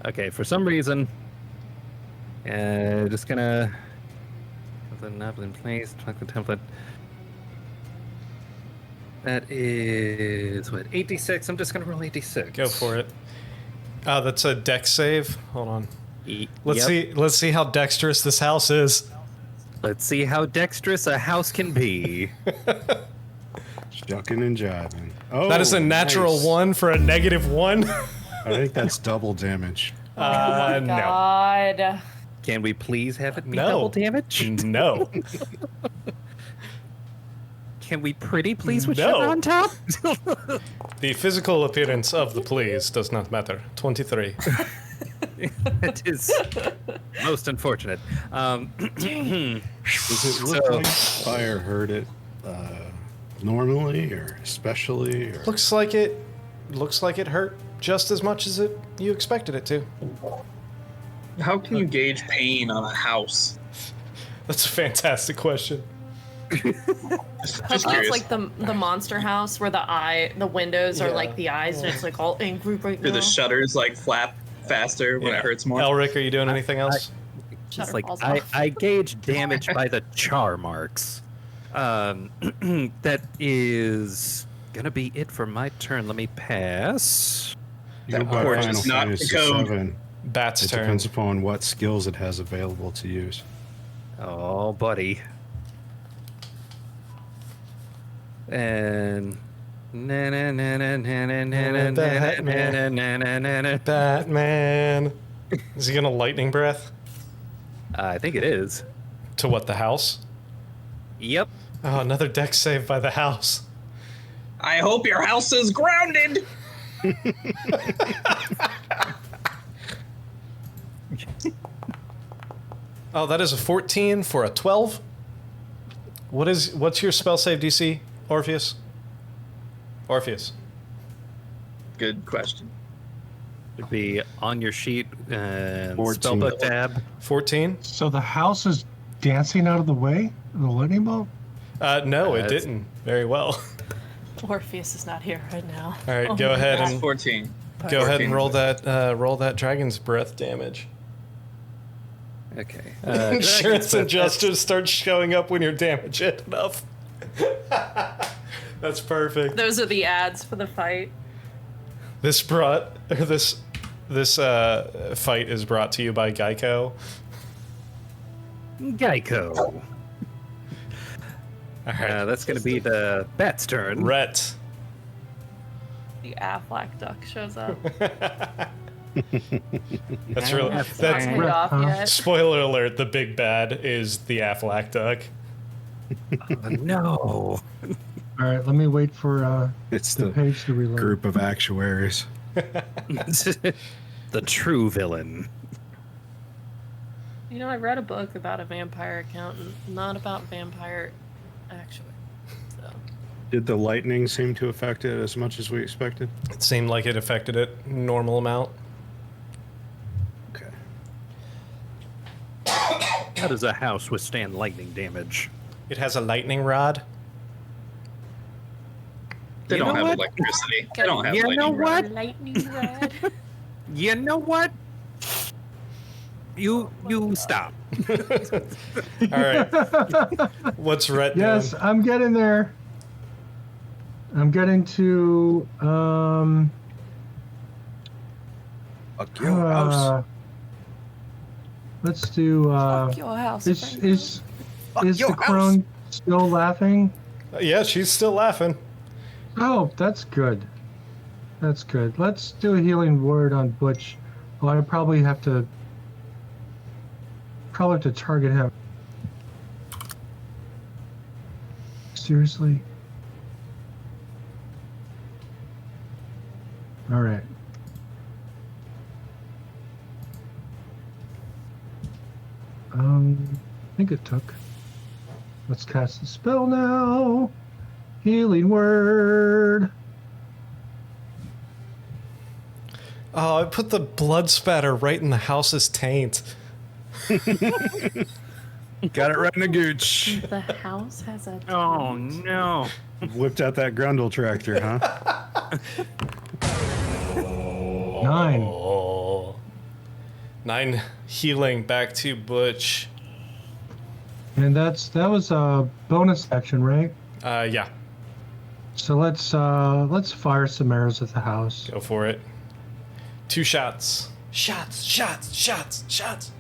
Okay, for some reason, just gonna not in place. Talk the template. That is what 86. I'm just gonna roll 86. Go for it. That's a dex save. Hold on. Let's Yep. see how dexterous this house is. Let's see how dexterous a house can be. Shucking and jiving. Oh, That is a natural nice. 1 for a -1. I think that's double damage. No. God. Can we please have it be No. double damage? No. Can we pretty please with No. sugar on top? The physical appearance of the please does not matter. 23. That is most unfortunate. Does it look like fire hurt it normally or especially? Or? Looks like it hurt just as much as you expected it to. How can you gauge pain on a house? That's a fantastic question. Just That's curious. like the monster house where the windows are Yeah. like the eyes, and it's like all angry right Do now. the shutters like flap faster when it hurts more? Elric, are you doing anything else? Just Shutter like falls I, off. I gauge damage by the char marks. That is gonna be it for my turn. Let me pass. You go That by porch Final is not Fantasy the code. 7. Bat's It turn. depends upon what skills it has available to use. Oh, buddy. And Batman. Is he gonna lightning breath? I think it is. To what, the house? Yep. Oh, another dex save by the house. I hope your house is grounded. Oh, that is a 14 for a 12. What's your spell save DC, Orpheus? Orpheus. Good question. It'd be on your sheet and 14. spellbook tab. 14? So the house is dancing out of the way of the lightning bolt? No, it That's- didn't very well. Orpheus is not here right now. All right, Oh go my ahead God. and 14. go ahead and 14. roll that dragon's breath damage. Okay. Insurance adjusters start showing up when you're damaged enough. That's perfect. Those are the ads for the fight. This fight is brought to you by Geico. Geico. All right, That's going to be the bat's turn. Rhett. The Aflac duck shows up. That's real. Not That's paid off yet. spoiler alert. The big bad is the Aflac duck. No. All right, let me wait for It's the the page to reload. group of actuaries. The true villain. You know, I read a book about a vampire accountant, not about vampire actually. So Did the lightning seem to affect it as much as we expected? It seemed like it affected it normal amount. Okay. How does a house withstand lightning damage? It has a lightning rod. They You don't know have what? electricity. They don't have You know lightning rod. what? lightning rod. You know what? You stop. All right. What's Rhett doing? Yes, I'm getting there. I'm getting to Fuck your house. let's do Fuck your house. is Franklin. is Fuck is your the crone still laughing? Yeah, she's still laughing. Oh, that's good. That's good. Let's do a healing word on Butch. Well, I probably have to target him. Seriously? All right. I think it took. Let's cast the spell now. Healing word. Oh, I put the blood spatter right in the house's taint. Got it right in the gooch. The house has a. Oh taint. no. Whipped out that Grundle tractor, huh? 9. Oh. 9 healing back to Butch. And that was a bonus action, right? Yeah, So let's fire some arrows at the house. go for it. 2 shots. Shots, shots, shots, shots.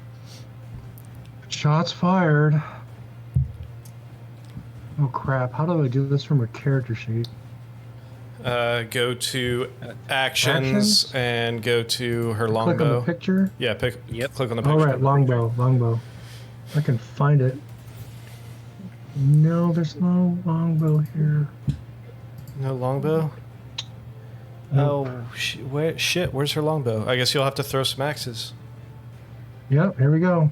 Shots fired. Oh crap! How do I do this from a character sheet? Go to actions, Actions? and go to her Click on the longbow. picture. Yeah, click on the All picture. right, longbow. I can find it. No, there's no longbow here. No longbow? Nope. Oh, shit, where's her longbow? I guess you'll have to throw some axes. Yep, here we go.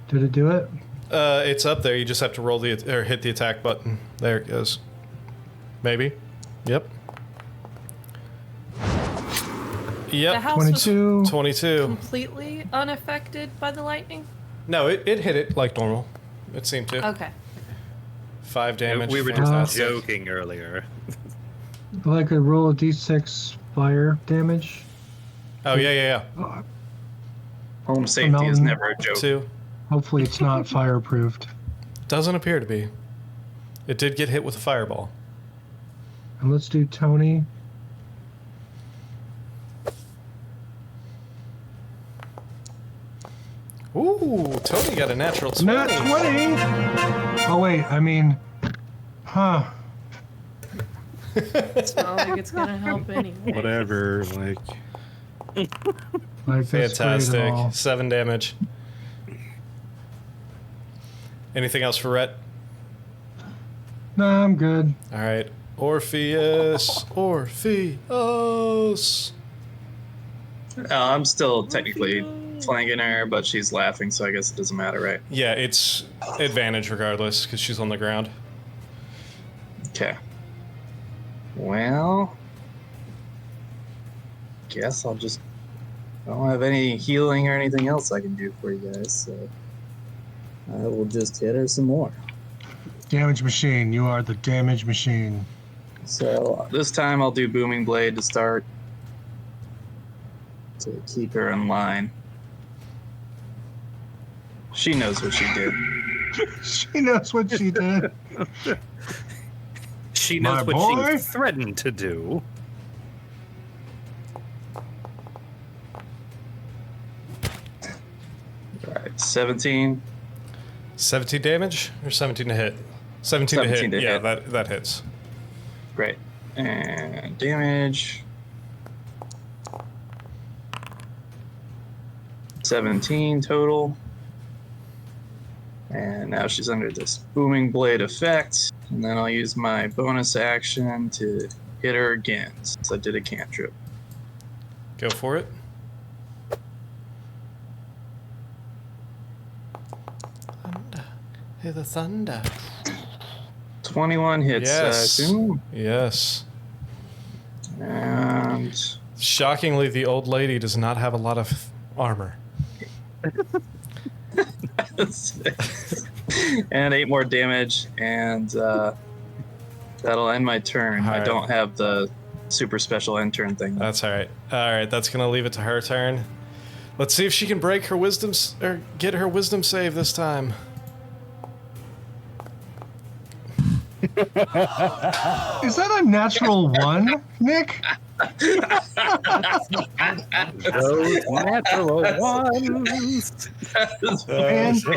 Did it do it? It's up there. You just have to roll or hit the attack button. There it goes. Maybe. Yep. The Yep. house was 22. 22. completely unaffected by the lightning. No, it hit it like normal. It seemed to. Okay. 5 damage. We were just fantastic. joking earlier. Well, I could roll a d6 fire damage. Oh, yeah. Home safety is Mountain. never a joke. 2. Hopefully, it's not fireproofed. Doesn't appear to be. It did get hit with a fireball. And let's do Tony. Ooh, Tony got a natural 20. Nat 20! Oh, wait, I mean... Huh. It's not like it's gonna help anyway. Whatever, like... Like, that's great at Fantastic. all. 7 damage. Anything else for Rhett? No, I'm good. All right. Orpheus. I'm still technically flanking her, but she's laughing, so I guess it doesn't matter, right? Yeah, it's advantage regardless because she's on the ground. Okay. Well, guess I'll just. I don't have any healing or anything else I can do for you guys, so I will just hit her some more. Damage machine. You are the damage machine. So this time I'll do Booming Blade to start to keep her in line. She knows what she did. She knows what she did. She knows My what boy? she threatened to do. All right, 17. 17 damage or 17 to hit? 17 to 17 hit. to Yeah, hit. that hits. Great. And damage. 17 total. And now she's under this booming blade effect. And then I'll use my bonus action to hit her again, since I did a cantrip. Go for it. Thunder. Hear the thunder. 21 hits, I Yes. assume. Yes. And Shockingly, the old lady does not have a lot of armor. and 8 more damage, and that'll end my turn. All I right. don't have the super special end turn thing. That's all right. All right, that's gonna leave it to her turn. Let's see if she can break her wisdom or get her wisdom save this time. Is that a natural 1, Nick? Those natural ones. Fantastic.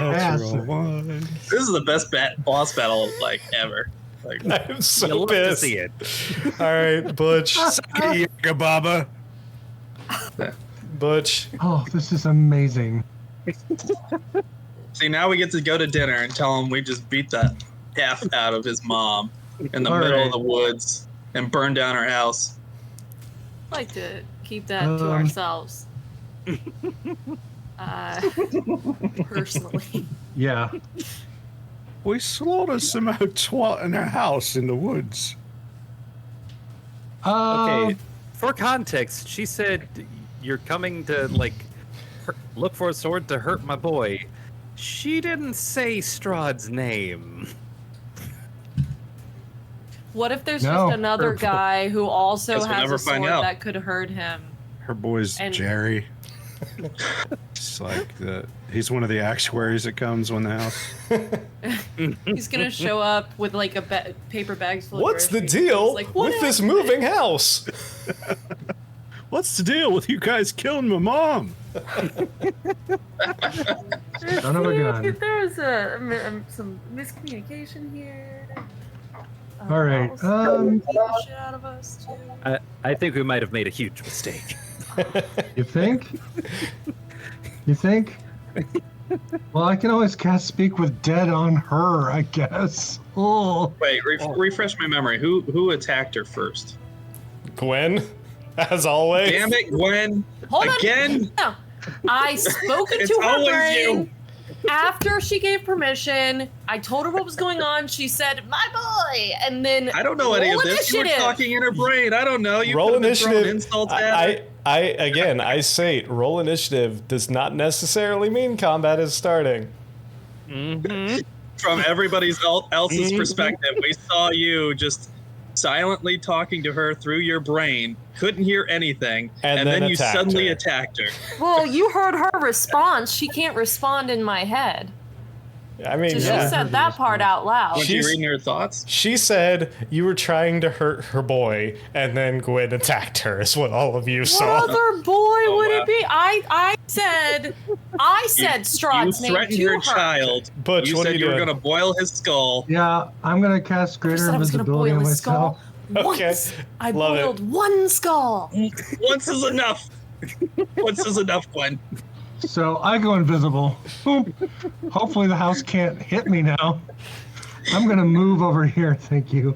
This is the best boss battle like ever. Like, I'm so You'll love to pissed. see it. All right, Butch. Baba. Butch. Oh, this is amazing. see, now we get to go to dinner and tell him we just beat the F out of his mom in the All middle right. of the woods and burned down her house. I like to keep that to ourselves. Personally. Yeah. We slaughtered some old twat in her house in the woods. Okay, for context, she said you're coming to look for a sword to hurt my boy. She didn't say Strahd's name. What if there's No, just another hurtful. guy who also Guess we'll has never a find sword out. that could hurt him? Her boy's And- Jerry. It's like he's one of the actuaries that comes when the house. He's gonna show up with like a paper bags full of What's the groceries. deal He's like, "What with this happened?" moving house? What's the deal with you guys killing my mom? Son of a gun. There's some miscommunication here. All right, Beat the shit out of us too. I think we might have made a huge mistake. You think? You think? Well, I can always cast Speak with Dead on her, I guess. Oh. Wait, refresh my memory. Who attacked her first? Gwen, as always. Damn it, Gwen! Hold Again? on. No. I spoken It's to her always brain. you. After she gave permission, I told her what was going on. She said, "My boy," and then I don't know any of roll this. You were initiative. talking in her brain. I don't know. You Roll could have been throwing initiative. insults at her. I say it, roll initiative does not necessarily mean combat is starting. From everybody's else's perspective, we saw you just silently talking to her through your brain, couldn't hear anything, And and then then you attacked suddenly her. attacked her. Well, you heard her response. She can't respond in my head. I mean, So she yeah. said that part out loud. Was she She's- reading her thoughts? She said you were trying to hurt her boy, and then Gwen attacked her, is what all of you What saw. other boy would wow. it be? I said Strahd's You name threatened to your her. child. Butch, You what are said you you were doing? going to boil his skull. Yeah, I'm gonna cast I Greater said I was gonna Invisibility boil on his skull. myself. Okay. Once I Love it. boiled one skull. Once is enough. Once is enough, Gwen. So I go invisible. Boom. Hopefully the house can't hit me now. I'm gonna move over here. Thank you.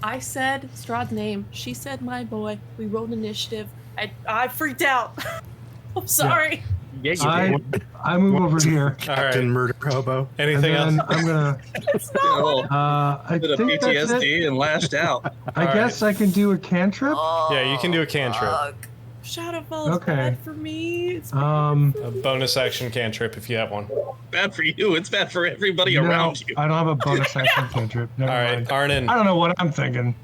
I said Strahd's name. She said my boy. We rolled initiative. I freaked out. I'm sorry. Yeah, you did. I move over here. All right. Captain Murder Hobo. And Anything then else? I'm gonna. It's A not. little I bit of think that's it. PTSD and lashed out. I All guess I can do a cantrip. Yeah, you can do a cantrip. Fuck. Shadowfall is Okay. bad for me. It's A bonus action cantrip if you have one. Bad for you. It's bad for everybody No, around you. I don't have a bonus action cantrip. Never All right, mind. Arnon. I don't know what I'm thinking.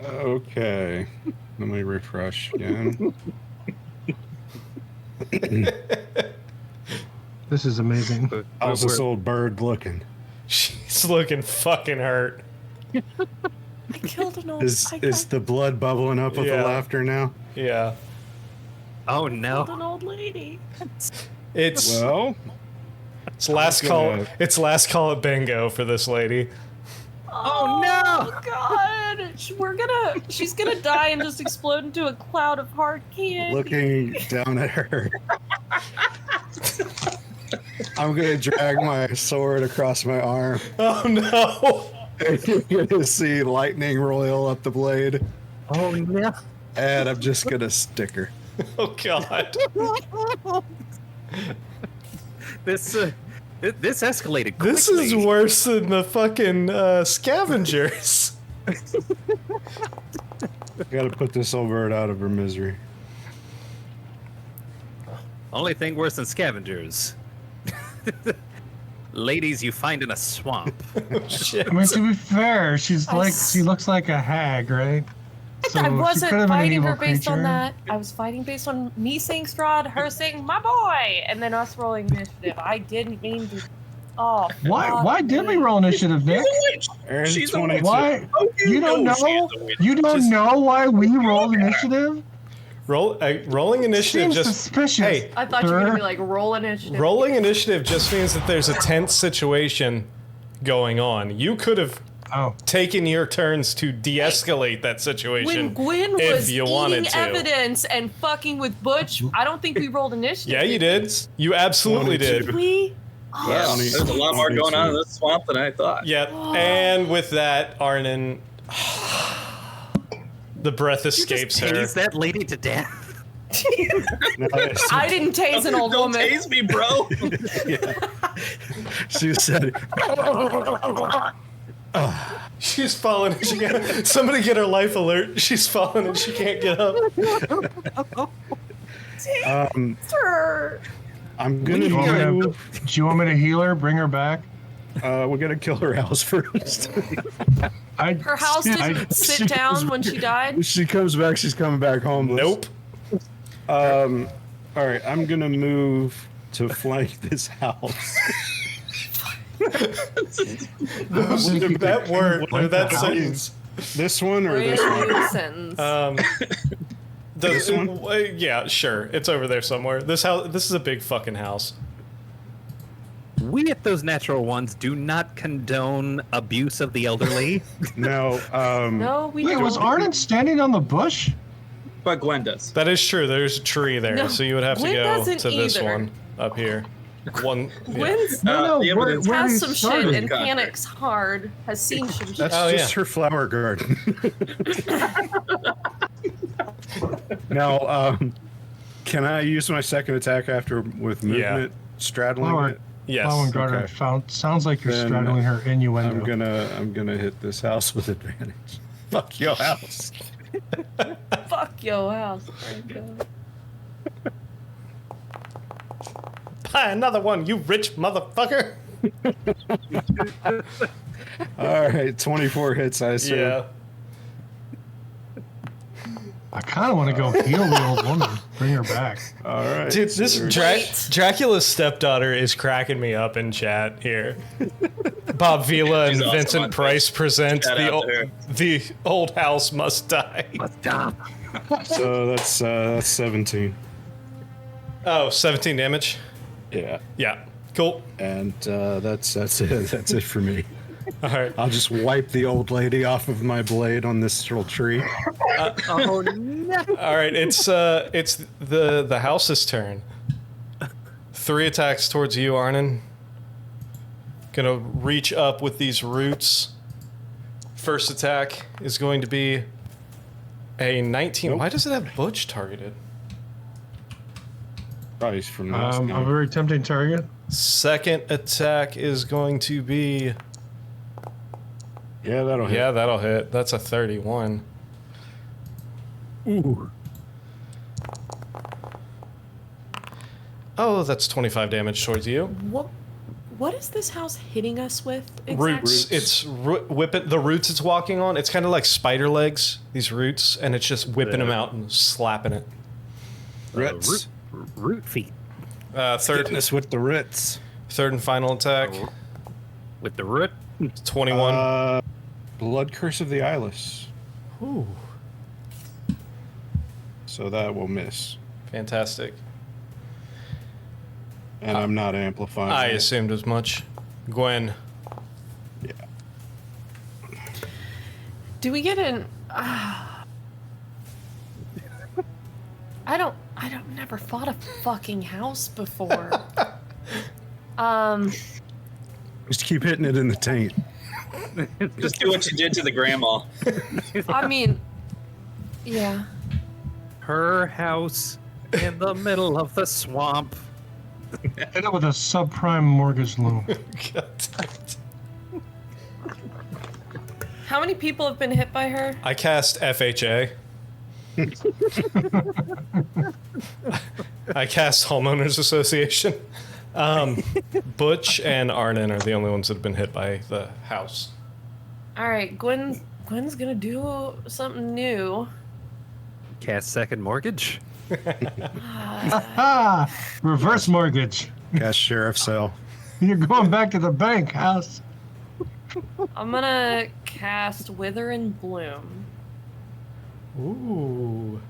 Okay. Let me refresh again. This is amazing. How's this old bird looking? She's looking fucking hurt. I killed an old. Is the blood bubbling up with Yeah. the laughter now? Yeah. Oh killed no. an old lady. It's Well, It's last call. It's last call at bingo for this lady. Oh, no! God! She's gonna die and just explode into a cloud of hard candy. Looking down at her. I'm gonna drag my sword across my arm. Oh no! And you're gonna see lightning roil up the blade. Oh, no. And I'm just gonna stick her. Oh God! This escalated quickly. This is worse than the fucking scavengers. Gotta put this old bird out of her misery. Only thing worse than scavengers. Ladies you find in a swamp. Shit. I mean, to be fair, she looks like a hag, right? So I she wasn't could have been an fighting evil her based on creature. that. I was fighting based on me saying Strahd, her saying my boy, and then us rolling initiative. I didn't mean to. Oh. Why did we roll initiative, Nick? Aaron, She's a 22. Why? You don't know? You don't know why we rolled initiative? Rolling initiative Seems just. suspicious. Hey, I thought you were gonna be like roll initiative. rolling initiative just means that there's a tense situation going on. You could have Oh, taken your turns to de-escalate that situation When Gwen if was you eating wanted to. evidence and fucking with Butch, I don't think we rolled initiative. Yeah, you did. You absolutely 22. did. We? Yeah, Oh, there's a lot more going on in this swamp than I thought. Yep. And with that, Arnon, the breath escapes her. Tase that lady to death. Nice. I didn't tase an old Don't woman. tase me, bro. She said, She's falling. And she can't. Somebody get her life alert. She's falling and she can't get up. Her. I'm do gonna you, want me to, move. do you want me to heal her? Bring her back? We're gonna kill her house first. Her house didn't sit down when she died. She comes back, she's coming back homeless. Nope. All right, I'm gonna move to flank this house. That word or that sentence. This one or this one? Brand new sentence. This one? Yeah, sure. It's over there somewhere. This house. This is a big fucking house. We at Those Natural Ones do not condone abuse of the elderly. No. No, we Wait, don't. was Arnon standing on the bush? But Gwen does. That is true. There's a tree there, No, so you would have to Gwen go doesn't to this either. one up here. One. Yeah. Gwen's No, the where, evidence where has he some started. shit and Contract. panics hard. Has seen some shit. That's Oh, just yeah. her flower garden. Now, can I use my second attack after with movement, straddling Flower. it? Yes. Plowing garden. Okay. Sounds like you're Then straddling her innuendo. I'm gonna hit this house with advantage. Fuck your house. Fuck your house, Franco. Buy another one, you rich motherfucker. All right, 24 hits, I assume. Yeah. I kind of want to go heal the old woman. Bring her back. All right. Dude, this so there's- Wait. Dracula's stepdaughter is cracking me up in chat here. Bob Vila and She's awesome Vincent on Price present Shout out to her. the old house must die. Stop. So that's 17. Oh, 17 damage. Yeah. Yeah. Cool. And that's it. That's it for me. All right. I'll just wipe the old lady off of my blade on this little tree. Oh no. All right. It's the house's turn. 3 attacks towards you, Arnon. Gonna reach up with these roots. First attack is going to be a 19. Nope. Why does it have Butch targeted? Probably from last A night. very tempting target. Second attack is going to be. Yeah, that'll hit. Yeah, that'll hit. That's a 31. Ooh. Oh, that's 25 damage towards you. What is this house hitting us with? Roots. Roots. It's whipping the roots it's walking on. It's kind of like spider legs, these roots, and it's just whipping them out and slapping it. Ritz. Root feet Third Hitting us with the Ritz. and final attack. with the root. 21. Blood Curse of the Eyeless. Ooh, So that will miss. fantastic. And I'm not amplifying. I it. assumed as much. Gwen. Yeah. Do we get an? I've never fought a fucking house before. Just keep hitting it in the taint. Just do what you did to the grandma. I mean, yeah. Her house in the middle of the swamp. Hit it with a subprime mortgage loan. How many people have been hit by her? I cast FHA. I cast Homeowners Association. Butch and Arnon are the only ones that have been hit by the house. All right, Gwen's gonna do something new. Cast second mortgage. Reverse mortgage. Cast sheriff sale. You're going back to the bank house. I'm gonna cast Wither and Bloom. Ooh.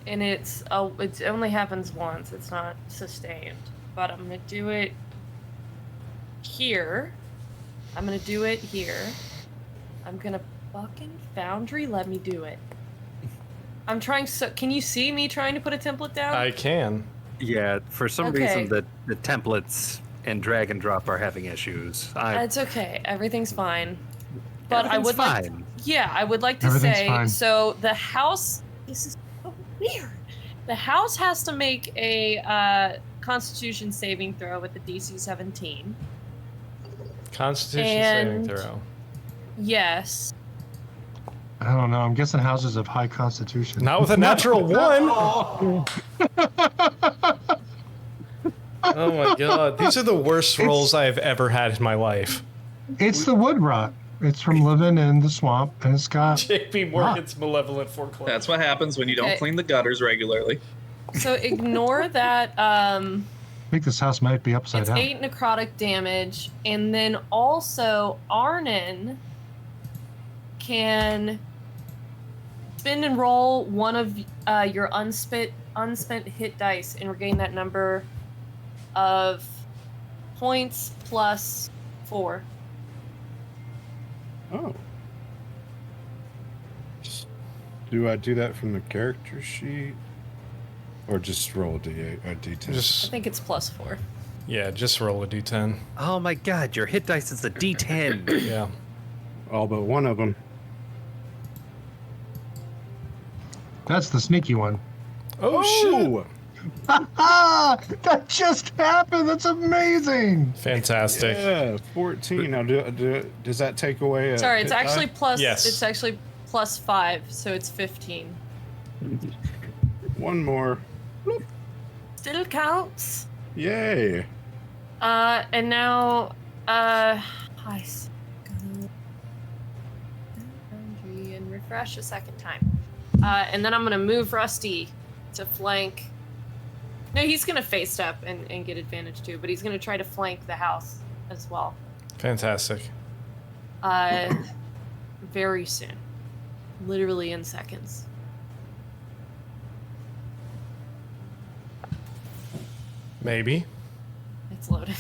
And it only happens once. It's not sustained. But I'm gonna do it here. I'm gonna do it here. I'm gonna fucking Foundry let me do it. I'm trying can you see me trying to put a template down? I can. Yeah, for some Okay. reason the templates and drag and drop are having issues. It's okay. Everything's fine. But I would fine. I would like to Everything's say, fine. so the house, this is so weird. The house has to make a Constitution saving throw with the DC 17. Constitution And- saving throw. Yes. I don't know. I'm guessing houses of high constitution. Not with a natural one. Oh my god. These are the worst rolls I have ever had in my life. It's the wood rot. It's from living in the swamp, and it's got. JP Morgan's malevolent foreclosure. That's what happens when you don't Okay. clean the gutters regularly. So ignore that. I think this house might be upside It's down. 8 necrotic damage, and then also Arnon can spin and roll one of your unspent hit dice and regain that number of points plus 4. Oh. Do I do that from the character sheet? Or just roll a D8 or D10? I Just think it's plus 4. yeah, just roll a d10. Oh my god, your hit dice is a D10. Yeah. All but one of them. That's the sneaky one. Oh shit. Ah! That just happened. That's amazing. Fantastic. Yeah, 14. Now, does that take away a Sorry, it's hit die? actually plus. Yes. It's actually plus 5, so it's 15. One more. Still counts. Yay. And now, I and refresh a second time. And then I'm gonna move Rusty to flank. No, he's gonna face step and get advantage too, but he's gonna try to flank the house as well. Fantastic. Very soon. Literally in seconds. Maybe. It's loading.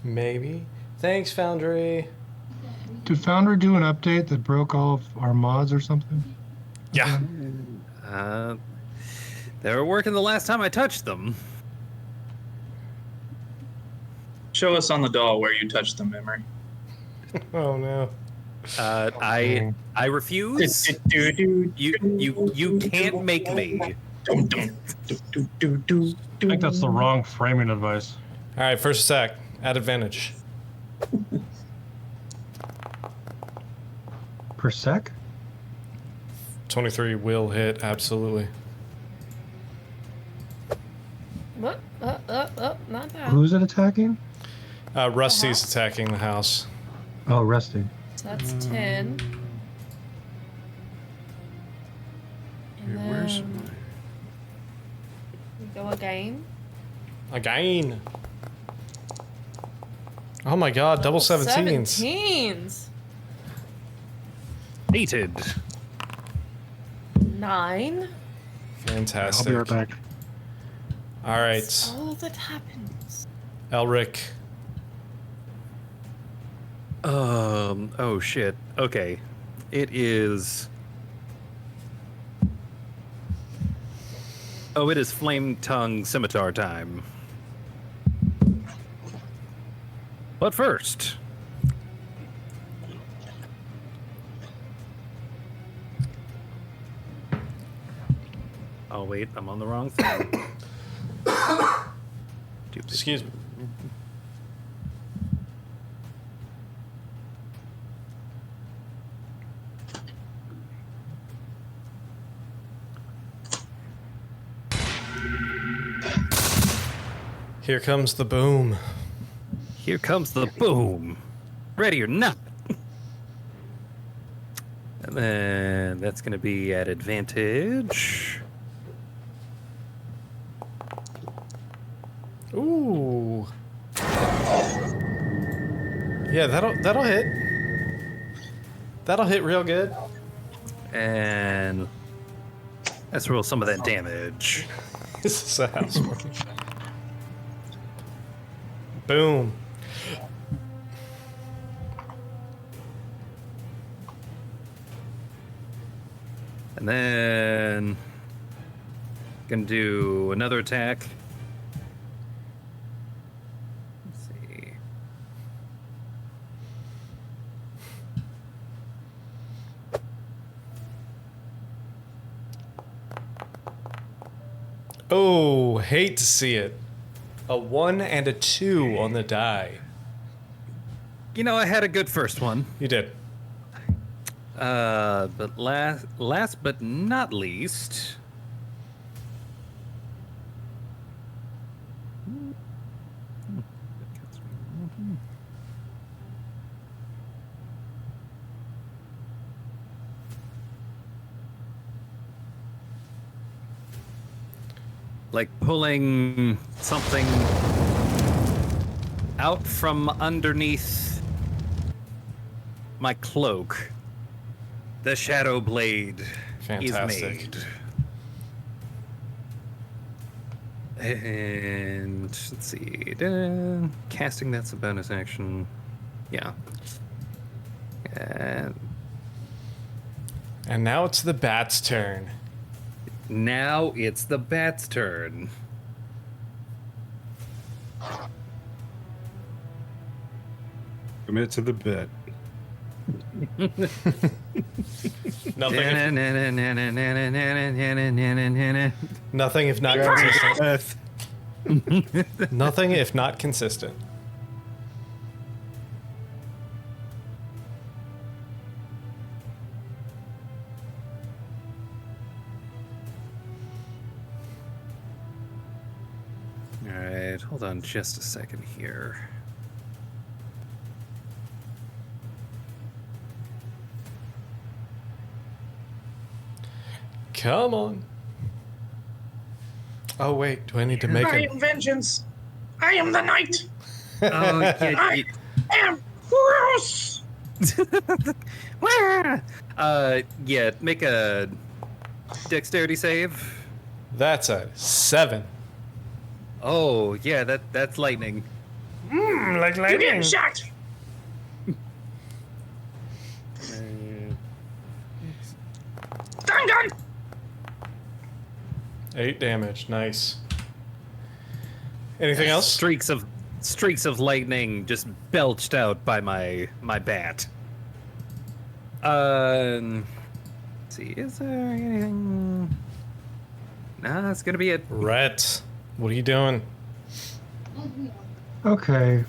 Maybe. Thanks, Foundry. Did Founder do an update that broke all of our mods or something? Yeah. They were working the last time I touched them. Show us on the doll where you touched the memory. Oh no. I refuse. You can't make me. I think that's the wrong framing advice. All right, first attack. At advantage. Per sec? 23 will hit, absolutely. What? Not that. Who's it attacking? Rusty's attacking the house. Oh, resting. So that's 10. And Here, where's then we go again. Again. Oh my god, double 17s. 17s. Hated. 9. Fantastic. I'll be right back. All right, All that happens. Elric. Oh shit. Okay. It is. Oh, it is Flame Tongue Scimitar time. But first. Oh, wait, I'm on the wrong thing. Excuse me. Here comes the boom. Here comes the boom. Ready or not. And then that's going to be at advantage. Ooh. Yeah, that'll hit. That'll hit real good. And let's roll some of that damage. This is a housework. Boom. And then gonna do another attack. Let's see. Oh, hate to see it. A 1 and a 2 on the die. You know, I had a good first one. You did. But last but not least. Like pulling something out from underneath my cloak. The Shadow Blade Fantastic. is made. And let's see. Casting, that's a bonus action. Yeah. And And now it's the bat's turn. now it's the bat's turn. Commit to the bit. Nothing if not consistent. Nothing if not consistent. All right, hold on just a second here. Come on. Oh wait, do I need to make I it? am vengeance. I am the knight. Oh, yeah, I am gross. yeah, make a dexterity save. That's a 7. Oh, yeah, that's lightning. Like You getting shot. Stun gun. 8 damage. Nice. Anything else? Streaks of lightning just belched out by my bat. Let's see, is there anything? Nah, that's gonna be it. Rhett, what are you doing? Okay,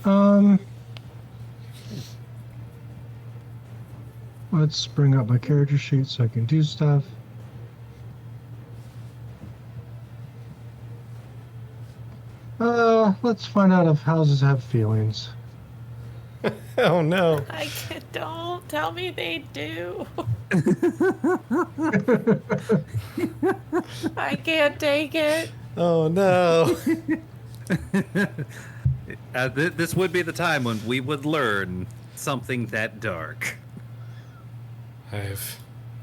let's bring up my character sheet so I can do stuff. Let's find out if houses have feelings. Oh no. Don't tell me they do. I can't take it. Oh no. This would be the time when we would learn something that dark.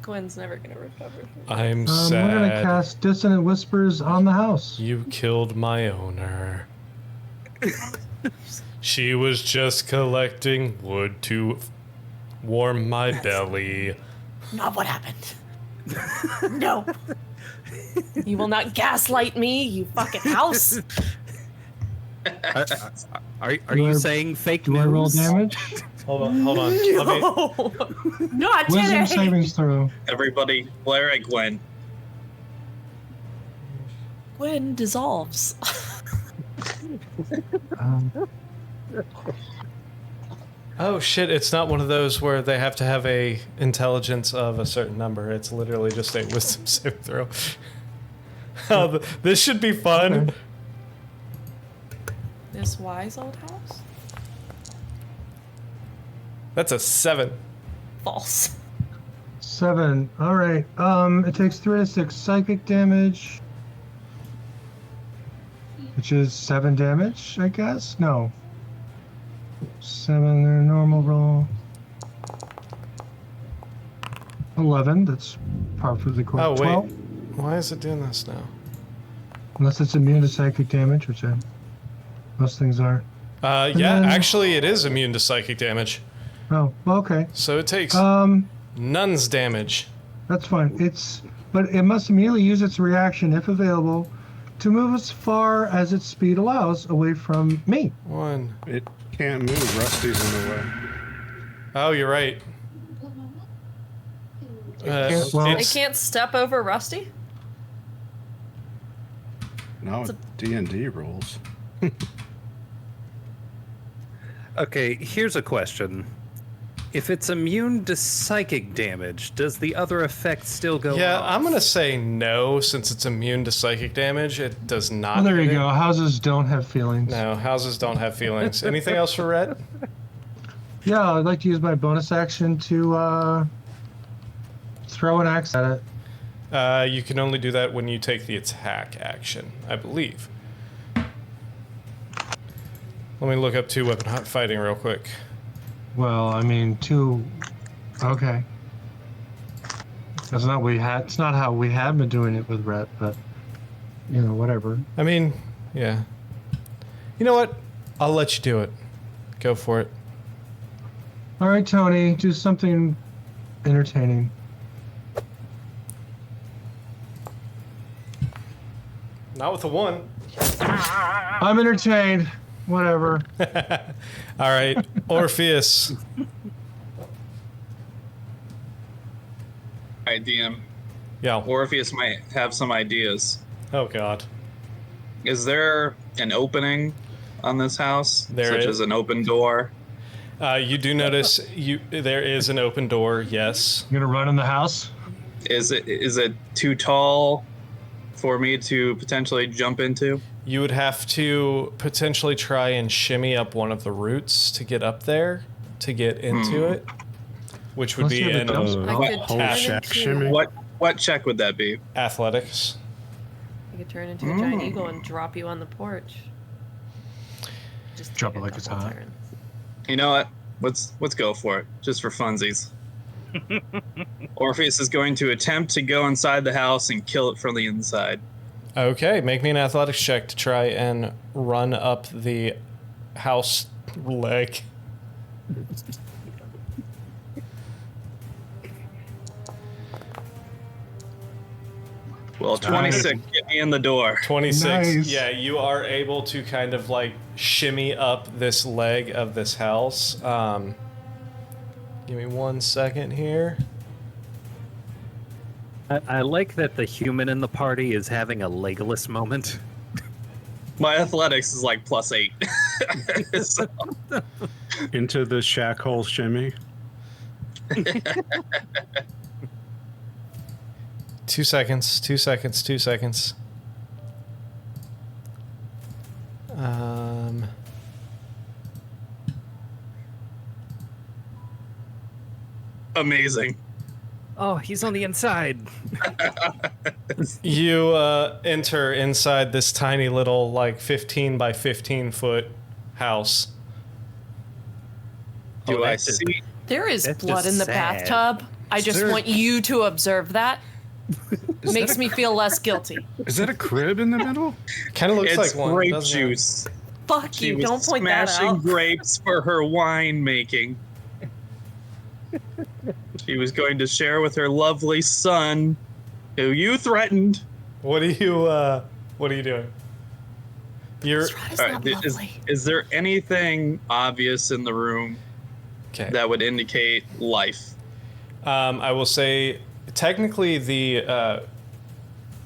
Gwen's never gonna recover. I'm We're sad. gonna cast Dissonant Whispers on the house. You killed my owner. She was just collecting wood to warm my belly. Not what happened. No. You will not gaslight me, you fucking house. Are Do you I- saying fake Do news? I roll damage? Hold on. Let me, No. Not Wisdom today. savings throw. Everybody, glare at Gwen. Gwen dissolves. oh shit! It's not one of those where they have to have a intelligence of a certain number. It's literally just a wisdom saving throw. Oh, this should be fun. Okay. This wise old house? That's a 7. False. 7. All right. It takes 3 to 6 psychic damage, which is 7 damage, I guess. No. 7. Their normal roll. 11. That's perfectly correct. Oh wait, 12. why is it doing this now? Unless it's immune to psychic damage, which most things are. Yeah, then- actually, it is immune to psychic damage, Oh, well, okay. so it takes none's damage. That's fine. But it must immediately use its reaction, if available, to move as far as its speed allows away from me. 1. It can't move. Rusty's in the way. Oh, you're right. can't- well- I It's- can't step over Rusty? No, D&D rules. Okay, here's a question. If it's immune to psychic damage, does the other effect still go yeah, off? I'm gonna say no since it's immune to psychic damage. It does not. Oh, there you hit it. go. Houses don't have feelings. No, houses don't have feelings. Anything else for Rhett? Yeah, I'd like to use my bonus action to throw an axe at it. You can only do that when you take the attack action, I believe. Let me look up 2-weapon hot fighting real quick. Well, I mean, okay. That's not we had. It's not how we had been doing it with Rhett, but whatever. I mean, yeah. You know what? I'll let you do it. Go for it. All right, Tony, do something entertaining. Not with a 1. I'm entertained. Whatever. All right, Orpheus. Alright, DM. Yeah. Orpheus might have some ideas. Oh God. Is there an opening on this house? There such is. as an open door? You do notice there is an open door. Yes. You gonna run in the house? Is it too tall for me to potentially jump into? You would have to potentially try and shimmy up one of the roots to get up there, to get into it, which would Unless be you have a in jump spell. I could whole turn shack into shimmy. What check would that be? athletics. I could turn into a giant eagle and drop you on the porch. Just Drop take it a like it's couple hot. turns. You know what? Let's go for it, just for funsies. Orpheus is going to attempt to go inside the house and kill it from the inside. Okay, make me an athletics check to try and run up the house leg. Well, 26, get me in the door. 26. Nice. Yeah, you are able to kind of like shimmy up this leg of this house. Give me 1 second here. I like that the human in the party is having a Legolas moment. My athletics is like +8. So, Into the shack hole shimmy. 2 seconds. 2 seconds. 2 seconds. amazing. Oh, he's on the inside. You enter inside this tiny little, like 15 by 15 foot house. Do Oh, I that's just- see? There is That's blood just in the sad. bathtub. I just there- want you to observe that. Is Makes that me feel less guilty. Is that a crib in the middle? Kind of looks It's like one. grape doesn't it? juice. Fuck She you! was Don't point that smashing out. grapes for her wine making. She was going to share with her lovely son, who you threatened. What are you doing? You're Strahd is All not right, lovely. is there anything obvious in the room okay. that would indicate life? I will say, technically, the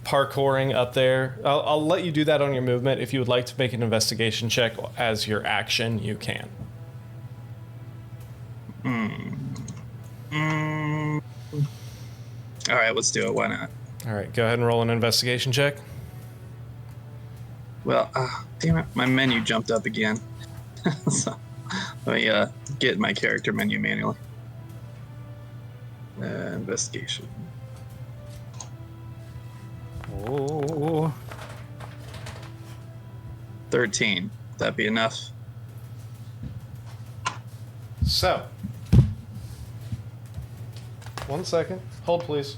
parkouring up there. I'll let you do that on your movement. If you would like to make an investigation check as your action, you can. All right, let's do it. Why not? All right, go ahead and roll an investigation check. Well, damn it, my menu jumped up again. So, let me get my character menu manually. Investigation. Oh. 13. That'd be enough. So, 1 second. Hold, please.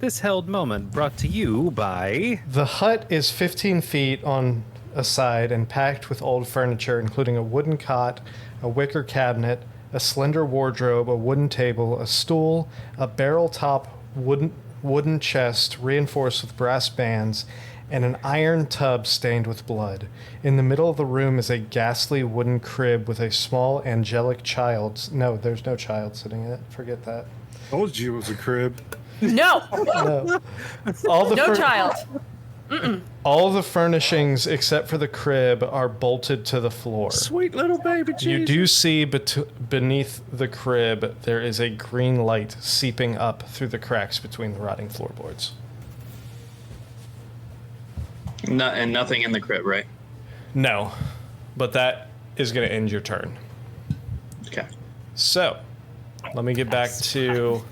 This held moment brought to you by. The hut is 15 feet on a side and packed with old furniture, including a wooden cot, a wicker cabinet, a slender wardrobe, a wooden table, a stool, a barrel-top wooden chest reinforced with brass bands, and an iron tub stained with blood. In the middle of the room is a ghastly wooden crib with a small angelic child. No, there's no child sitting in it. Forget that. Told you it was a crib. No, No. All the no child. All the furnishings except for the crib are bolted to the floor. Sweet little baby Jesus. You do see beneath the crib there is a green light seeping up through the cracks between the rotting floorboards. And nothing in the crib, right? No, but that is going to end your turn. Okay. So, let me get back to...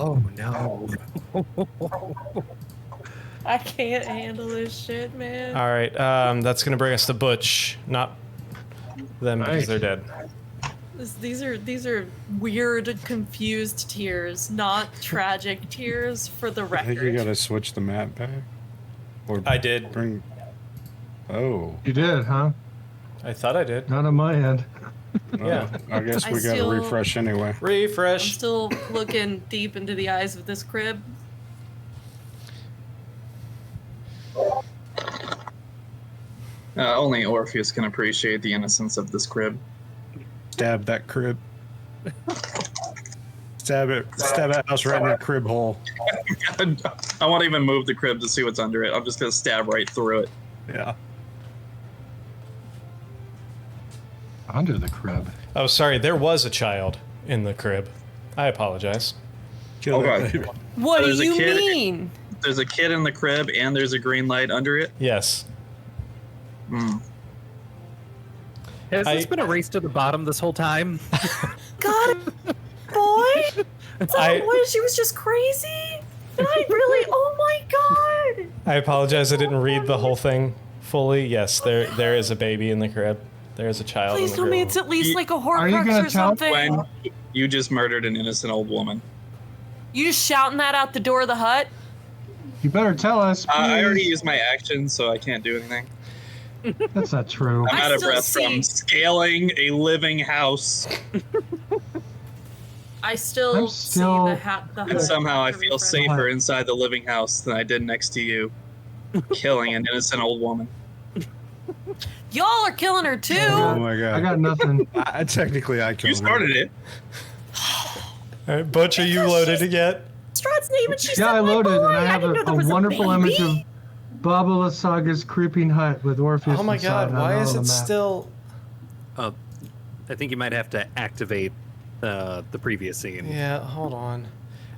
Oh no. I can't handle this shit, man. All right, that's going to bring us to Butch, not them because they're dead. These are weird, confused tears, not tragic tears. For the I think you record, gotta switch the map back. Or I did. bring. Oh. You did, huh? I thought I did. Not on my end. Yeah. I guess I we gotta still- refresh anyway. I'm Refresh. still looking deep into the eyes of this crib. Only Orpheus can appreciate the innocence of this crib. Stab that crib. Stab that house right in that crib hole. I won't even move the crib to see what's under it. I'm just gonna stab right through it. Yeah. Under the crib. Oh, sorry, there was a child in the crib. I apologize. Kill that Okay. baby. What There's do a you kid- mean? There's a kid in the crib and there's a green light under it. Yes. Hmm. Has this been a race to the bottom this whole time? God, boy, she was just crazy. Did I really? Oh my god! I apologize. I didn't read the whole thing fully. Yes, there is a baby in the crib. There is a child Please in the tell crib. me it's at least like a Are you Horcrux gonna or tell something. When you just murdered an innocent old woman. You just shouting that out the door of the hut? You better tell us, please. I already used my action, so I can't do anything. That's not true. I'm I out of still breath from scaling a living house, I still, I'm see still- the hut. and somehow I feel Refresh. safer inside the living house than I did next to you, killing an innocent old woman. Y'all are killing her too. Oh my god. I got nothing. Technically, I You killed started it. All right, Butch, are you loaded yet? Strahd's name, and she said Yeah, I my loaded, boy. and I have didn't know a there was wonderful baby. image of Baba Lasaga's creeping hut with Orpheus Oh my inside god, on why all is the it map. still... I think you might have to activate the previous scene. Yeah, hold on.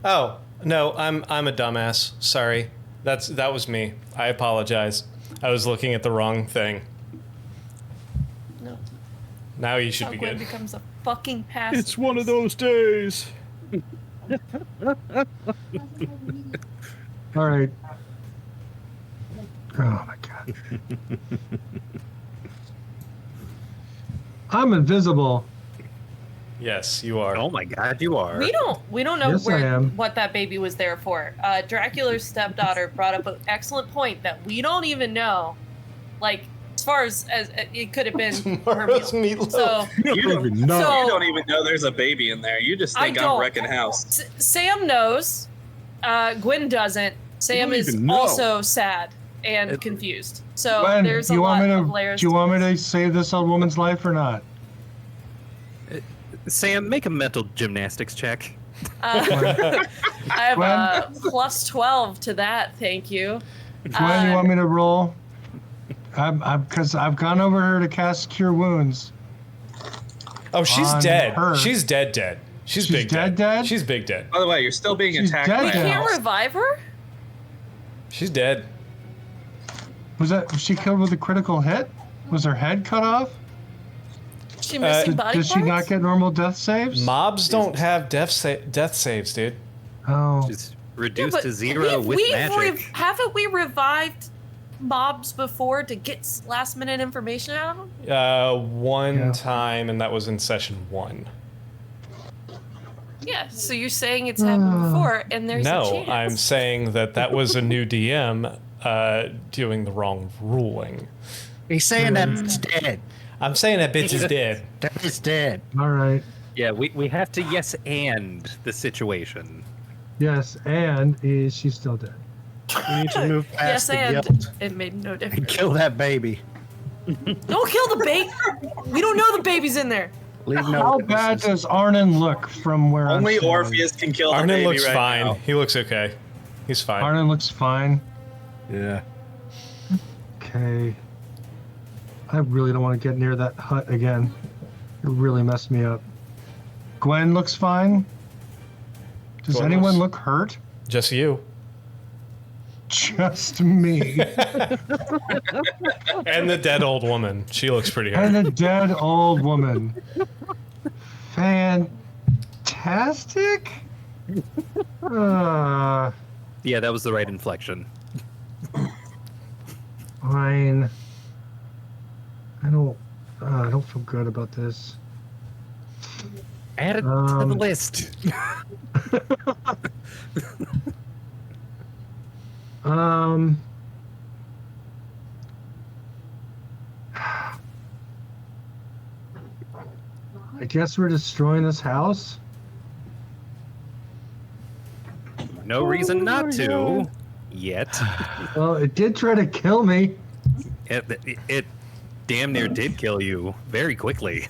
Oh, no, I'm a dumbass. Sorry. That was me. I apologize. I was looking at the wrong thing. No, Now you should how be Gwen good. becomes a fucking past. It's one of those days. All right. Oh my god. I'm invisible. Yes, you are. Oh my god, you are. We don't know Yes, I am. what that baby was there for. Dracula's stepdaughter brought up an excellent point that we don't even know. Like, as far as it could have been her Tomorrow's meal. meatloaf. So You don't, even know. So- you don't even know there's a baby in there. You just I think I'm don't. wrecking house. Sam knows. Gwen doesn't. Sam don't is even know. also sad and confused. So Gwen, there's do a you lot want me of to? layers. Do you to want me this. to save this old woman's life or not? Sam, make a mental gymnastics check. I have Gwen? a plus 12 to that. Thank you. Gwen, you want me to roll? Because I've gone over her to cast Cure Wounds. Oh, she's On dead. her. She's dead. She's big dead? She's big dead. By the way, you're still being She's attacked dead by We a now. can't house. revive her? She's dead. Was she killed with a critical hit? Was her head cut off? She missing body Does she parts? not get normal death saves? Mobs don't have death saves, dude. Oh, She's Yeah, reduced but to 0 with magic. haven't we revived mobs before to get last minute information out of them? One Yeah. time, and that was in session 1. Yeah, so you're saying it's happened before, and there's a No, chance. I'm saying that was a new DM doing the wrong ruling. He's saying that it's dead. I'm saying that bitch is dead. That it's dead. all right. Yeah, we have to yes and the situation. Yes, and she's still dead. We need to move yes, past the and guilt it made no and difference. kill that baby. Don't kill the baby. We don't know the baby's in there. Leave no How bad witnesses. does Arnon look from where Only I'm standing? Orpheus can kill the Arnon baby looks right fine. now. He looks okay. He's fine. Arnon looks fine. Yeah. Okay. I really don't want to get near that hut again. It really messed me up. Gwen looks fine. Does Gwen anyone looks- look hurt? Just you. Just me. And the dead old woman. She looks pretty And hurt. a dead old woman. Fantastic. Yeah, that was the right inflection. Fine. I don't feel good about this. Add it to the list. I guess we're destroying this house. No reason not to. Yet. Well, it did try to kill me. It damn near did kill you very quickly.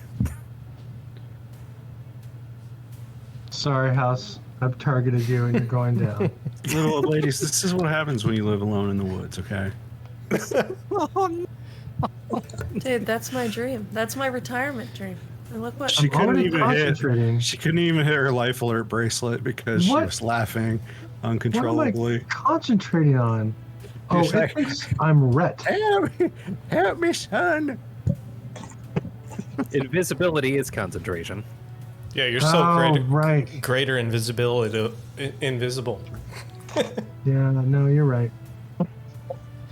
Sorry, house. I've targeted you and you're going down. Little old ladies, this is what happens when you live alone in the woods, okay? Dude, that's my dream. That's my retirement dream. And look what. She I'm couldn't already even hit. concentrating. She couldn't even hit her life alert bracelet because she What? was laughing What am I uncontrollably. concentrating on? Oh, You're it thinks I'm Rhett. Help me, son! Invisibility is concentration. Yeah, you're so Oh, right. greater invisible. Yeah, no, you're right.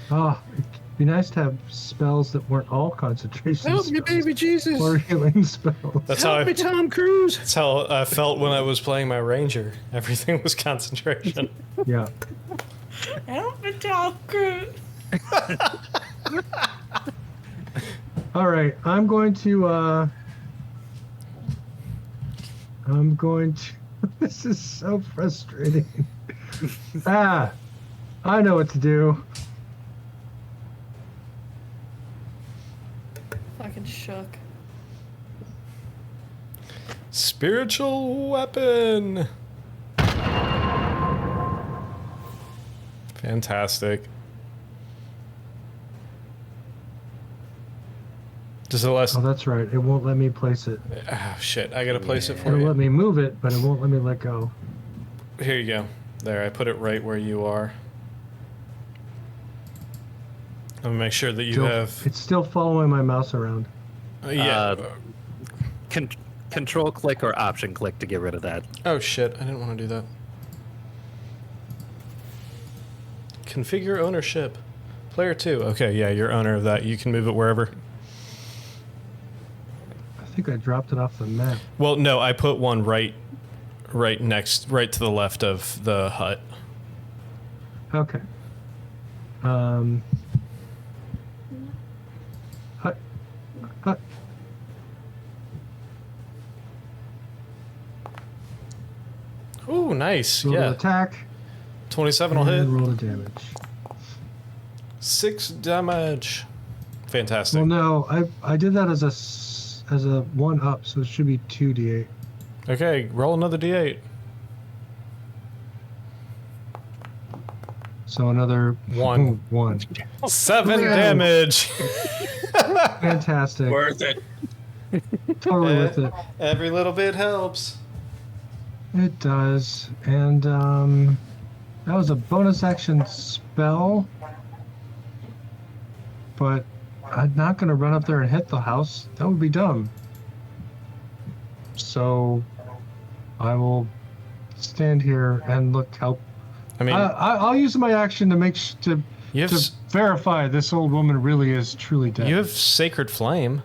Oh, it'd be nice to have spells that weren't all concentration Help me, spells baby Jesus. or healing spells. That's how Help me, Tom Cruise. that's how I felt when I was playing my ranger. Everything was concentration. Yeah. Help me, Tom Cruise. All right, I'm going to. This is so frustrating. I know what to do. Fucking shook. Spiritual weapon. Fantastic. Does it last? Oh, that's right. It won't let me place it. Oh, shit, I gotta place it for It'll you. let me move it, but it won't let me let go. Here you go. There, I put it right where you are. I'm gonna make sure that you Still- have. It's still following my mouse around. Yeah. Control click or option click to get rid of that. Oh shit, I didn't want to do that. Configure ownership. Player 2. Okay, yeah, you're owner of that. You can move it wherever. I think I dropped it off the map. Well, no, I put one right to the left of the hut. Okay. Hut. Hut. Ooh, nice. Roll Yeah. the attack. 27 will and hit. roll the damage. 6 damage. Fantastic. Well, no, I did that as a 1-up, so it should be 2d8. Okay, roll another d8. So another 1. 1. 7 Yeah. damage. Fantastic. Worth it. Totally worth it. Every little bit helps. It does. And that was a bonus action spell. But I'm not going to run up there and hit the house. That would be dumb. So I will stand here and look how. I mean, I'll use my action to you have to verify this old woman really is truly dead. you have Sacred Flame.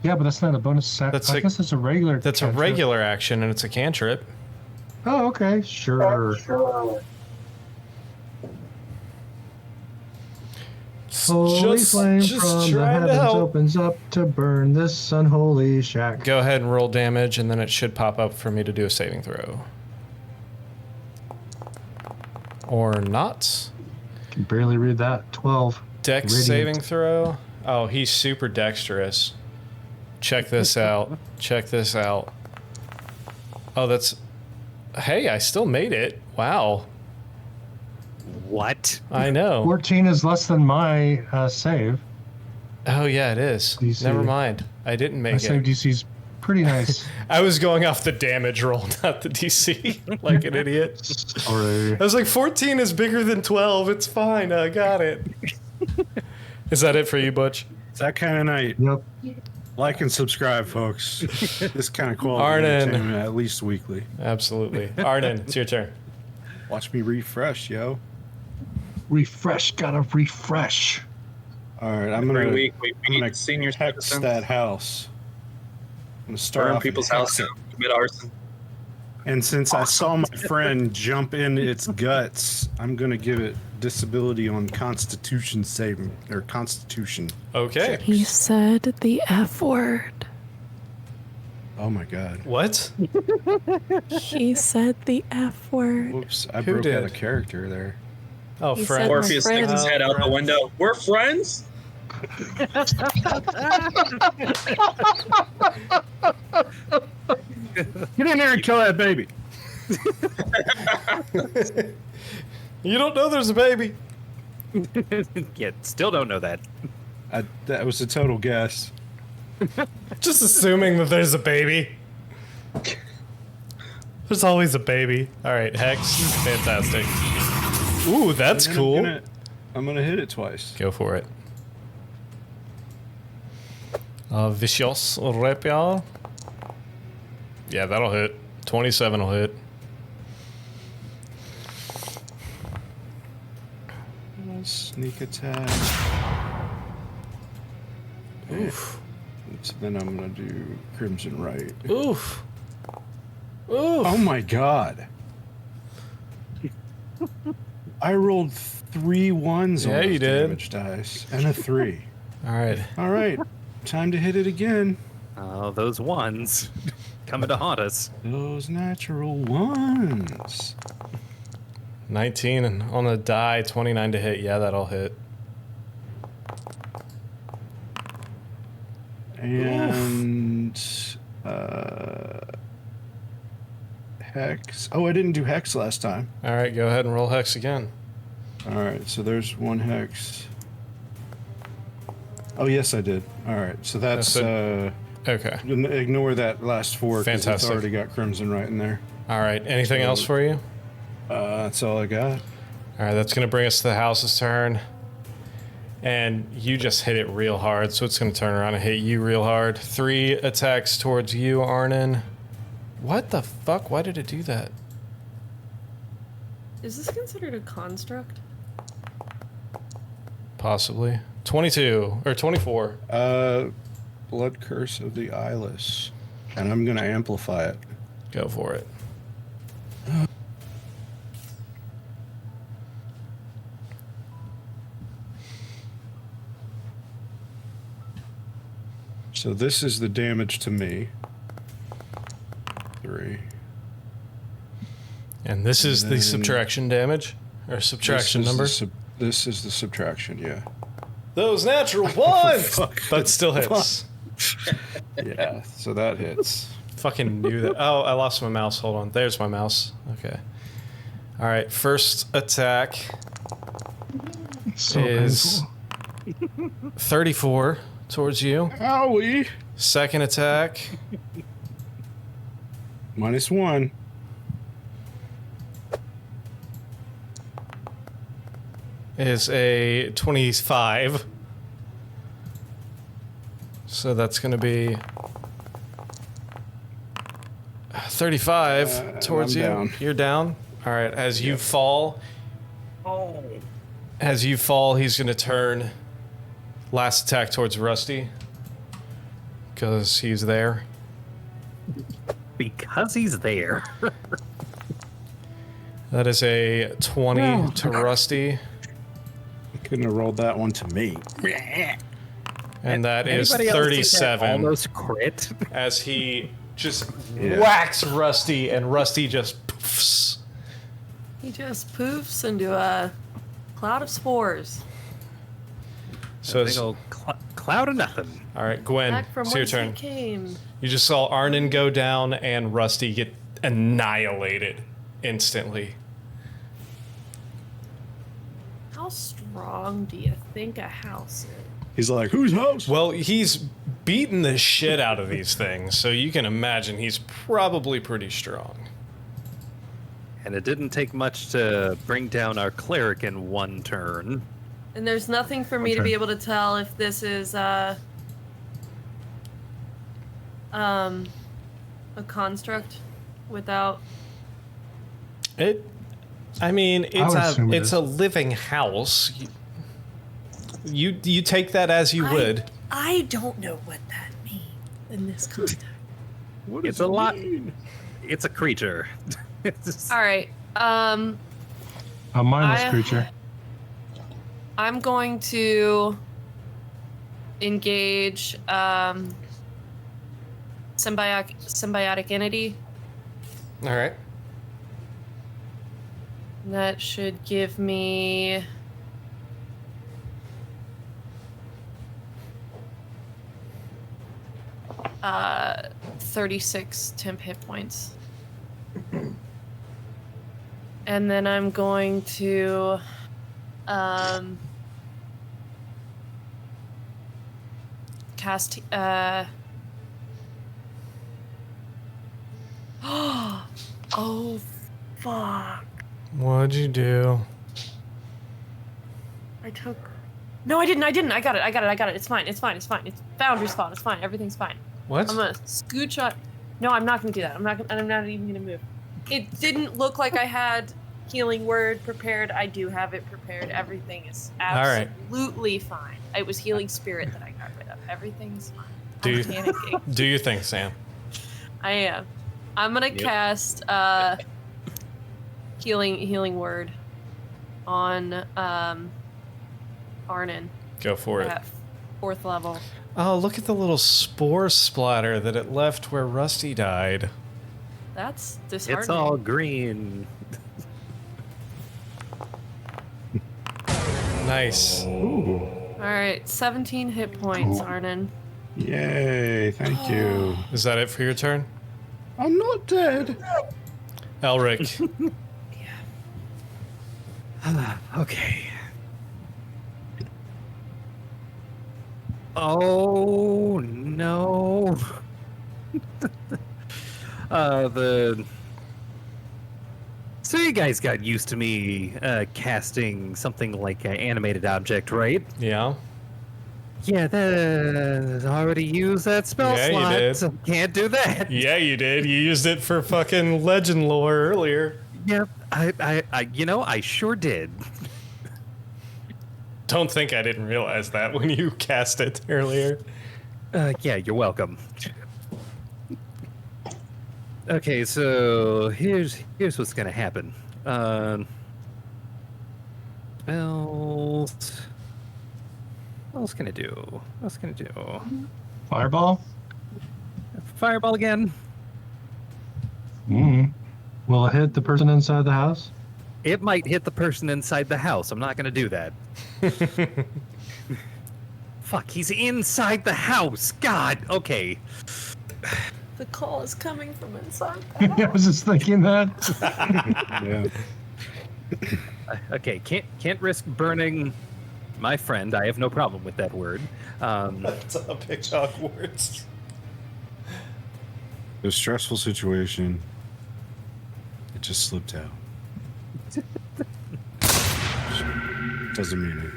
Yeah, but that's not a bonus. I That's guess it's a regular. That's a cantrip. regular action, and it's a cantrip. Oh, okay, sure. Holy flame from the trying to heavens help. opens up to burn this unholy shack. Go ahead and roll damage, and then it should pop up for me to do a saving throw. Or not. Can barely read that. 12. Dex Radiant. saving throw. Oh, he's super dexterous. Check this out. Check this out. Oh, that's... Hey, I still made it. Wow. What? I know. 14 is less than my save. Oh, yeah, it is. DC. Never mind. I didn't My make save it. DC's pretty nice. I was going off the damage roll, not the DC, like an idiot. Sorry. I was like, 14 is bigger than 12. It's fine. I got it. Is that it for you, Butch? It's that kind of night. Yep. Like and subscribe, folks. This kind of quality Arnon. entertainment at least weekly. Absolutely. Arden, it's your turn. Watch me refresh, yo. Refresh, gotta refresh. All right, I'm Every gonna week we I'm gonna meet senior hex citizens, that house. I'm gonna start burn off people's and house hex down, commit arson. And since I saw my friend jump in its guts, I'm gonna give it disability on Constitution saving or Constitution. Okay. He said the F word. Oh my God! What? He said the F word. Whoops! I Who broke out did? a character there. Oh, He friend. said- Orpheus sticks his head out the friends. window. We're friends. Get in there and kill that baby. You don't know there's a baby. Yeah, still don't know that. That was a total guess. Just assuming that there's a baby. There's always a baby. All right, Hex. Fantastic. Ooh, that's And cool. I'm gonna hit it twice. Go for it. Vicious Rapier. Yeah, that'll hit. 27 will hit. Sneak attack. Oof. So then I'm gonna do Crimson Right. Oof. Oof. Oh my God! I rolled 3 1s Yeah, on those you did. damage dice and a 3. All right. All right, time to hit it again. Oh, those ones coming to haunt us. Those natural ones. 19 and on the die, 29 to hit. Yeah, that'll hit. And Hex. Oh, I didn't do Hex last time. All right, go ahead and roll Hex again. All right, so there's 1 Hex. Oh, yes, I did. All right, so that's Okay. ignore that last 4 because it's Fantastic. already got Crimson Right in there. All right. Anything else for you? That's all I got. All right, that's going to bring us to the house's turn. And you just hit it real hard, so it's going to turn around and hit you real hard. 3 attacks towards you, Arnon. What the fuck? Why did it do that? Is this considered a construct? Possibly. 22 or 24. Blood Curse of the Eyeless. And I'm going to amplify it. Go for it. So this is the damage to me. 3. And this is the then- subtraction damage? Or subtraction number? This is the subtraction, yeah. Those natural ones! Fuck. But still hits. Yeah, so that hits. Fucking knew that. Oh, I lost my mouse. Hold on. There's my mouse. Okay. All right. First attack So is painful. 34 towards you. Owie! Second attack -1. is a 25. So that's going to be 35 towards I'm you. down. You're down. All right. As you fall, he's going to turn. Last attack towards Rusty. Because he's there. Because he's there. That is a 20 to Rusty. Couldn't have rolled that one to me. And that is Anybody else think that 37. Almost crit. As he just Yeah. whacks Rusty, and Rusty just poofs. He just poofs into a cloud of spores. So Big it's, old cloud of nothing. all right, Gwen, Back from it's your whence he turn. came. You just saw Arnon go down and Rusty get annihilated instantly. How strong do you think a house is? He's like, whose house? Well, he's beaten the shit out of these things, so you can imagine he's probably pretty strong. And it didn't take much to bring down our cleric in one turn. And there's nothing for me to Okay. be able to tell if this is a construct without. I mean, would assume it it's is. a living house. You take that as you would. I don't know what that means in this context. What It's does a it lot. mean? It's a creature. It's- All right. A mindless I- creature. I'm going to engage symbiotic entity. All right. That should give me 36 temp hit points. And then I'm going to cast oh fuck. What'd you do? I took. No, I didn't. I got it. It's fine. It's Foundry's fault. It's fine. Everything's fine. What? I'm gonna scooch up. No, I'm not gonna do that. I'm not even gonna move. It didn't look like I had healing word prepared. I do have it prepared. Everything is right. absolutely fine. It was healing spirit that I got rid of. Everything's fine. Do I'm you- panicking. Do you think, Sam? I am. I'm gonna Yep. cast healing word on Arnon Go for it. at 4th level. Oh, look at the little spore splatter that it left where Rusty died. That's disheartening. It's all green. Nice. Ooh. All right, 17 hit points, Arnon. Yay, thank you. Is that it for your turn? I'm not dead. Elric. Okay. Oh no. the So you guys got used to me casting something like an animated object, right? Yeah. Yeah, that already used that spell Yeah, you slot. did. So can't do that. Yeah, you did. You used it for fucking legend lore earlier. Yep, I sure did. Don't think I didn't realize that when you cast it earlier. Yeah, you're welcome. Okay, so here's what's gonna happen. Spells. What else can I do? Fireball? Fireball again. Will it hit the person inside the house? It might hit the person inside the house. I'm not gonna do that. Fuck, he's inside the house. God, okay. The call is coming from inside. I was just thinking that. Yeah. Okay, can't risk burning my friend. I have no problem with that word. That's a big Hogwarts. A stressful situation. It just slipped out. Doesn't mean anything.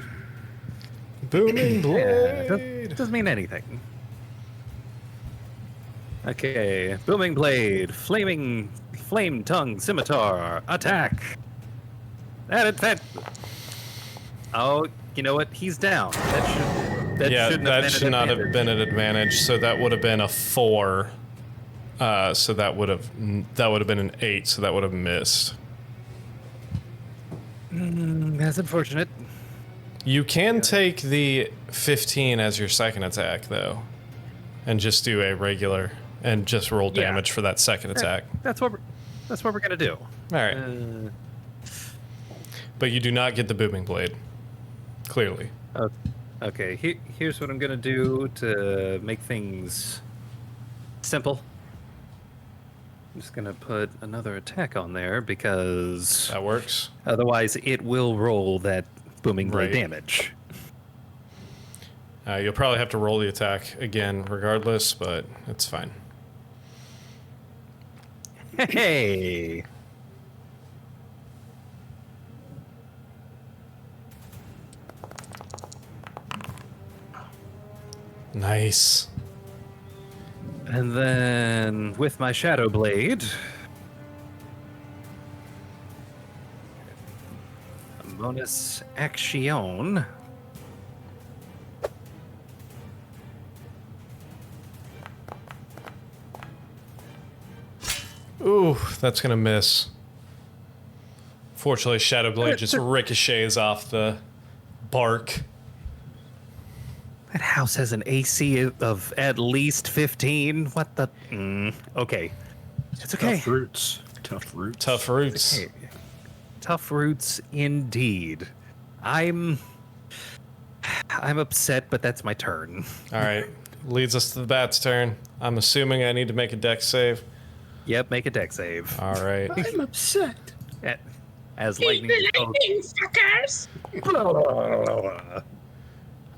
Booming Yeah, blade. doesn't mean anything. Okay, booming blade, flame tongue, scimitar, attack. That. Oh, you know what? He's down. That should not have been an advantage. So that would have been a 4. So that would have been an 8. So that would have missed. That's unfortunate. You can take the 15 as your second attack though, and just do a regular and just roll Yeah. damage for that second attack. That's what we're gonna do. All right, but you do not get the booming blade. Clearly. Okay. Here's what I'm gonna do to make things simple. I'm just gonna put another attack on there because That works. otherwise it will roll that booming blade Right. damage. You'll probably have to roll the attack again regardless, but it's fine. Hey. Nice. And then with my shadow blade, a bonus action. Ooh, that's gonna miss. Fortunately, Shadow Blade just ricochets off the bark. That house has an AC of at least 15. What the? Okay. It's okay. Tough roots. Tough roots. Tough roots. Okay. Tough roots indeed. I'm upset, but that's my turn. All right, leads us to the bat's turn. I'm assuming I need to make a dex save. Yep, make a deck save. All right. I'm upset. As Eat lightning. the lightning, fuckers!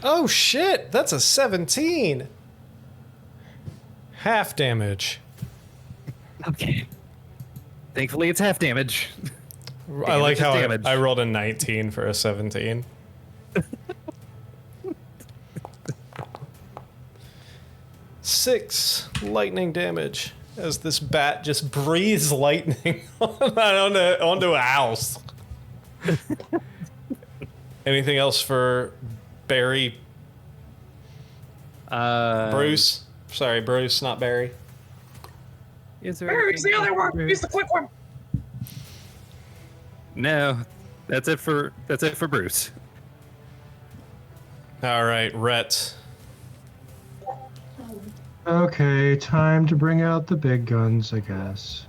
Oh shit, that's a 17. Half damage. Okay. Thankfully, it's half damage. I like how damage. I rolled a 19 for a 17. Six lightning damage as this bat just breathes lightning onto a house. Anything else for Barry? Bruce? Sorry, Bruce, not Barry. Is there Barry's the anything other one. else? He's the quick one. No, that's it for Bruce. All right, Rhett. Okay, time to bring out the big guns, I guess.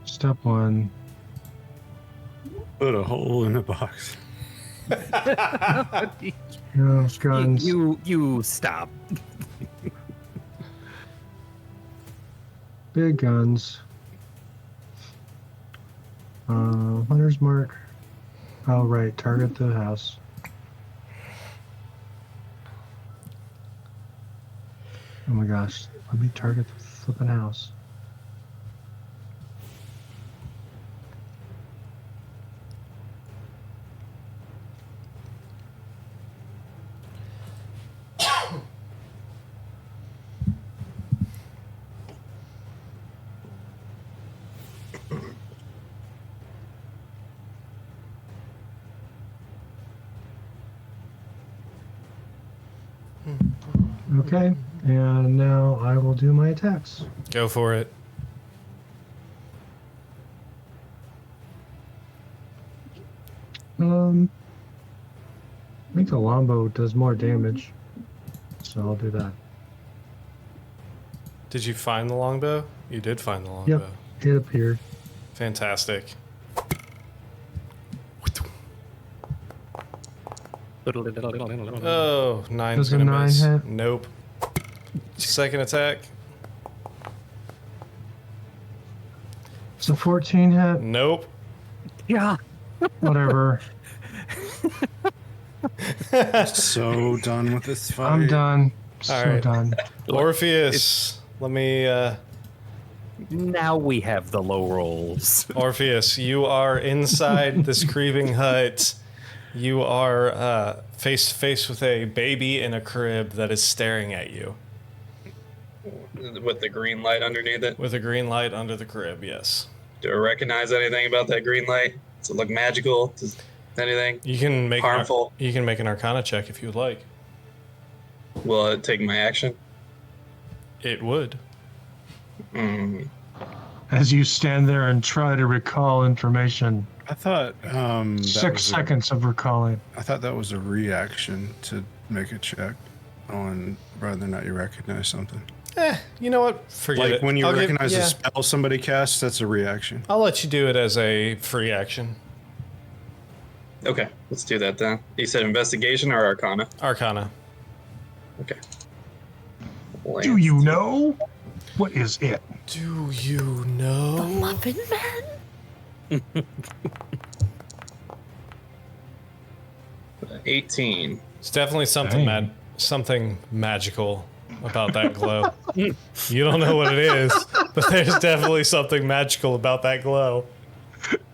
Step 1. Put a hole in the box. No, guns. You stop. Big guns. Hunter's mark. Oh, right. Target the house. Oh my gosh. Let me target the flipping house. Okay, and now I will do my attacks. Go for it. I think the longbow does more damage, so I'll do that. Did you find the longbow? You did find the longbow. Yep, it appeared. Fantastic. Oh, nine's Does a gonna 9 miss. hit? Nope. Second attack. It's a 14 hit. Nope. Yeah. Whatever. So done with this fight. I'm done. So All right. done. Orpheus, let me. Now we have the low rolls. Orpheus, you are inside this creeping hut. You are face to face with a baby in a crib that is staring at you. With the green light underneath it. With a green light under the crib, yes. Do I recognize anything about that green light? Does it look magical? Does anything? You can make Harmful. you can make an Arcana check if you would like. Will it take my action? It would. As you stand there and try to recall information, I thought 6 seconds of recalling. I thought that was a reaction to make a check on whether or not you recognize something. You know what? Forget Like it. when you I'll recognize a spell somebody casts, that's a reaction. I'll let you do it as a free action. Okay, let's do that then. You said investigation or arcana? Arcana. Okay. Do you know? What is it? Do you know? Muffin Man? 18. It's definitely something Dang. something magical about that glow. You don't know what it is, but there's definitely something magical about that glow.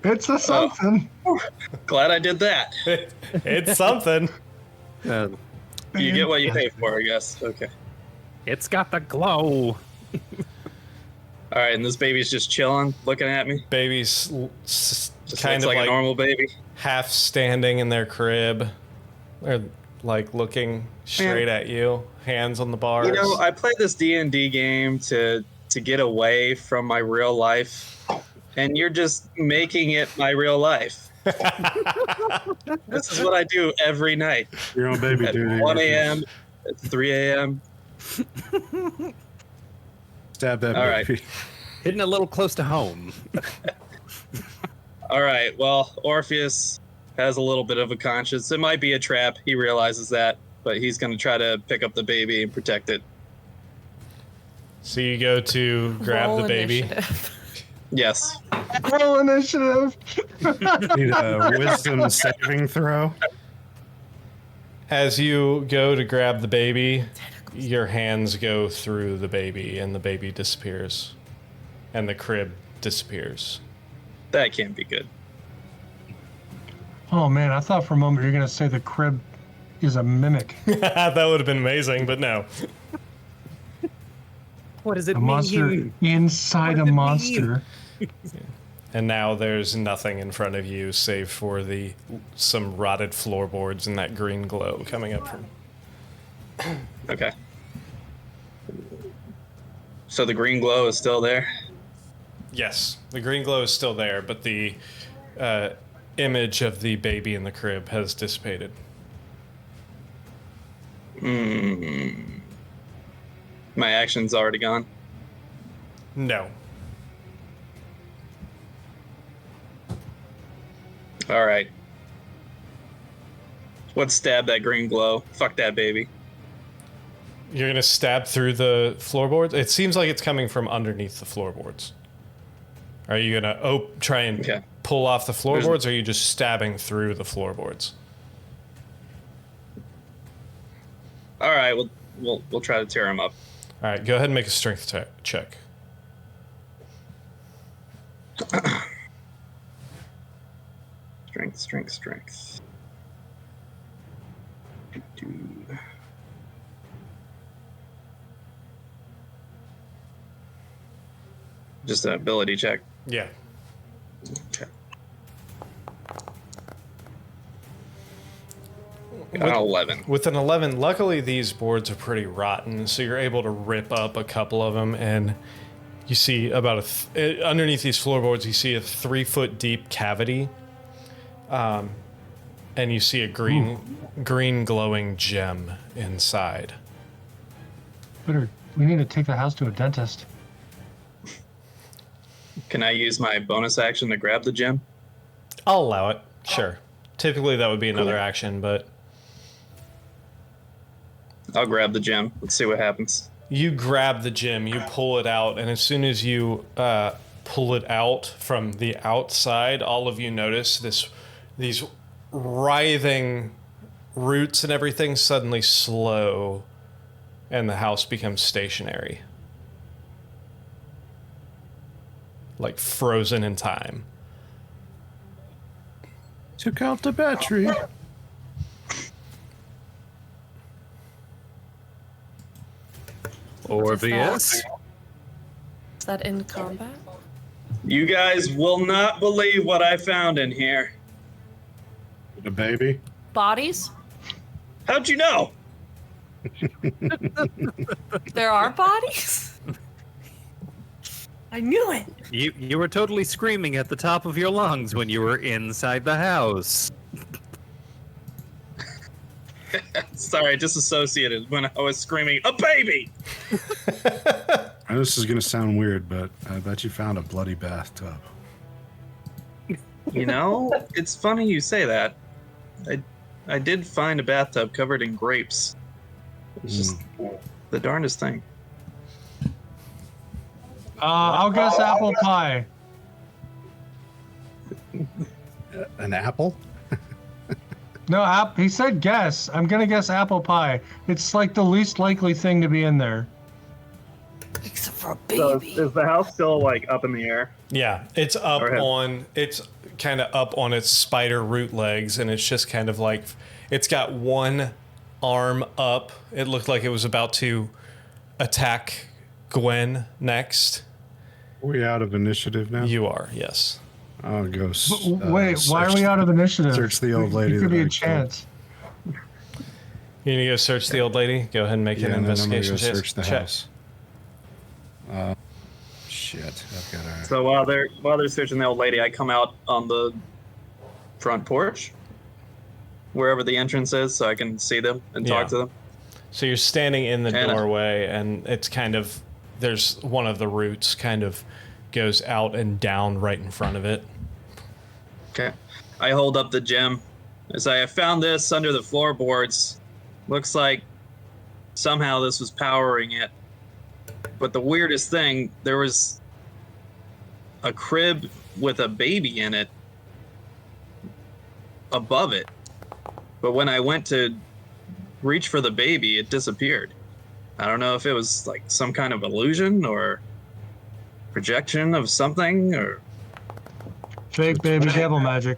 It's a something. Glad I did that. It's something. You get what you pay for, I guess. Okay. It's got the glow. All right, and this baby's just chilling, looking at me. Baby's Just kind looks of like a normal baby. half standing in their crib, or like looking straight at you, hands on the bars. You know, I play this D&D game to get away from my real life, and you're just making it my real life. This is what I do every night. Your own baby At duty. 1 a.m., at 3 a.m. Stab that All right. baby. Hitting a little close to home. All right, well, Orpheus has a little bit of a conscience. It might be a trap. He realizes that, but he's going to try to pick up the baby and protect it. So you go to grab Roll the baby. initiative. Yes. Roll initiative. Need a wisdom saving throw. As you go to grab the baby, your hands go through the baby, and the baby disappears, and the crib disappears. That can't be good. Oh man, I thought for a moment you were gonna say the crib is a mimic. That would have been amazing, but no. What does it A monster mean? inside What a does it monster. And now there's nothing in front of you save for some rotted floorboards and that green glow coming up from. Okay. So the green glow is still there? Yes, the green glow is still there, but the image of the baby in the crib has dissipated. My action's already gone. No. All right. Let's stab that green glow. Fuck that baby. You're gonna stab through the floorboards? It seems like it's coming from underneath the floorboards. Are you gonna try and Okay. pull off the floorboards, or are you just stabbing through the floorboards? All right, we'll try to tear him up. All right, go ahead and make a strength check. Strength. Just an ability check. Yeah. Okay. Got an 11. With an 11, luckily these boards are pretty rotten, so you're able to rip up a couple of them, and you see about underneath these floorboards, you see a 3-foot deep cavity, and you see a green glowing gem inside. We need to take the house to a dentist. Can I use my bonus action to grab the gem? I'll allow it, sure. Typically that would be another action, but... I'll grab the gem. Let's see what happens. You grab the gem, you pull it out, and as soon as you pull it out from the outside, all of you notice these writhing roots and everything suddenly slow, and the house becomes stationary. Like frozen in time. Took out the battery. Orpheus. Is that in combat? You guys will not believe what I found in here. The baby. Bodies? How'd you know? There are bodies? I knew it. You were totally screaming at the top of your lungs when you were inside the house. Sorry, I disassociated when I was screaming, a baby! I know this is going to sound weird, but I bet you found a bloody bathtub. You know, it's funny you say that. I did find a bathtub covered in grapes. It's just the darndest thing. I'll guess apple pie. An apple? No, he said guess. I'm gonna guess apple pie. It's like the least likely thing to be in there. Except for a So baby. is the house still like up in the air? Yeah, it's kind of up on its spider root legs, and it's just kind of like, it's got one arm up. It looked like it was about to attack Gwen next. Are we out of initiative now? You are, yes. I'll go. Wait, why are we out of initiative? Search the old lady. It could that be I a killed. chance. You need to go search the old lady? Go ahead and make an And then I'm gonna investigation go search the check. house. Shit, I've got a. So while they're searching the old lady, I come out on the front porch, wherever the entrance is, so I can see them and talk to them. So you're standing in the And, doorway, and it's kind of, there's one of the roots kind of goes out and down right in front of it. Okay. I hold up the gem. I say, I found this under the floorboards. Looks like somehow this was powering it. But the weirdest thing, there was a crib with a baby in it above it. But when I went to reach for the baby, it disappeared. I don't know if it was like some kind of illusion or projection of something, or Fake baby devil magic.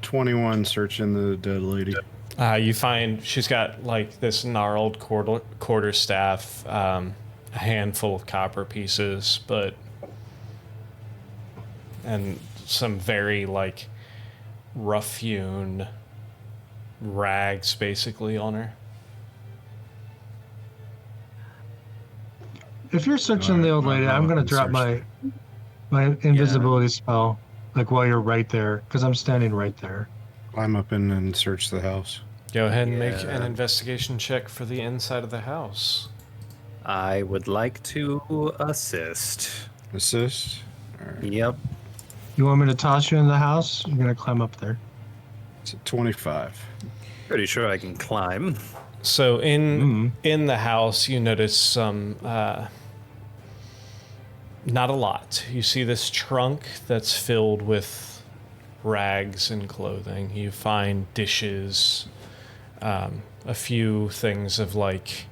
21 searching the dead lady. You find she's got like this gnarled quarterstaff, a handful of copper pieces, and some very like rough-hewn rags basically on her. If you're searching the old lady, I'm gonna drop my invisibility spell, like while you're right there, because I'm standing right there. Climb up in and search the house. Go ahead and make an investigation check for the inside of the house. I would like to assist. Assist. All right. Yep. You want me to toss you in the house? You're gonna climb up there. It's at 25. Pretty sure I can climb. So in the house, you notice some, not a lot. You see this trunk that's filled with rags and clothing. You find dishes, a few things of like,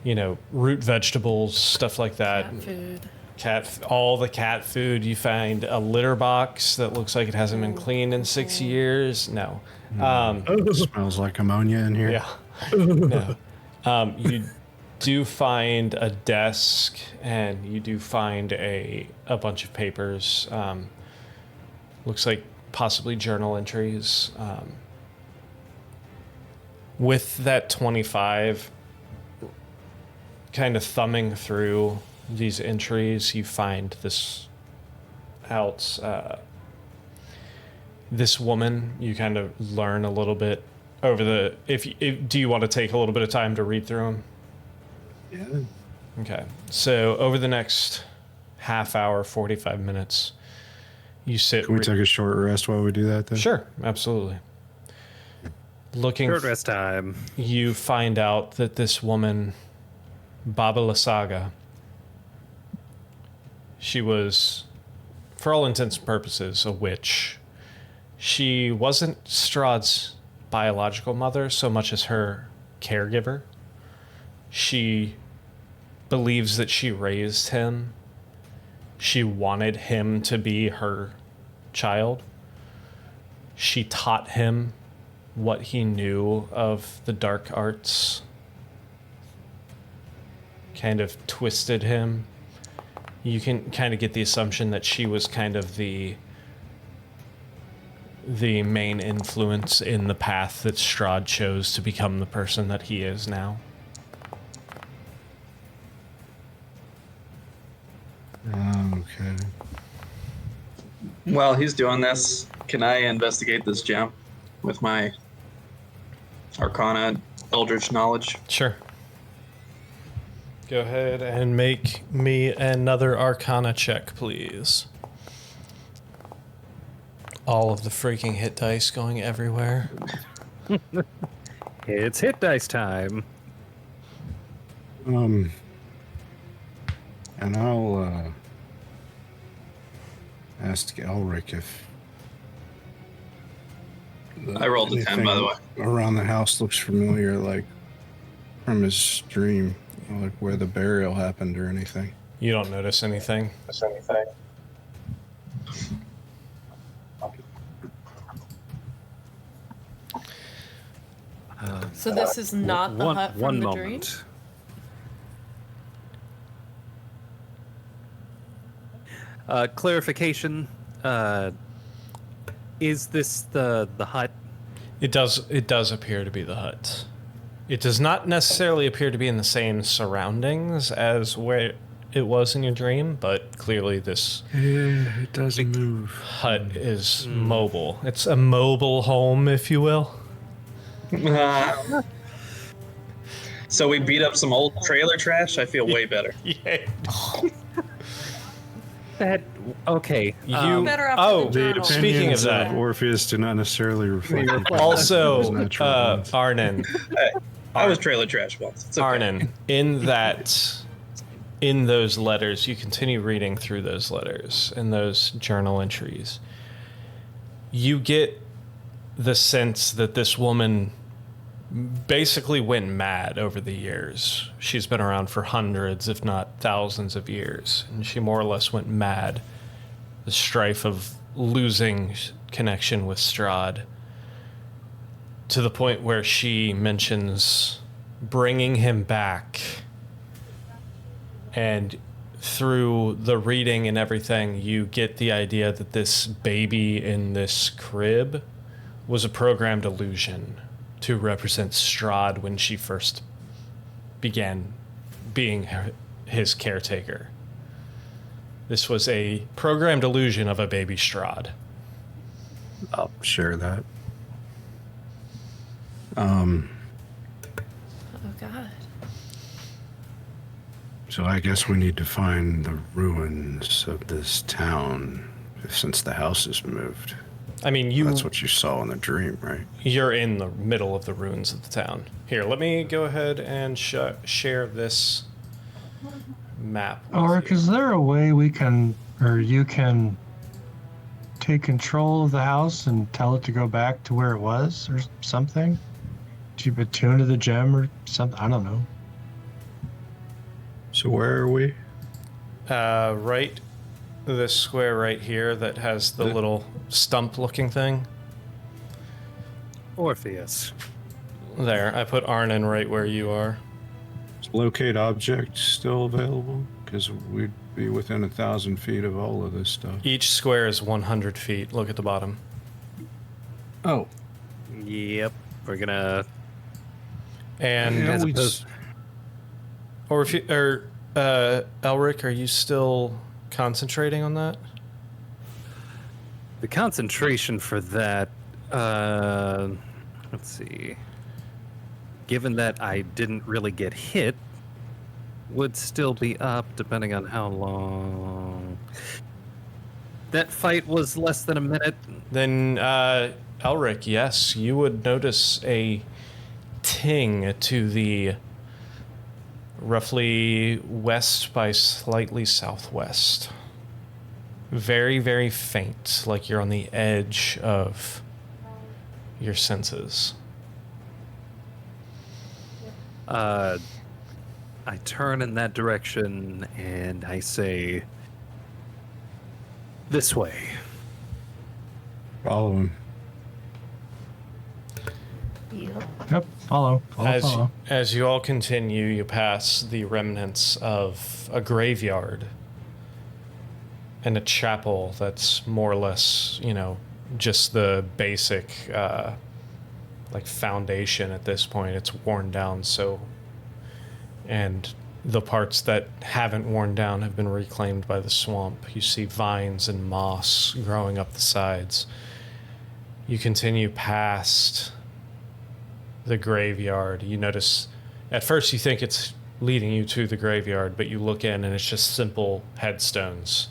root vegetables, stuff like that. Cat food. All the cat food. You find a litter box that looks like it hasn't been cleaned in 6 years. No. Smells like ammonia in here. Yeah. No. You do find a desk, and you do find a bunch of papers. Looks like possibly journal entries. With that 25, kind of thumbing through these entries, you find this out. This woman, you kind of learn a little bit over the. If do you want to take a little bit of time to read through them? Yeah. Okay. So over the next half hour, 45 minutes, you sit. Can we take a short rest while we do that then? Sure, absolutely. Looking. Short rest time. You find out that this woman, Baba Lasaga, she was, for all intents and purposes, a witch. She wasn't Strahd's biological mother so much as her caregiver. She believes that she raised him. She wanted him to be her child. She taught him what he knew of the dark arts, kind of twisted him. You can kind of get the assumption that she was kind of the main influence in the path that Strahd chose to become the person that he is now. Okay. While he's doing this, can I investigate this gem with my Arcana Eldritch knowledge? Sure. Go ahead and make me another Arcana check, please. All of the freaking hit dice going everywhere. It's hit dice time. And I'll ask Elric if I rolled a 10, by the way. around the house looks familiar, like from his dream, like where the burial happened or anything. You don't notice anything. So this is not the hut from one the moment. dream? Clarification. Is this the hut? It does appear to be the hut. It does not necessarily appear to be in the same surroundings as where it was in your dream, but clearly this It doesn't move. hut is mobile. It's a mobile home, if you will. So we beat up some old trailer trash. I feel way better. Yeah. That okay. You Better off oh, with the journal. speaking of Opinions that, Orpheus do not necessarily reflect his also natural ones. Arnon, Hey, I was trailer trash once. It's okay. Arnon, in those letters, you continue reading through those letters and those journal entries. You get the sense that this woman basically went mad over the years. She's been around for hundreds, if not thousands of years, and she more or less went mad. The strife of losing connection with Strahd, to the point where she mentions bringing him back. And through the reading and everything, you get the idea that this baby in this crib was a programmed illusion to represent Strahd when she first began being his caretaker. This was a programmed illusion of a baby Strahd. I'll share that. Oh, God. So I guess we need to find the ruins of this town since the house is moved. I mean, That's what you saw in the dream, right? you're in the middle of the ruins of the town. Here, let me go ahead and share this map. with Oric, you. is there a way we can, or you can, take control of the house and tell it to go back to where it was, or something? Keep it tuned to the gem or something? I don't know. So where are we? Right, this square right here that has the little stump-looking thing. Orpheus. There, I put Arnon right where you are. Is locate object still available? Because we'd be within 1,000 feet of all of this stuff. Each square is 100 feet. Look at the bottom. Oh, Yep. We're gonna And Yeah, As we opposed- or if you Elric, are you still concentrating on that? The concentration for that, let's see. Given that I didn't really get hit, would still be up depending on how long. That fight was less than a minute. Then, Elric, yes, you would notice a ting to the roughly west by slightly southwest. Very, very faint, like you're on the edge of your senses. I turn in that direction and I say, this way. Follow him. Yep, follow. As you all continue, you pass the remnants of a graveyard and a chapel that's more or less, just the basic, like foundation at this point. It's worn down, and the parts that haven't worn down have been reclaimed by the swamp. You see vines and moss growing up the sides. You continue past the graveyard. You notice, at first you think it's leading you to the graveyard, but you look in and it's just simple headstones.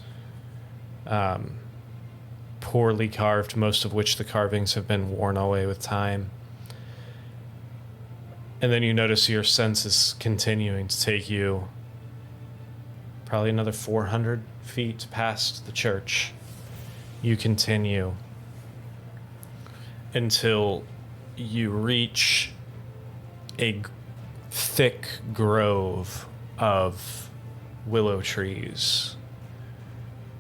Poorly carved, most of which the carvings have been worn away with time. And then you notice your sense is continuing to take you probably another 400 feet past the church. You continue until you reach a thick grove of willow trees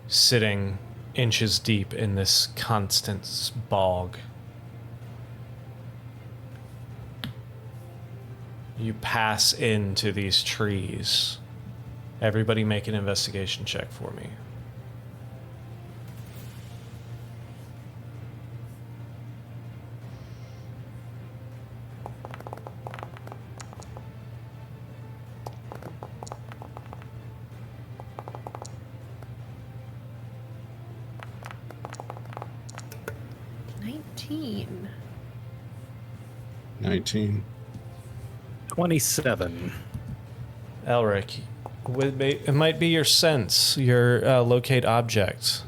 sitting inches deep in this constant bog. You pass into these trees. Everybody make an investigation check for me. $19. 19. 27. Elric, it might be your sense, your locate object.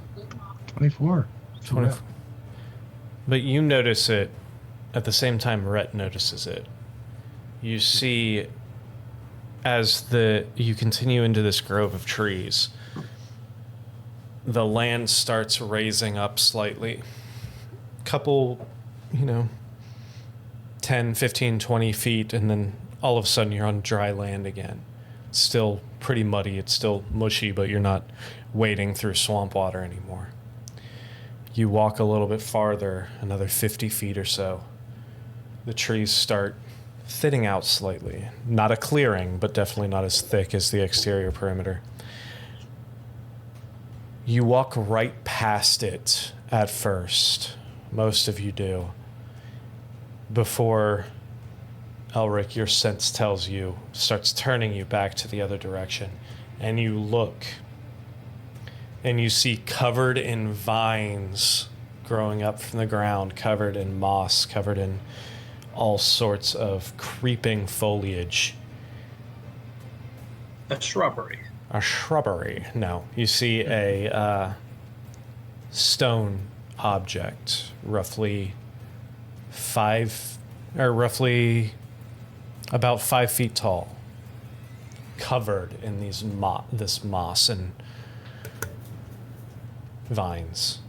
24. 20. But you notice it at the same time Rhett notices it. You see, as you continue into this grove of trees, the land starts raising up slightly. Couple, 10, 15, 20 feet, and then all of a sudden you're on dry land again. It's still pretty muddy, it's still mushy, but you're not wading through swamp water anymore. You walk a little bit farther, another 50 feet or so. The trees start thinning out slightly. Not a clearing, but definitely not as thick as the exterior perimeter. You walk right past it at first. Most of you do. Before Elric, your sense tells you, starts turning you back to the other direction. And you look, and you see covered in vines growing up from the ground, covered in moss, covered in all sorts of creeping foliage. A shrubbery. A shrubbery. No. You see a stone object, roughly about 5 feet tall, covered in this moss and vines.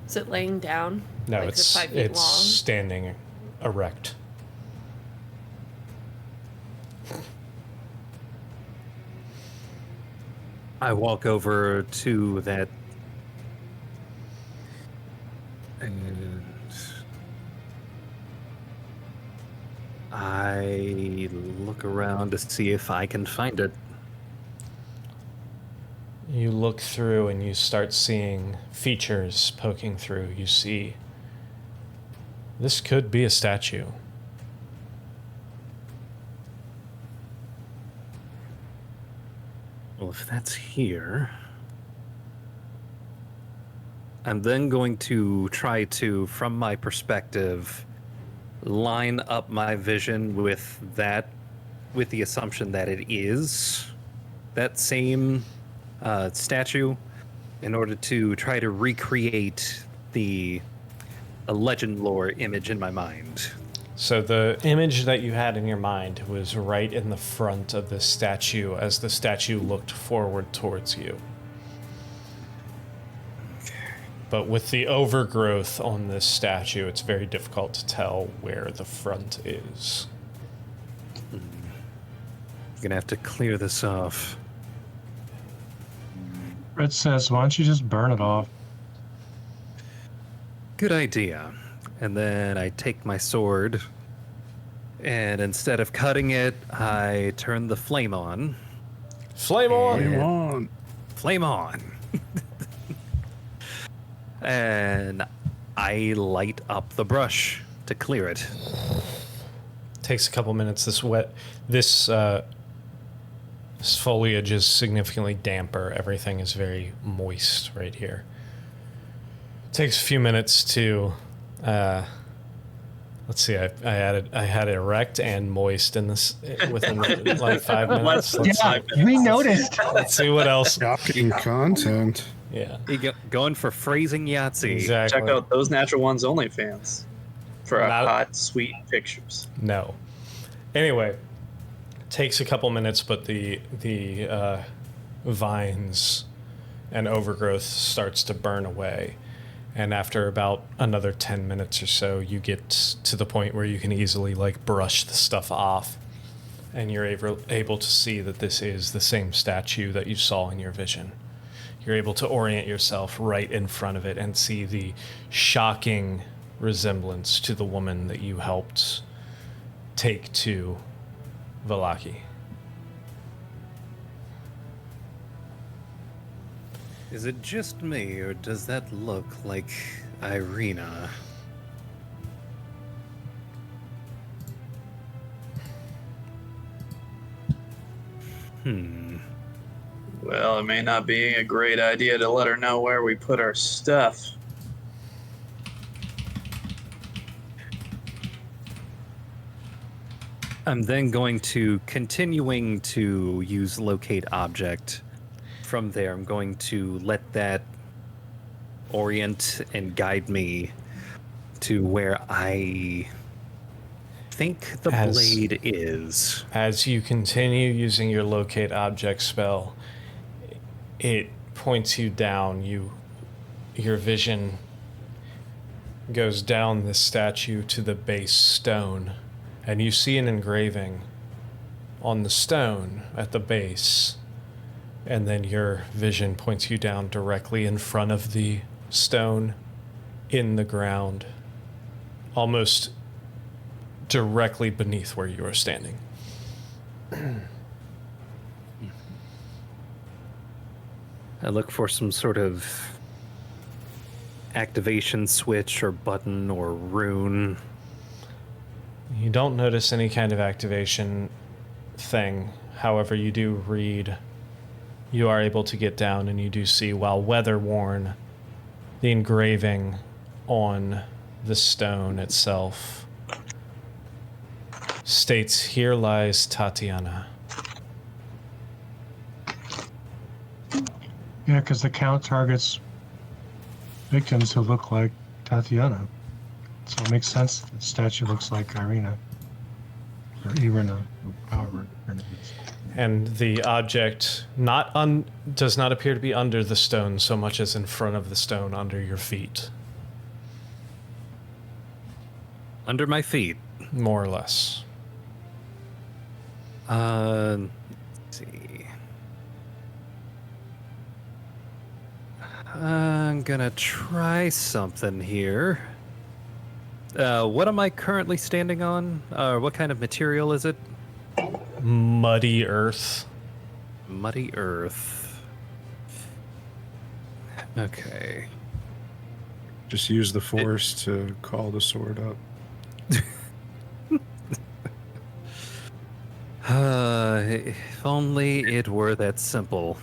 Is it laying down? No, Like, is it 5 feet long? standing erect. I walk over to that and I look around to see if I can find it. You look through and you start seeing features poking through. You see, this could be a statue. if that's here, I'm then going to try to, from my perspective, line up my vision with that, with the assumption that it is that same statue, in order to try to recreate a legend lore image in my mind. So the image that you had in your mind was right in the front of the statue as the statue looked forward towards you. But with the overgrowth on this statue, it's very difficult to tell where the front is. Gonna have to clear this off. Red says, why don't you just burn it off? Good idea. And then I take my sword, and instead of cutting it, I turn the flame on. Flame on! Flame on. Flame on. And I light up the brush to clear it. Takes a couple minutes. This foliage is significantly damper. Everything is very moist right here. Takes a few minutes to let's see, I had erect and moist in this within like 5 minutes. We noticed. Let's see what else. Shocking content. Yeah, Going for phrasing Yahtzee. exactly. Check out Those Natural Ones OnlyFans for Not- hot, sweet pictures. No. Anyway, takes a couple minutes, but the vines and overgrowth starts to burn away. And after about another 10 minutes or so, you get to the point where you can easily like brush the stuff off, and you're able to see that this is the same statue that you saw in your vision. You're able to orient yourself right in front of it and see the shocking resemblance to the woman that you helped take to Vallaki. Is it just me, or does that look like Irina? Well, it may not be a great idea to let her know where we put our stuff. I'm then going to, continuing to use locate object. From there, I'm going to let that orient and guide me to where I think the blade is. As you continue using your locate object spell, it points you down. Your vision goes down the statue to the base stone, and you see an engraving on the stone at the base. And then your vision points you down directly in front of the stone in the ground, almost directly beneath where you are standing. I look for some sort of activation switch or button or rune. You don't notice any kind of activation thing. However, you do read. You are able to get down, and you do see, while weather-worn, the engraving on the stone itself states, "Here lies Tatiana." Yeah, because the count targets victims who look like Tatiana. So it makes sense that the statue looks like Irina. Or Irina, however her name is. And the object does not appear to be under the stone so much as in front of the stone under your feet. Under my feet. More or less. Let's see. I'm gonna try something here. What am I currently standing on? What kind of material is it? Muddy earth. Muddy earth. Okay. Just use the force to call the sword up. If only it were that simple.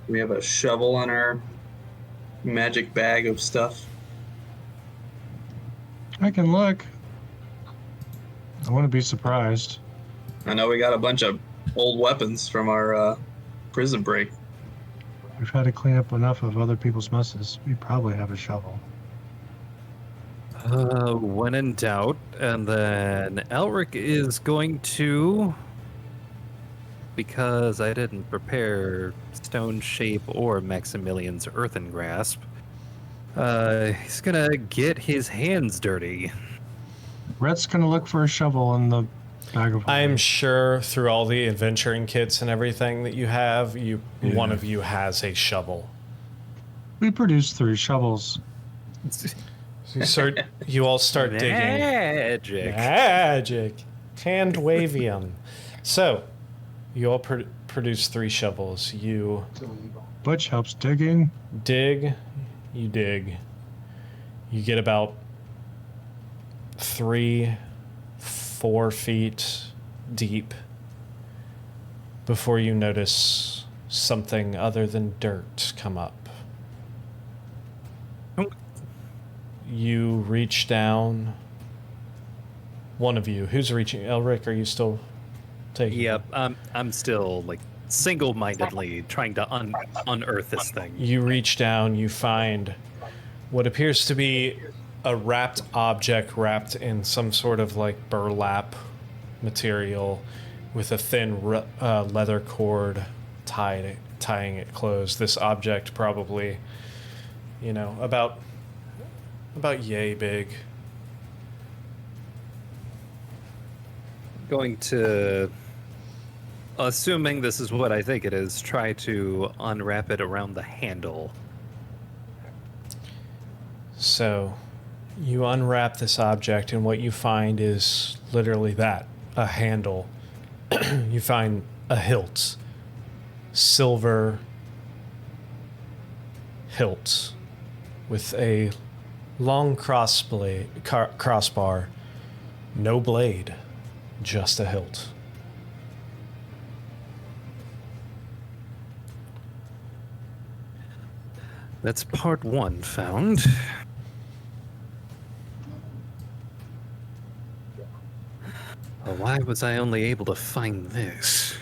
We have a shovel in our magic bag of stuff. I can look. I want to be surprised. I know we got a bunch of old weapons from our prison break. We've had to clean up enough of other people's messes. We probably have a shovel. When in doubt, and then Elric is going to, because I didn't prepare Stone Shape or Maximilian's Earthen Grasp, he's gonna get his hands dirty. Rhett's gonna look for a shovel in the bag of I'm holding. sure through all the adventuring kits and everything that you have, one of you has a shovel. We produced 3 shovels. So you all start digging. Magic. Magic. Hand wavium. So, you all produce 3 shovels. You Butch helps digging. dig. You dig. You get about 3-4 feet deep before you notice something other than dirt come up. You reach down. One of you. Who's reaching? Elric, are you still taking? Yep, I'm still like single-mindedly trying to unearth this thing. You reach down. You find what appears to be a wrapped object wrapped in some sort of like burlap material with a thin leather cord tying it closed. This object probably, about yay big. Going to, assuming this is what I think it is, try to unwrap it around the handle. So, you unwrap this object, and what you find is literally that, a handle. You find a hilt, silver hilt, with a long crossbar, no blade, just a hilt. That's part 1 found. Well, why was I only able to find this?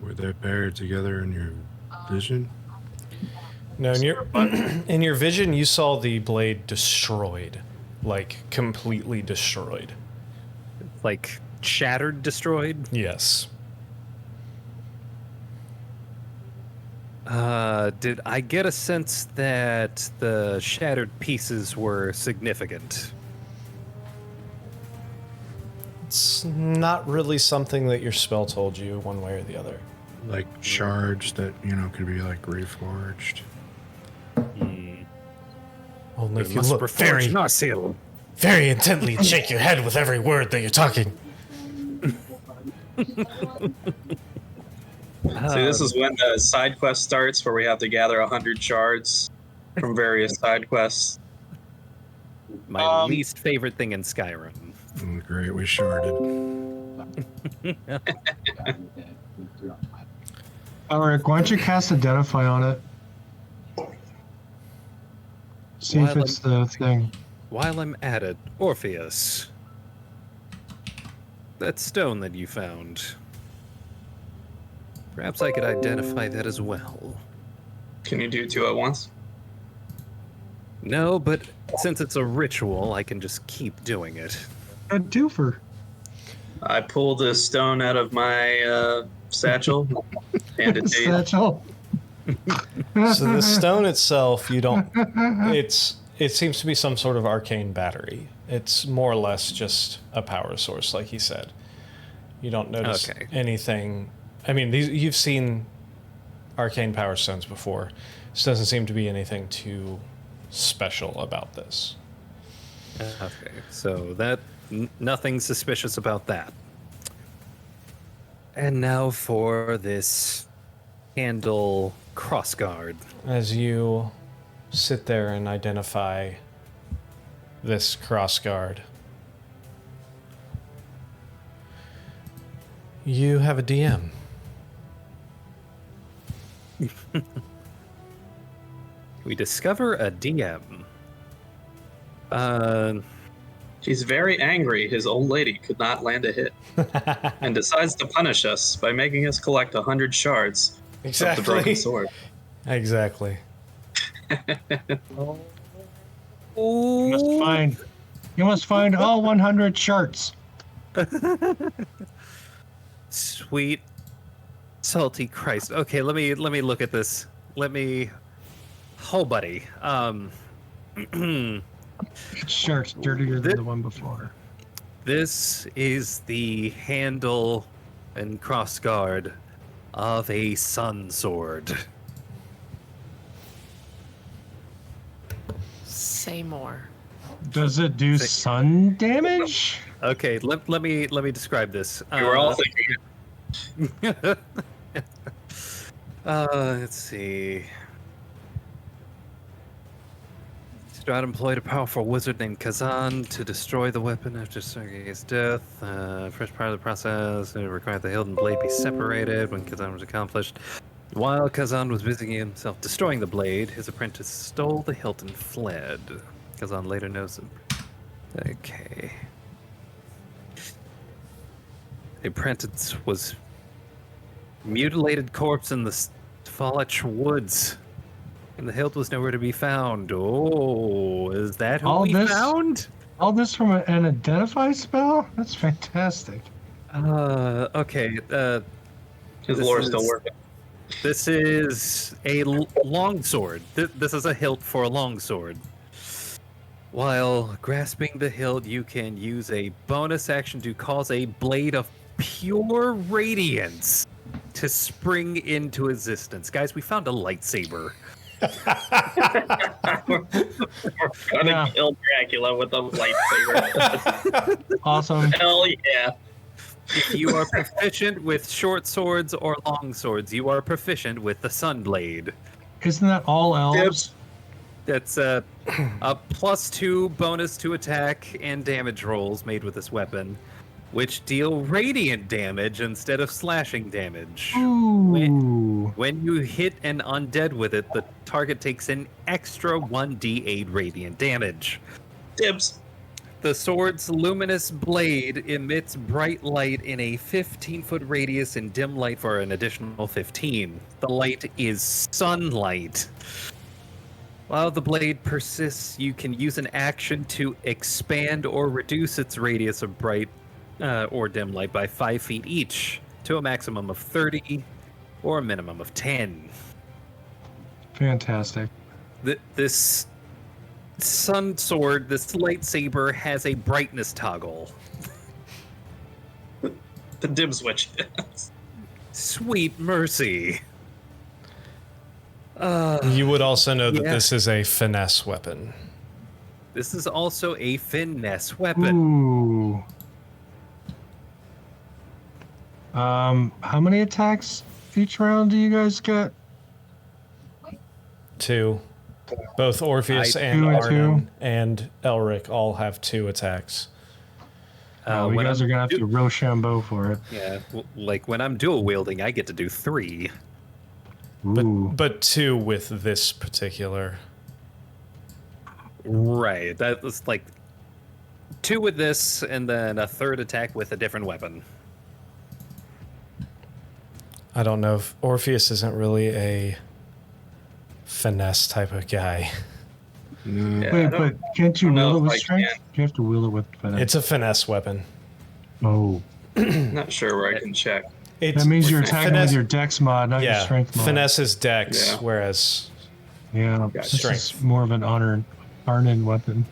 Were they paired together in your vision? No, in your vision, you saw the blade destroyed, like completely destroyed. Like shattered, destroyed? Yes. Did I get a sense that the shattered pieces were significant? It's not really something that your spell told you one way or the other. Like shards that, could be like reforged. Only if you Must look reforge Narsil. very intently and shake your head with every word that you're talking. See, this is when the side quest starts, where we have to gather 100 shards from various side quests. My least favorite thing in Skyrim. Great, we sharded. Alric, why don't you cast Identify on it? See if While it's the thing. While I'm at it, Orpheus. That stone that you found. Perhaps I could identify that as well. Can you do 2 at once? No, but since it's a ritual, I can just keep doing it. A doofer. I pulled a stone out of my satchel and a date. Satchel. So the stone itself, it seems to be some sort of arcane battery. It's more or less just a power source, like he said. You don't notice anything. I mean, you've seen arcane power stones before. This doesn't seem to be anything too special about this. Okay, so that nothing suspicious about that. And now for this handle crossguard. As you sit there and identify this crossguard, You have a DM. We discover a DM. She's very angry his old lady could not land a hit, and decides to punish us by making us collect 100 shards of the broken sword. Exactly. You must find all 100 shards. Sweet, salty Christ. Okay, let me look at this. Oh, buddy. Each shard's dirtier than the one before. This is the handle and crossguard of a sun sword. Say more. Does it do sun damage? Okay, let me describe this. We were all thinking it. Let's see. Strahd employed a powerful wizard named Kazan to destroy the weapon after Sergei's death. First part of the process, it required the hilt and blade be separated. When Kazan was accomplished, while Kazan was busying himself destroying the blade, his apprentice stole the hilt and fled. Kazan later knows him. Okay. The apprentice was mutilated corpse in the Svalach woods, and the hilt was nowhere to be found. Oh, is that who we found? All this from an identify spell? That's fantastic. Okay. His lore still working. This is a longsword. This is a hilt for a longsword. While grasping the hilt, you can use a bonus action to cause a blade of pure radiance to spring into existence. Guys, we found a lightsaber. We're gonna kill Dracula with a lightsaber. Awesome. Hell yeah. If you are proficient with short swords or long swords, you are proficient with the Sunblade. Isn't that all elves? That's a +2 bonus to attack and damage rolls made with this weapon, which deal radiant damage instead of slashing damage. Ooh. When you hit an undead with it, the target takes an extra 1d8 radiant damage. Dibs. The sword's luminous blade emits bright light in a 15-foot radius and dim light for an additional 15. The light is sunlight. While the blade persists, you can use an action to expand or reduce its radius of bright or dim light by 5 feet each, to a maximum of 30 or a minimum of 10. Fantastic. This sun sword, this lightsaber, has a brightness toggle. The dim switch. Sweet mercy. You would also know that this is a finesse weapon. This is also a finesse weapon. Ooh. How many attacks each round do you guys get? 2. Both Orpheus and Two and Arden two. and Elric all have 2 attacks. You when guys I'm are gonna have to Rochambeau for it. Yeah, like when I'm dual wielding, I get to do 3. Ooh. But 2 with this particular. Right, that was like 2 with this, and then a third attack with a different weapon. I don't know if Orpheus isn't really a finesse type of guy. Yeah, Wait, but can't you know wield it if with I strength? can. You have to wield it with finesse. It's a finesse weapon. Oh. Not sure where I can check. It's, That means you're attacking finesse, with your dex mod, not your yeah, strength mod. finesse is dex, Yeah. whereas Yeah, this strength. is more of an Arnon weapon.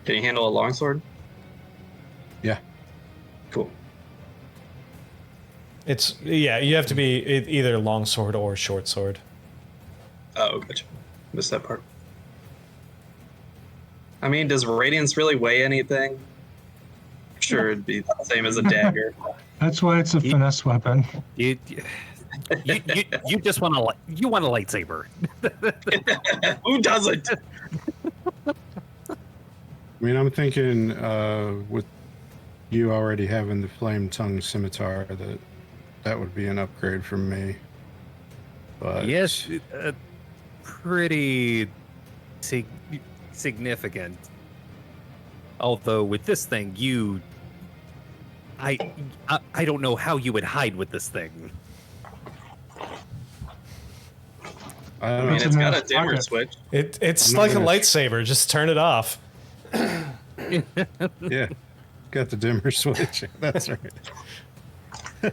Can you handle a longsword? Yeah. Cool. it's you have to be either longsword or short sword. Oh, gotcha. Missed that part. I mean, does radiance really weigh anything? Sure, it'd be the same as a dagger. That's why it's a finesse weapon. You just want a lightsaber. Who doesn't? I mean, I'm thinking with you already having the flame tongue scimitar, that would be an upgrade from me. But Yes, pretty significant. Although with this thing, I don't know how you would hide with this thing. I I don't mean, know. it's got a Pocket. dimmer switch. It's I'm not like a gonna- lightsaber. Just turn it off. Yeah, got the dimmer switch. That's right.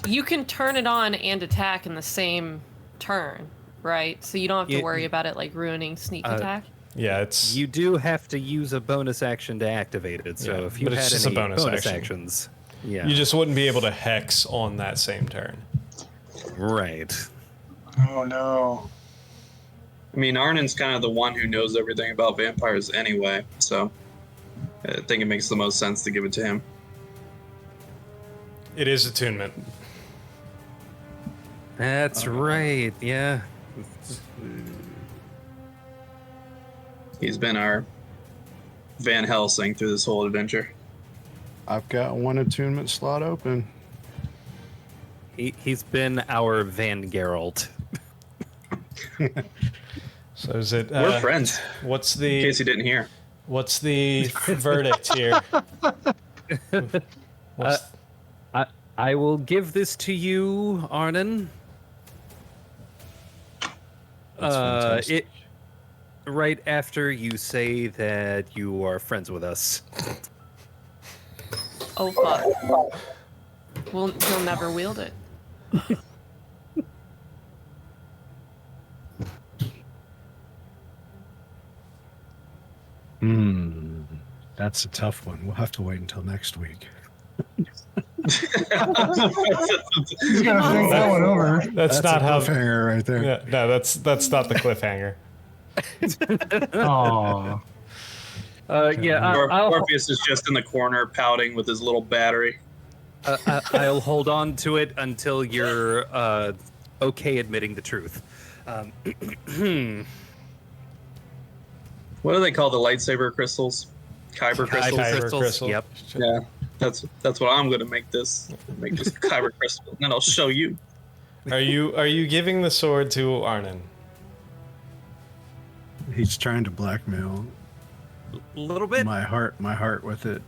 You can turn it on and attack in the same turn, right? So you don't have to Yeah. worry about it like ruining sneak attack. Yeah, it's You do have to use a bonus action to activate it. So Yeah, if you but it's had just a any bonus action. actions, yeah, you just wouldn't be able to hex on that same turn. right. Oh no. I mean, Arnin's kind of the one who knows everything about vampires anyway, so I think it makes the most sense to give it to him. It is attunement. That's right. Yeah. He's been our Van Helsing through this whole adventure. I've got one attunement slot open. He's been our Van Geralt. So is it? We're friends, What's in the case you didn't hear. what's the verdict here? What's, I will give this to you, Arnon. That's fantastic. Right after you say that you are friends with us. Oh fuck. He'll never wield it. That's a tough one. We'll have to wait until next week. He's gonna think that one over. that's not a how. cliffhanger right there. Yeah, no, that's not the cliffhanger. Aw. Orpheus is just in the corner pouting with his little battery. I'll hold on to it until you're okay admitting the truth. What do they call the lightsaber crystals? Kyber crystals. Kyber crystal. Yep. Yeah, that's what I'm gonna make this kyber crystal, and then I'll show you. Are you giving the sword to Arnon? He's trying to blackmail A little bit. my heart with it.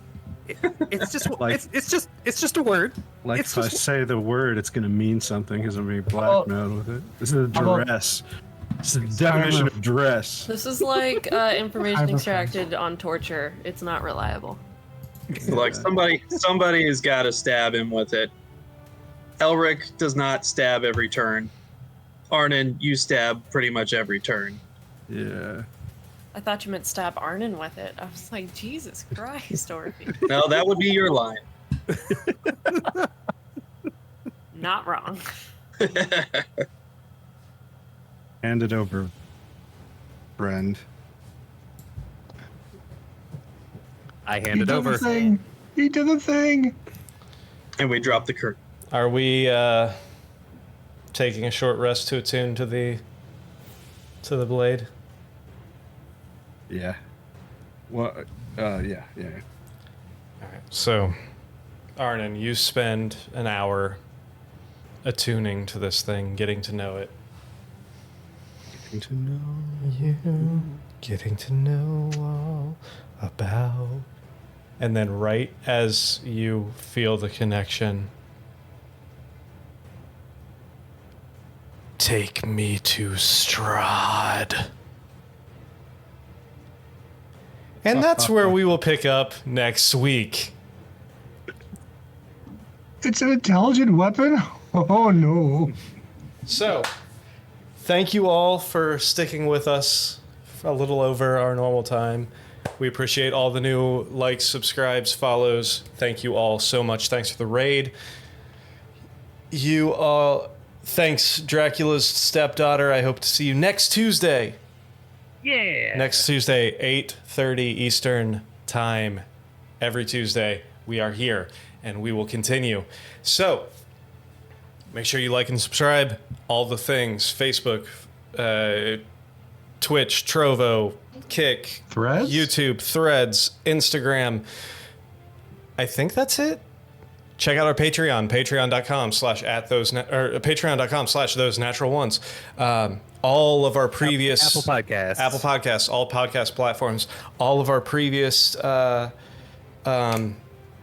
It's just Like- it's just a word. Like It's if I just- say the word, it's going to mean something because I'm being blackmailed with it. This is a How about- duress. It's the definition of duress. This is like information Cyber extracted on torture. It's not reliable. Like somebody has got to stab him with it. Elric does not stab every turn. Arnon, you stab pretty much every turn. Yeah. I thought you meant stab Arnon with it. I was like, Jesus Christ, Orpheus. No, that would be your line. Not wrong. Hand it over, friend. I He hand it did over. the thing. He did the thing. And we drop the curtain. Are we taking a short rest to attune to the blade? Yeah. Well, yeah. All right. So, Arnon, you spend an hour attuning to this thing, getting to know it. Getting to know. You, getting to know all about. And then, right as you feel the connection, take me to Strahd. And that's where we will pick up next week. It's an intelligent weapon? Oh no. So, thank you all for sticking with us for a little over our normal time. We appreciate all the new likes, subscribes, follows. Thank you all so much. Thanks for the raid. You all, thanks, Dracula's stepdaughter. I hope to see you next Tuesday. Yeah. Next Tuesday, 8:30 Eastern Time. Every Tuesday, we are here, and we will continue. So, make sure you like and subscribe. All the things: Facebook, Twitch, Trovo, Kick, Threads? YouTube, Threads, Instagram. I think that's it. Check out our Patreon, patreon.com/those natural ones. All of our previous Apple Podcasts, all podcast platforms. All of our previous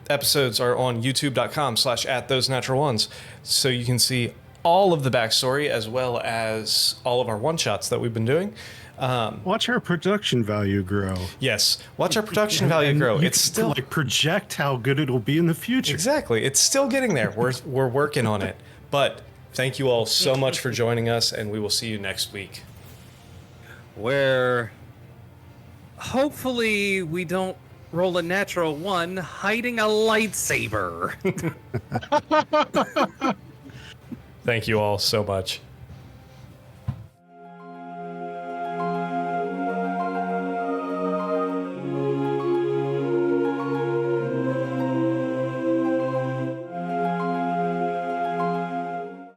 episodes are on youtube.com/@those natural ones, so you can see all of the backstory as well as all of our one shots that we've been doing. Watch our production value grow. Yes, watch our production value grow. You It's can, still like, project how good it'll be in the future. exactly. It's still getting there. We're working on it. But thank you all so much for joining us, and we will see you next week. Where hopefully we don't roll a natural one hiding a lightsaber. Thank you all so much.